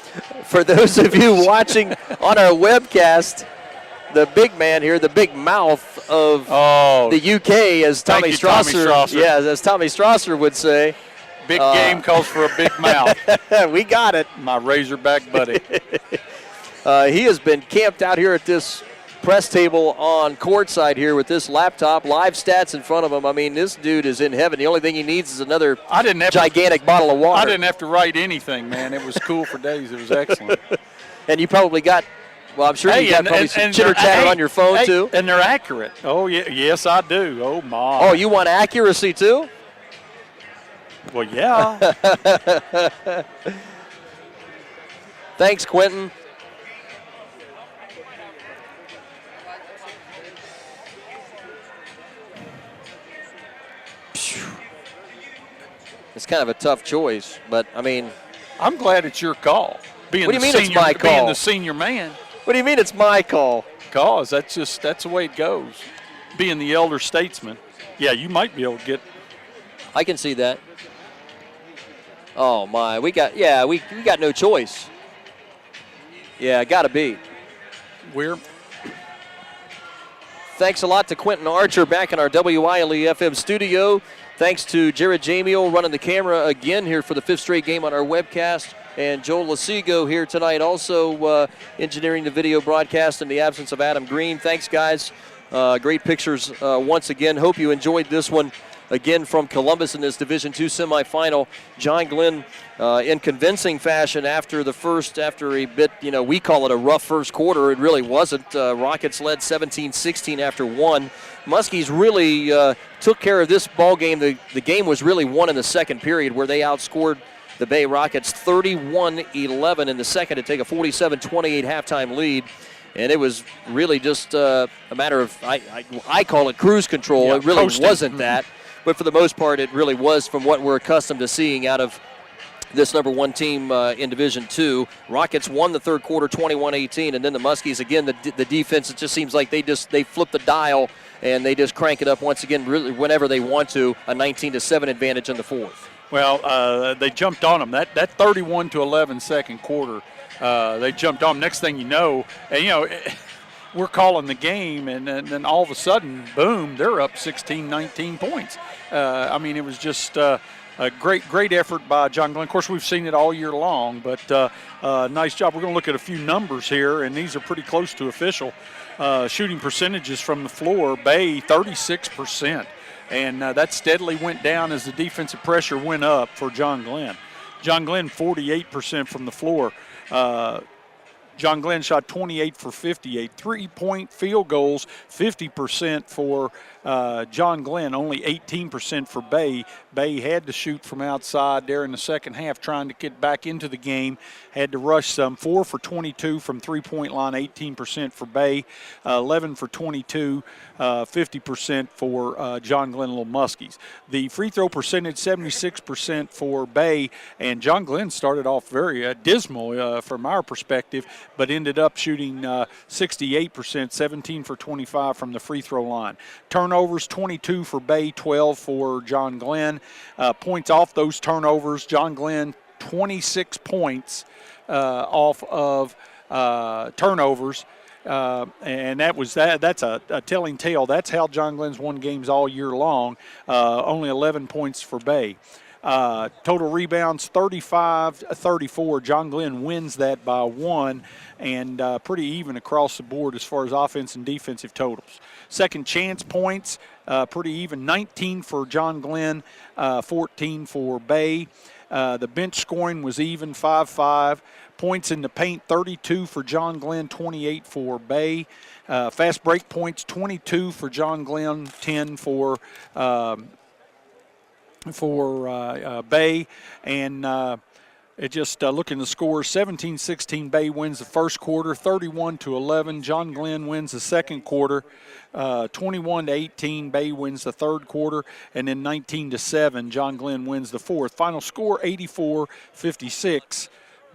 Speaker 1: For those of you watching on our webcast, the big man here, the big mouth of the UK, as Tommy Strasser. Yeah, as Tommy Strasser would say.
Speaker 2: Big game calls for a big mouth.
Speaker 1: We got it.
Speaker 2: My Razorback buddy.
Speaker 1: He has been camped out here at this press table on courtside here with this laptop, live stats in front of him. I mean, this dude is in heaven. The only thing he needs is another gigantic bottle of water.
Speaker 2: I didn't have to write anything, man. It was cool for days. It was excellent.
Speaker 1: And you probably got, well, I'm sure you got probably some chitter-chatter on your phone, too.
Speaker 2: And they're accurate. Oh, yeah. Yes, I do. Oh, my.
Speaker 1: Oh, you want accuracy, too?
Speaker 2: Well, yeah.
Speaker 1: Thanks, Quentin. It's kind of a tough choice, but, I mean.
Speaker 2: I'm glad it's your call.
Speaker 1: What do you mean it's my call?
Speaker 2: Being the senior man.
Speaker 1: What do you mean it's my call?
Speaker 2: Because that's the way it goes. Being the elder statesman. Yeah, you might be able to get.
Speaker 1: I can see that. Oh, my. We got no choice. Yeah, got to be. Thanks a lot to Quentin Archer back in our WILE-FM studio. Thanks to Jared Jamio running the camera again here for the 5th straight game on our webcast. And Joel Lasigo here tonight also engineering the video broadcast in the absence of Adam Green. Thanks, guys. Great pictures once again. Hope you enjoyed this one. Again from Columbus in this Division II semifinal. John Glenn in convincing fashion after a bit, we call it a rough first quarter. It really wasn't. Rockets led 17-16 after one. Muskies really took care of this ball game. The game was really won in the second period where they outscored the Bay Rockets 31-11 in the second to take a 47-28 halftime lead. And it was really just a matter of, I call it cruise control.
Speaker 2: Yeah,
Speaker 1: it really
Speaker 2: coasting.
Speaker 1: wasn't that. But for the most part, it really was from what we're accustomed to seeing out of this number one team in Division II. Rockets won the third quarter 21-18, and then the Muskies, again, the defense, it just seems like they flip the dial and they just crank it up once again really whenever they want to, a 19-7 advantage in the fourth.
Speaker 2: Well, they jumped on them. That 31-11 second quarter, they jumped on them. Next thing you know, and we're calling the game, and then all of a sudden, boom, they're up 16, 19 points. It was just a great effort by John Glenn. Of course, we've seen it all year long, but nice job. We're going to look at a few numbers here, and these are pretty close to official. Shooting percentages from the floor, Bay 36%, and that steadily went down as the defensive pressure went up for John Glenn. John Glenn 48% from the floor. John Glenn shot 28 for 58. 3-point field goals, 50% for John Glenn, only 18% for Bay. Bay had to shoot from outside there in the second half, trying to get back into the game. Had to rush some. 4 for 22 from three-point line, 18% for Bay. 11 for 22, 50% for John Glenn Little Muskies. The free throw percentage, 76% for Bay, and John Glenn started off very dismal from our perspective, but ended up shooting 68%, 17 for 25 from the free throw line. Turnovers, 22 for Bay, 12 for John Glenn. Points off those turnovers, John Glenn 26 points off of turnovers. And that's a telling tale. That's how John Glenn's won games all year long. Only 11 points for Bay. Total rebounds 35-34. John Glenn wins that by 1, and pretty even across the board as far as offense and defensive totals. Second chance points, pretty even, 19 for John Glenn, 14 for Bay. The bench scoring was even, 5-5. Points in the paint, 32 for John Glenn, 28 for Bay. Fast break points, 22 for John Glenn, 10 for Bay. And looking at the scores, 17-16 Bay wins the first quarter, 31-11 John Glenn wins the second quarter, 21-18 Bay wins the third quarter, and then 19-7 John Glenn wins the fourth. Final score 84-56.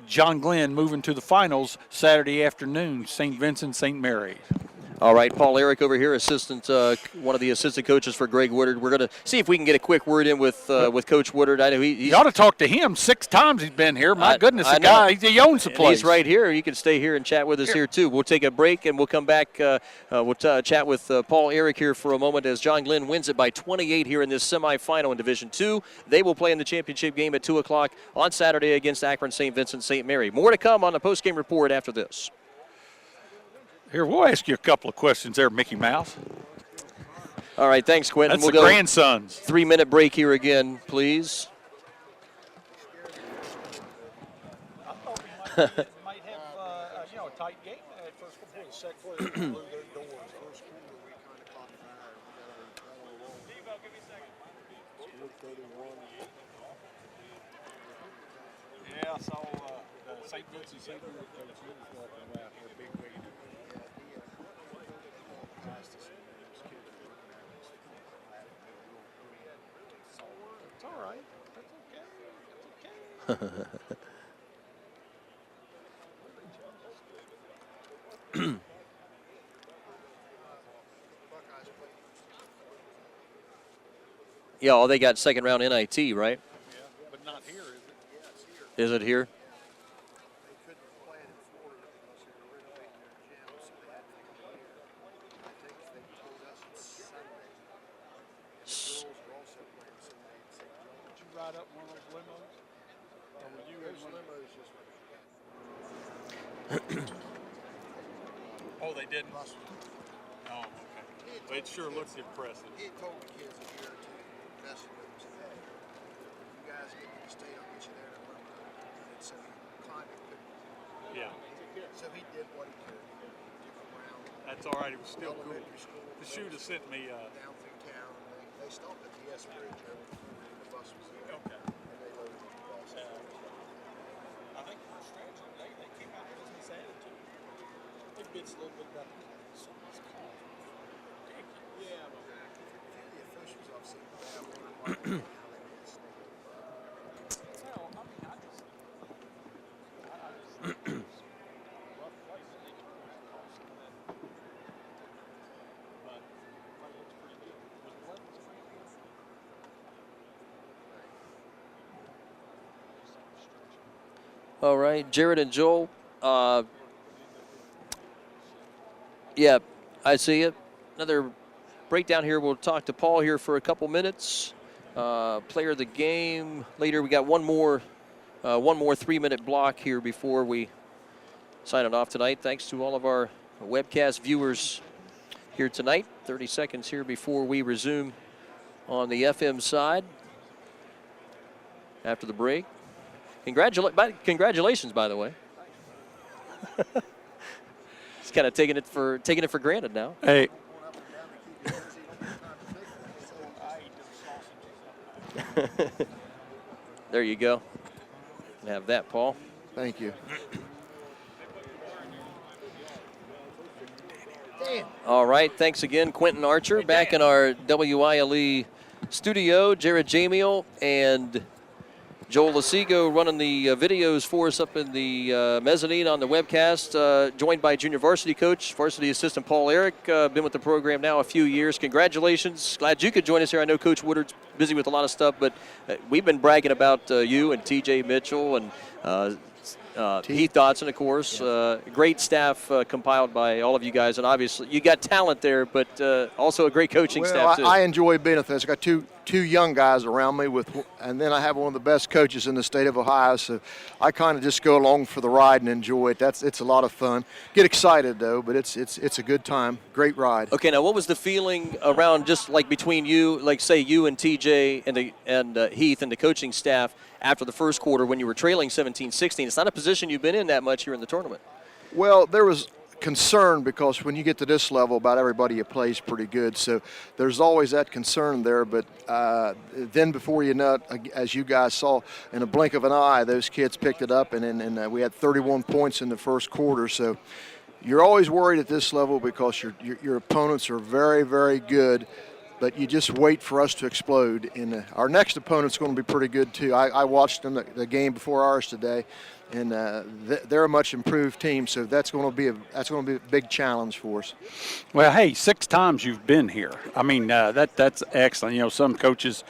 Speaker 2: John Glenn moving to the finals Saturday afternoon, St. Vincent, St. Mary.
Speaker 1: All right, Paul Eric over here, one of the assistant coaches for Greg Woodard. We're going to see if we can get a quick word in with Coach Woodard. I know
Speaker 2: you ought to talk to him. 6 times he's been here. My goodness, the guy, he owns the place.
Speaker 1: He's right here. You can stay here and chat with us here too. We'll take a break and we'll come back. We'll chat with Paul Eric here for a moment as John Glenn wins it by 28 here in this semifinal in Division II. They will play in the championship game at 2 o'clock on Saturday against Akron St. Vincent St. Mary. More to come on the postgame report after this.
Speaker 2: Here, we'll ask you a couple of questions there, Mickey Mouse.
Speaker 1: All right, thanks, Quentin.
Speaker 2: That's the grandsons.
Speaker 1: 3-minute break here again, please.
Speaker 2: I thought we might have a tight game at first quarter. Second quarter, they blew their doors. First quarter, we kind of caught fire. Yeah, I saw St. Vincent St. Mary coach walking around here, big wig. It's all right. That's okay.
Speaker 1: Yeah, well, they got second round NIT, right?
Speaker 2: Yeah, but not here, is it? Yeah, it's here.
Speaker 1: Is it here?
Speaker 9: They couldn't play it in Florida because they were renovating their gym, so they had to come here. I think they told us it's Sunday. The girls are also playing Sunday in St. John.
Speaker 2: Did you ride up one of those limos? Or were you in one?
Speaker 9: Limos just
Speaker 2: Oh, they didn't? Oh, okay. But it sure looks impressive.
Speaker 9: He had told the kids a year or two, messing with them, said, hey, you guys get to the state, I'll get you there in a limo. And so he climbed it, couldn't.
Speaker 2: Yeah.
Speaker 9: So he did what he could. He took them around
Speaker 2: That's all right. It was still cool.
Speaker 9: elementary school.
Speaker 2: The shooter sent me.
Speaker 9: Down through town. They stopped at the S Bridge. The bus was there.
Speaker 2: Okay.
Speaker 9: And they loaded the bus.
Speaker 2: I think for a stretch of the day, they came out with this attitude. It gets a little bit about somebody's call. Yeah, but
Speaker 9: The officials I've seen that one.
Speaker 2: well, I mean, I just rough place. I think it was costing that. But it looks pretty good. Was the weapons free?
Speaker 1: All right, Jared and Joel. Yeah, I see it. Another breakdown here. We'll talk to Paul here for a couple minutes. Player of the game. Later, we got one more 3-minute block here before we sign it off tonight. Thanks to all of our webcast viewers here tonight. 30 seconds here before we resume on the FM side after the break. Congratulations, by the way. He's kind of taking it for granted now.
Speaker 2: Hey.
Speaker 1: There you go. Have that, Paul.
Speaker 9: Thank you.
Speaker 1: All right. Thanks again, Quentin Archer, back in our WILE studio. Jared Jamiel and Joel Lasigo running the videos for us up in the mezzanine on the webcast, joined by junior varsity coach, varsity assistant Paul Eric, been with the program now a few years. Congratulations. Glad you could join us here. I know Coach Woodard's busy with a lot of stuff, but we've been bragging about you and TJ Mitchell and Heath Dodson, of course. Great staff compiled by all of you guys, and obviously you got talent there, but also a great coaching staff too.
Speaker 9: I enjoy being with this. I got two young guys around me and then I have one of the best coaches in the state of Ohio. So I kind of just go along for the ride and enjoy it. It's a lot of fun. Get excited though, but it's a good time. Great ride.
Speaker 1: Okay, now what was the feeling around just like between you, like say you and TJ and Heath and the coaching staff after the first quarter when you were trailing 17-16? It's not a position you've been in that much here in the tournament.
Speaker 9: Well, there was concern because when you get to this level, about everybody you play is pretty good. So there's always that concern there. But then before you know it, as you guys saw, in a blink of an eye, those kids picked it up, and we had 31 points in the first quarter. So you're always worried at this level because your opponents are very, very good. but you just wait for us to explode. And our next opponent's going to be pretty good too. I watched them the game before ours today, and they're a much improved team. So that's going to be a big challenge for us.
Speaker 2: Well, hey, 6 times you've been here. I mean, that's excellent. You know, some coaches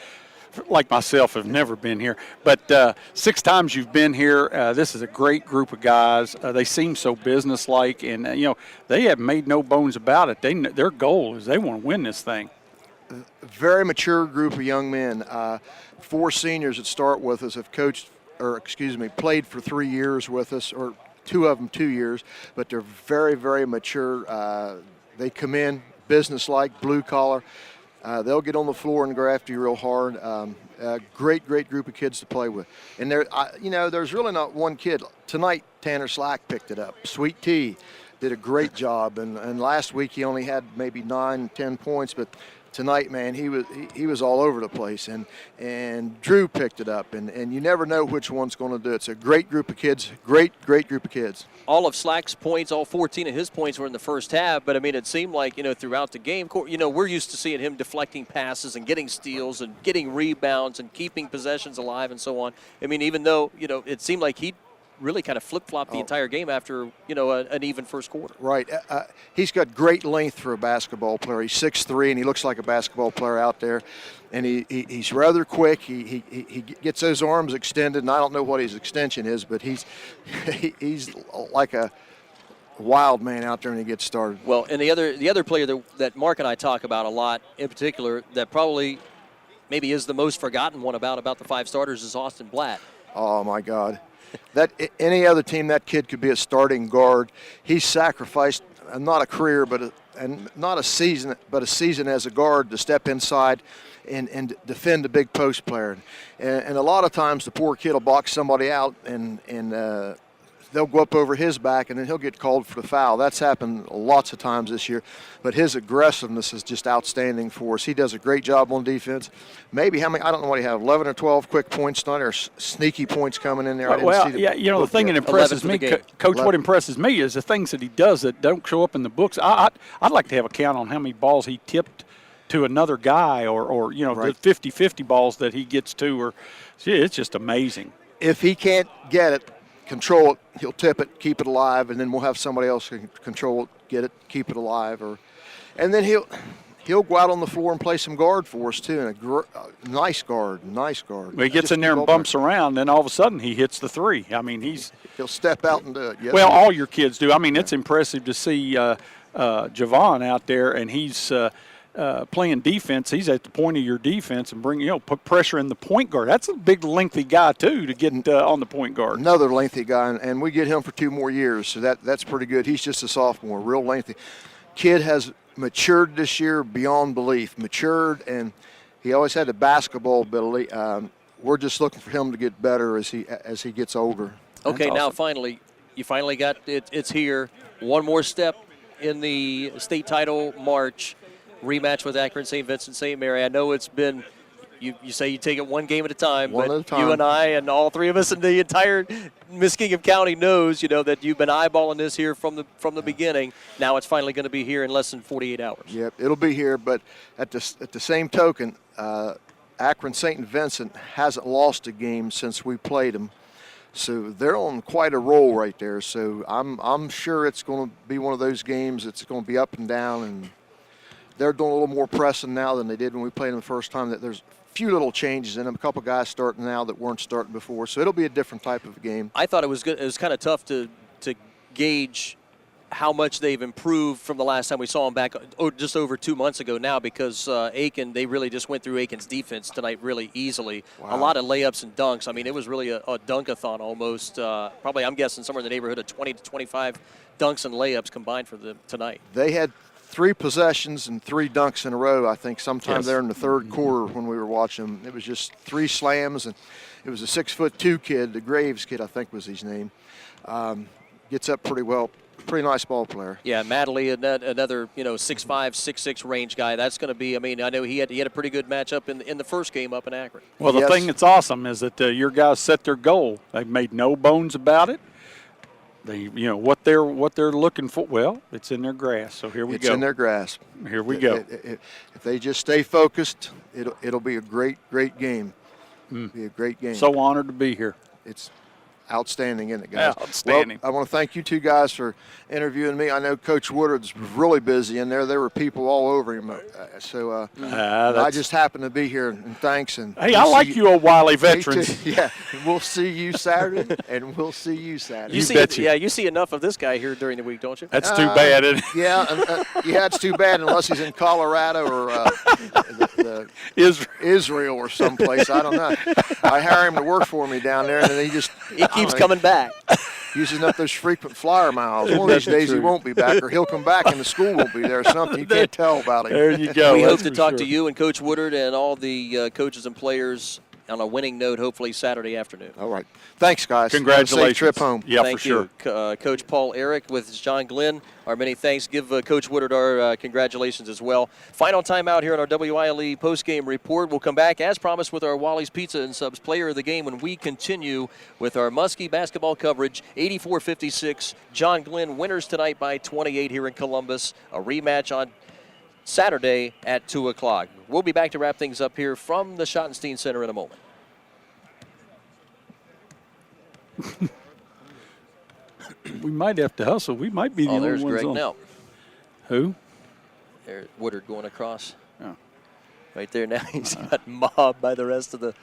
Speaker 2: like myself have never been here, but 6 times you've been here. This is a great group of guys. They seem so businesslike, and you know, they have made no bones about it. Their goal is they want to win this thing.
Speaker 9: Very mature group of young men. 4 seniors that start with us have played for 3 years with us, or 2 of them 2 years, but they're very, very mature. They come in businesslike, blue collar. They'll get on the floor and go after you real hard. Great group of kids to play with. And there's really not one kid. Tonight, Tanner Slack picked it up. Sweet T did a great job. And last week he only had maybe 9-10 points, but tonight, man, he was all over the place. And Drew picked it up. And you never know which one's going to do it. It's a great group of kids. Great group of kids.
Speaker 1: All of Slack's points, all 14 of his points were in the first half, but I mean, it seemed like, throughout the game, we're used to seeing him deflecting passes and getting steals and getting rebounds and keeping possessions alive and so on. I mean, even though, it seemed like he really kind of flip-flopped the entire game after, an even first quarter.
Speaker 9: Right. He's got great length for a basketball player. He's 6'3", and he looks like a basketball player out there. And he's rather quick. He gets those arms extended, and I don't know what his extension is, but he's like a wild man out there when he gets started.
Speaker 1: Well, and the other player that Mark and I talk about a lot, in particular, that probably maybe is the most forgotten one about the 5 starters is Austin Blatt.
Speaker 9: Oh, my God. That any other team, that kid could be a starting guard. He's sacrificed not a career, and not a season, but a season as a guard to step inside and defend a big post player. And a lot of times the poor kid will box somebody out and they'll go up over his back, and then he'll get called for the foul. That's happened lots of times this year. But his aggressiveness is just outstanding for us. He does a great job on defense. Maybe how many? I don't know what he have. 11 or 12 quick points tonight, or sneaky points coming in there.
Speaker 2: The thing that impresses me, Coach, what impresses me is the things that he does that don't show up in the books. I'd like to have a count on how many balls he tipped to another guy, or right. The 50-50 balls that he gets to, it's just amazing.
Speaker 9: If he can't get it, control it, he'll tip it, keep it alive, and then we'll have somebody else who can control it, get it, keep it alive, and then he'll go out on the floor and play some guard for us too, and a nice guard.
Speaker 2: Well, he gets in there and bumps around, then all of a sudden he hits the 3. I mean,
Speaker 9: he'll step out and do it. Yes,
Speaker 2: well, all your kids do. I mean, it's impressive to see Javon out there, and he's playing defense. He's at the point of your defense and put pressure in the point guard. That's a big, lengthy guy too to get on the point guard.
Speaker 9: Another lengthy guy, and we get him for 2 more years, so that's pretty good. He's just a sophomore, real lengthy. Kid has matured this year beyond belief. Matured, and he always had the basketball ability. We're just looking for him to get better as he gets older.
Speaker 1: Okay, awesome. Now finally, you finally got it. It's here. One more step in the state title march. Rematch with Akron St. Vincent St. Mary. I know it's been, you say you take it one game at a time, you and I and all 3 of us in the entire Muskingum County knows, that you've been eyeballing this here from the beginning. Now it's finally going to be here in less than 48 hours.
Speaker 9: Yep, it'll be here, but at the same token, Akron St. Vincent hasn't lost a game since we played them. So they're on quite a roll right there. So I'm sure it's going to be one of those games that's going to be up and down, and they're doing a little more pressing now than they did when we played them the first time. That there's a few little changes in them. A couple guys starting now that weren't starting before. So it'll be a different type of game.
Speaker 1: I thought it was good. It was kind of tough to gauge how much they've improved from the last time we saw them back just over 2 months ago now, because Aiken, they really just went through Aiken's defense tonight really easily. Wow. A lot of layups and dunks. I mean, it was really a dunk-a-thon almost. Probably, I'm guessing, somewhere in the neighborhood of 20 to 25 dunks and layups combined for them tonight.
Speaker 9: They had 3 possessions and 3 dunks in a row, I think, sometime there in the third quarter when we were watching them. It was just 3 slams, and it was a 6'2" kid, the Graves kid, I think was his name. Gets up pretty well. Pretty nice ball player.
Speaker 1: Yeah, Madley, another 6'5", 6'6" range guy. That's going to be. I mean, I know he had a pretty good matchup in the first game up in Akron.
Speaker 2: Well, the thing that's awesome is that your guys set their goal. They've made no bones about it. what they're looking for. Well, it's in their grasp. So here we go.
Speaker 9: It's in their grasp.
Speaker 2: Here we go.
Speaker 9: If they just stay focused, it'll be a great game. Be a great game.
Speaker 2: So honored to be here.
Speaker 9: It's outstanding, isn't it, guys?
Speaker 2: Outstanding.
Speaker 9: Well, I want to thank you two guys for interviewing me. I know Coach Woodard's really busy in there. There were people all over him. I just happened to be here, and thanks. And
Speaker 2: hey, I like you old wily veterans.
Speaker 9: Yeah, we'll see you Saturday, and we'll see you Saturday.
Speaker 1: You see enough of this guy here during the week, don't you?
Speaker 2: That's too bad, isn't it?
Speaker 9: Yeah, it's too bad unless he's in Colorado or Israel or someplace. I don't know. I hire him to work for me down there, and then he
Speaker 1: keeps coming back.
Speaker 9: Using up those frequent flyer miles. One of these days he won't be back, or he'll come back and the school won't be there or something. You can't tell about him.
Speaker 2: There you go.
Speaker 1: We hope to talk to you and Coach Woodard and all the coaches and players on a winning note, hopefully Saturday afternoon.
Speaker 9: All right. Thanks, guys.
Speaker 2: Congratulations.
Speaker 9: Have a safe trip home.
Speaker 2: Yeah,
Speaker 1: Thank
Speaker 2: for sure.
Speaker 1: you. Coach Paul Eric with John Glenn. Our many thanks. Give Coach Woodard our congratulations as well. Final time out here on our WILE postgame report. We'll come back, as promised, with our Wally's Pizza and Subs player of the game when we continue with our Muskie basketball coverage. 84-56. John Glenn winners tonight by 28 here in Columbus. A rematch on Saturday at 2 o'clock. We'll be back to wrap things up here from the Schottenstein Center in a moment.
Speaker 2: We might have to hustle. We might be the only
Speaker 1: there's
Speaker 2: ones
Speaker 1: Greg
Speaker 2: on.
Speaker 1: Nell.
Speaker 2: Who?
Speaker 1: There's Woodard going across.
Speaker 2: Oh.
Speaker 1: Right there now. He's got mobbed by the rest of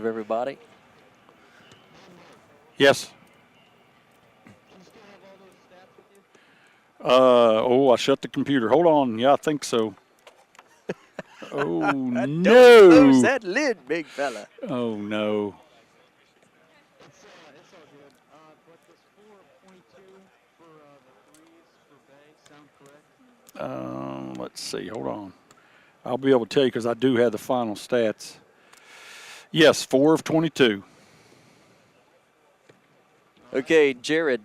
Speaker 1: everybody.
Speaker 2: Yes. I shut the computer. Hold on. Yeah, I think so. Oh, no.
Speaker 1: Close that lid, big fella.
Speaker 2: Oh, no. Let's see. Hold on. I'll be able to tell you because I do have the final stats. Yes, 4 of 22.
Speaker 1: Okay, Jared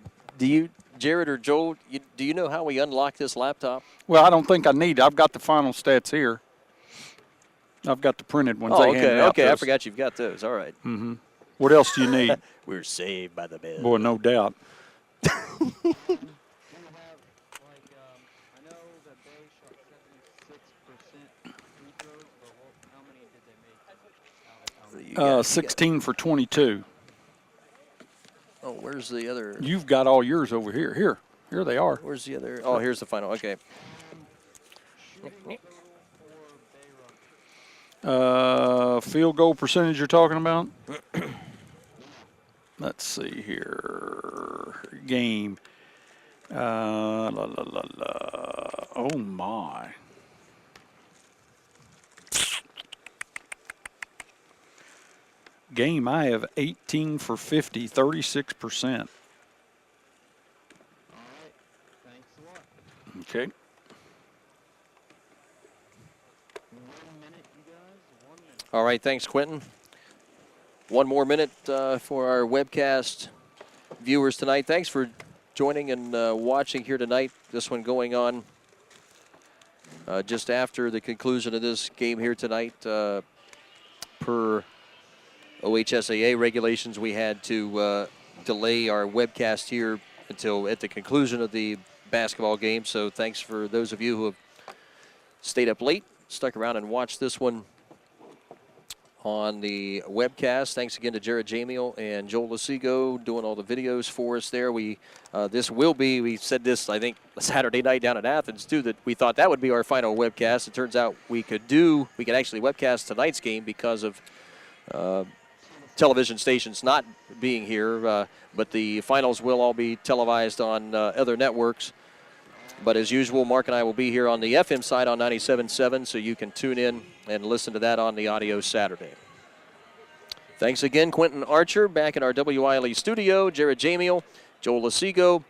Speaker 1: or Joel, do you know how we unlock this laptop?
Speaker 2: Well, I don't think I need it. I've got the final stats here. I've got the printed ones.
Speaker 1: Okay, I forgot you've got those. All right.
Speaker 2: Mm-hmm. What else do you need?
Speaker 1: We're saved by the bell.
Speaker 2: Boy, no doubt.
Speaker 1: You got
Speaker 2: 16 for 22.
Speaker 1: Oh, where's the other?
Speaker 2: You've got all yours over here. Here they are.
Speaker 1: Where's the other? Oh, here's the final. Okay.
Speaker 2: Field goal percentage you're talking about? Let's see here. Game. Oh, my. Game, I have 18 for 50, 36%. Okay.
Speaker 1: All right, thanks, Quentin. One more minute for our webcast viewers tonight. Thanks for joining and watching here tonight. This one going on just after the conclusion of this game here tonight. Per OHSAA regulations, we had to delay our webcast here until at the conclusion of the basketball game. So thanks for those of you who have stayed up late, stuck around and watched this one on the webcast. Thanks again to Jared Jamiel and Joel Lasigo doing all the videos for us there. We said this, I think, Saturday night down in Athens, too, that we thought that would be our final webcast. It turns out we could actually webcast tonight's game because of television stations not being here, but the finals will all be televised on other networks. But as usual, Mark and I will be here on the FM side on 97.7, so you can tune in and listen to that on the audio Saturday. Thanks again, Quentin Archer, back in our WILE studio, Jared Jamiel, Joel Lasigo,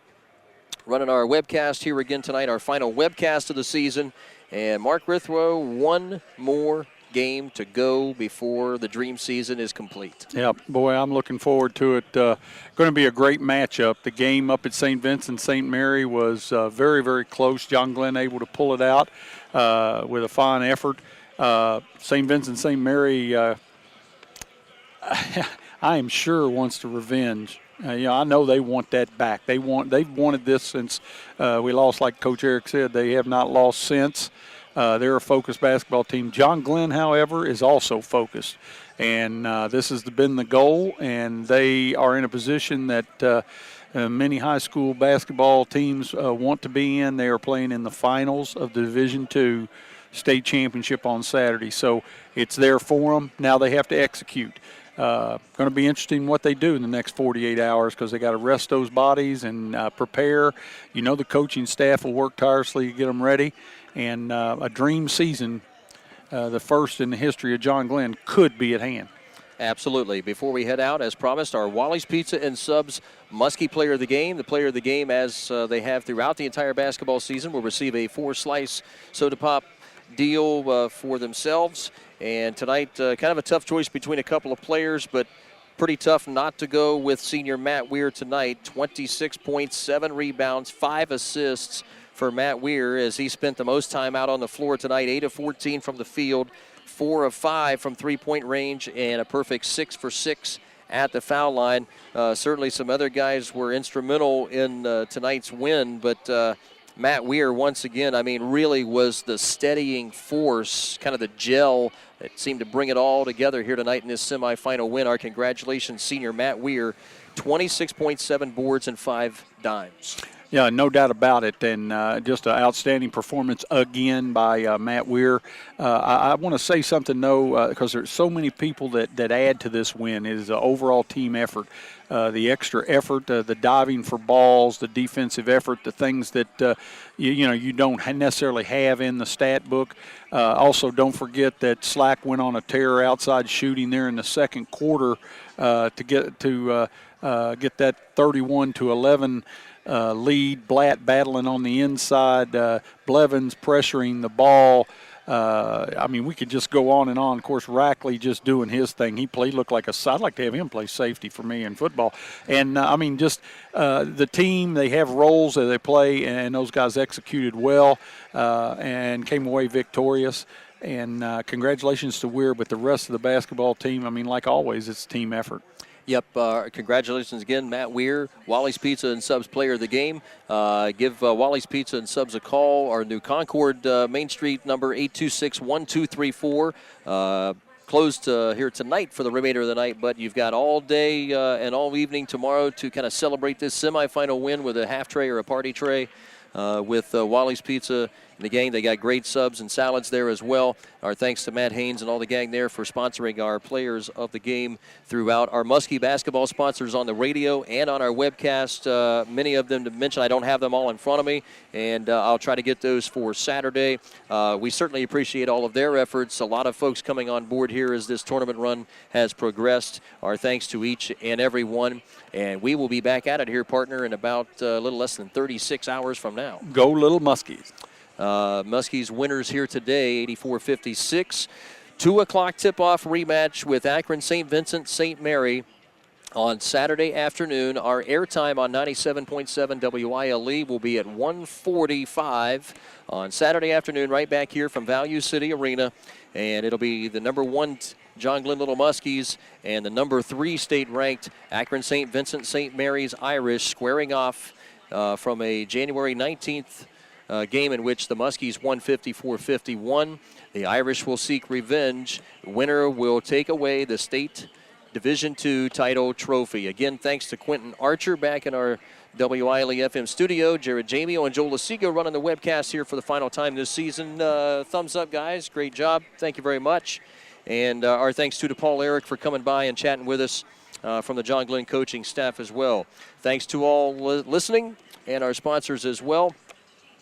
Speaker 1: running our webcast here again tonight, our final webcast of the season. And Mark Rithrow, one more game to go before the dream season is complete.
Speaker 2: Yeah, boy, I'm looking forward to it. Going to be a great matchup. The game up at St. Vincent St. Mary was very, very close. John Glenn able to pull it out with a fine effort. St. Vincent St. Mary, I am sure, wants to revenge I know they want that back. They've wanted this since we lost, like Coach Eric said. They have not lost since. They're a focused basketball team. John Glenn, however, is also focused. And this has been the goal, and they are in a position that many high school basketball teams want to be in. They are playing in the finals of the Division II state championship on Saturday. So it's there for them. Now they have to execute. Going to be interesting what they do in the next 48 hours because they got to rest those bodies and prepare. The coaching staff will work tirelessly to get them ready. And a dream season, the first in the history of John Glenn, could be at hand.
Speaker 1: Absolutely. Before we head out, as promised, our Wally's Pizza and Subs Muskie Player of the Game. The Player of the Game, as they have throughout the entire basketball season, will receive a 4-slice soda pop deal for themselves. And tonight, kind of a tough choice between a couple of players, but pretty tough not to go with senior Matt Weir tonight. 26 points, 7 rebounds, 5 assists for Matt Weir as he spent the most time out on the floor tonight. 8 of 14 from the field, 4 of 5 from three-point range, and a perfect 6 for 6 at the foul line. Certainly some other guys were instrumental in tonight's win, but Matt Weir, once again, really was the steadying force, kind of the gel that seemed to bring it all together here tonight in this semifinal win. Our congratulations, senior Matt Weir, 26.7 boards and 5 dimes.
Speaker 2: Yeah, no doubt about it, and just an outstanding performance again by Matt Weir. I want to say something, though, because there's so many people that add to this win. It is an overall team effort. The extra effort, the diving for balls, the defensive effort, the things that you don't necessarily have in the stat book. Also, don't forget that Slack went on a tear outside shooting there in the second quarter to get that 31-11 lead. Blatt battling on the inside, Blevins pressuring the ball. We could just go on and on. Of course, Rackley just doing his thing. He looked like I'd like to have him play safety for me in football. And, the team, they have roles that they play, and those guys executed well and came away victorious. And congratulations to Weir, but the rest of the basketball team, like always, it's a team effort.
Speaker 1: Yep, congratulations again, Matt Weir, Wally's Pizza and Subs Player of the Game. Give Wally's Pizza and Subs a call. Our new Concord Main Street number 826-1234. Closed here tonight for the remainder of the night, but you've got all day and all evening tomorrow to kind of celebrate this semifinal win with a half tray or a party tray with Wally's Pizza. And again, they got great subs and salads there as well. Our thanks to Matt Haynes and all the gang there for sponsoring our players of the game throughout. Our Muskie basketball sponsors on the radio and on our webcast. Many of them to mention, I don't have them all in front of me, and I'll try to get those for Saturday. We certainly appreciate all of their efforts. A lot of folks coming on board here as this tournament run has progressed. Our thanks to each and every one. And we will be back at it here, partner, in about a little less than 36 hours from now.
Speaker 2: Go Little Muskies.
Speaker 1: Muskies winners here today, 84-56. 2 o'clock tip-off rematch with Akron St. Vincent St. Mary on Saturday afternoon. Our airtime on 97.7 WILE will be at 1:45 on Saturday afternoon, right back here from Value City Arena. And it'll be the number 1 John Glenn Little Muskies and the number 3 state-ranked Akron St. Vincent St. Mary's Irish squaring off from a January 19th game in which the Muskies won 54-51. The Irish will seek revenge. The winner will take away the state Division II title trophy. Again, thanks to Quentin Archer back in our WILE-FM studio. Jared Jamio and Joel Lasigo running the webcast here for the final time this season. Thumbs up, guys. Great job. Thank you very much. And our thanks to Paul Eric for coming by and chatting with us from the John Glenn coaching staff as well. Thanks to all listening and our sponsors as well.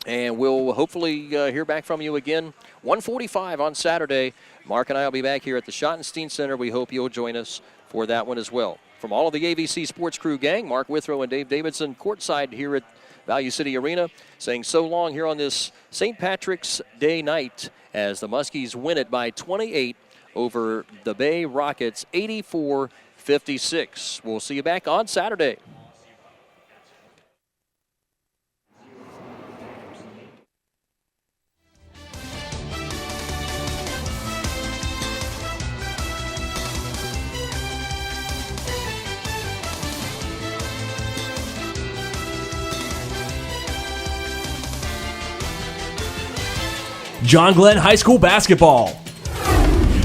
Speaker 1: And we'll hopefully hear back from you again, 1:45 on Saturday. Mark and I will be back here at the Schottenstein Center. We hope you'll join us for that one as well. From all of the AVC Sports Crew gang, Mark Withrow and Dave Davidson courtside here at Value City Arena, saying so long here on this St. Patrick's Day night as the Muskies win it by 28 over the Bay Rockets, 84-56. We'll see you back on Saturday.
Speaker 4: John Glenn High School basketball.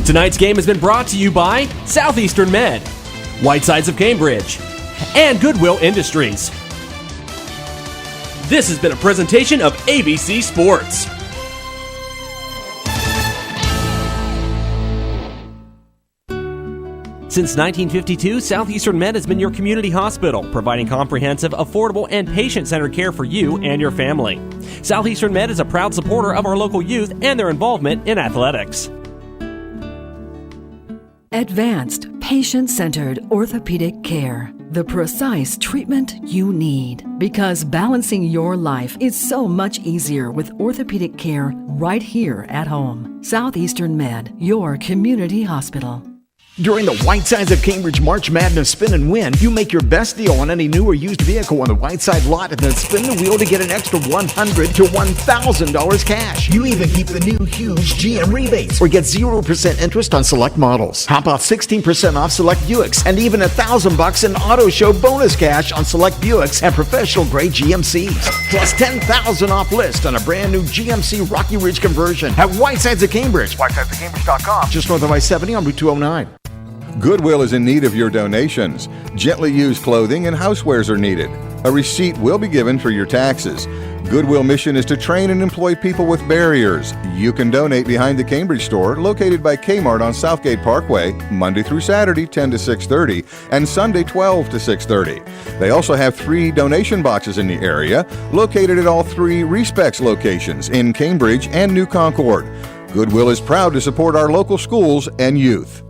Speaker 4: Tonight's game has been brought to you by Southeastern Med, Whitesides of Cambridge, and Goodwill Industries. This has been a presentation of ABC Sports. Since 1952, Southeastern Med has been your community hospital, providing comprehensive, affordable, and patient-centered care for you and your family. Southeastern Med is a proud supporter of our local youth and their involvement in athletics.
Speaker 5: Advanced, patient-centered orthopedic care. The precise treatment you need. Because balancing your life is so much easier with orthopedic care right here at home. Southeastern Med, your community hospital.
Speaker 6: During the Whitesides of Cambridge March Madness Spin and Win, you make your best deal on any new or used vehicle on the Whiteside lot and then spin the wheel to get an extra $100 to $1,000 cash. You even keep the new huge GM rebates or get 0% interest on select models. Hop off 16% off select Buicks and even $1,000 in auto show bonus cash on select Buicks and professional grade GMCs. Plus $10,000 off list on a brand new GMC Rocky Ridge conversion at Whitesides of Cambridge. Whitesidesofcambridge.com. Just north of I-70 on Route 209.
Speaker 7: Goodwill is in need of your donations. Gently used clothing and housewares are needed. A receipt will be given for your taxes. Goodwill mission is to train and employ people with barriers. You can donate behind the Cambridge store, located by Kmart on Southgate Parkway, Monday through Saturday, 10 to 6:30, and Sunday, 12 to 6:30. They also have 3 donation boxes in the area, located at all 3 Respects locations in Cambridge and New Concord. Goodwill is proud to support our local schools and youth.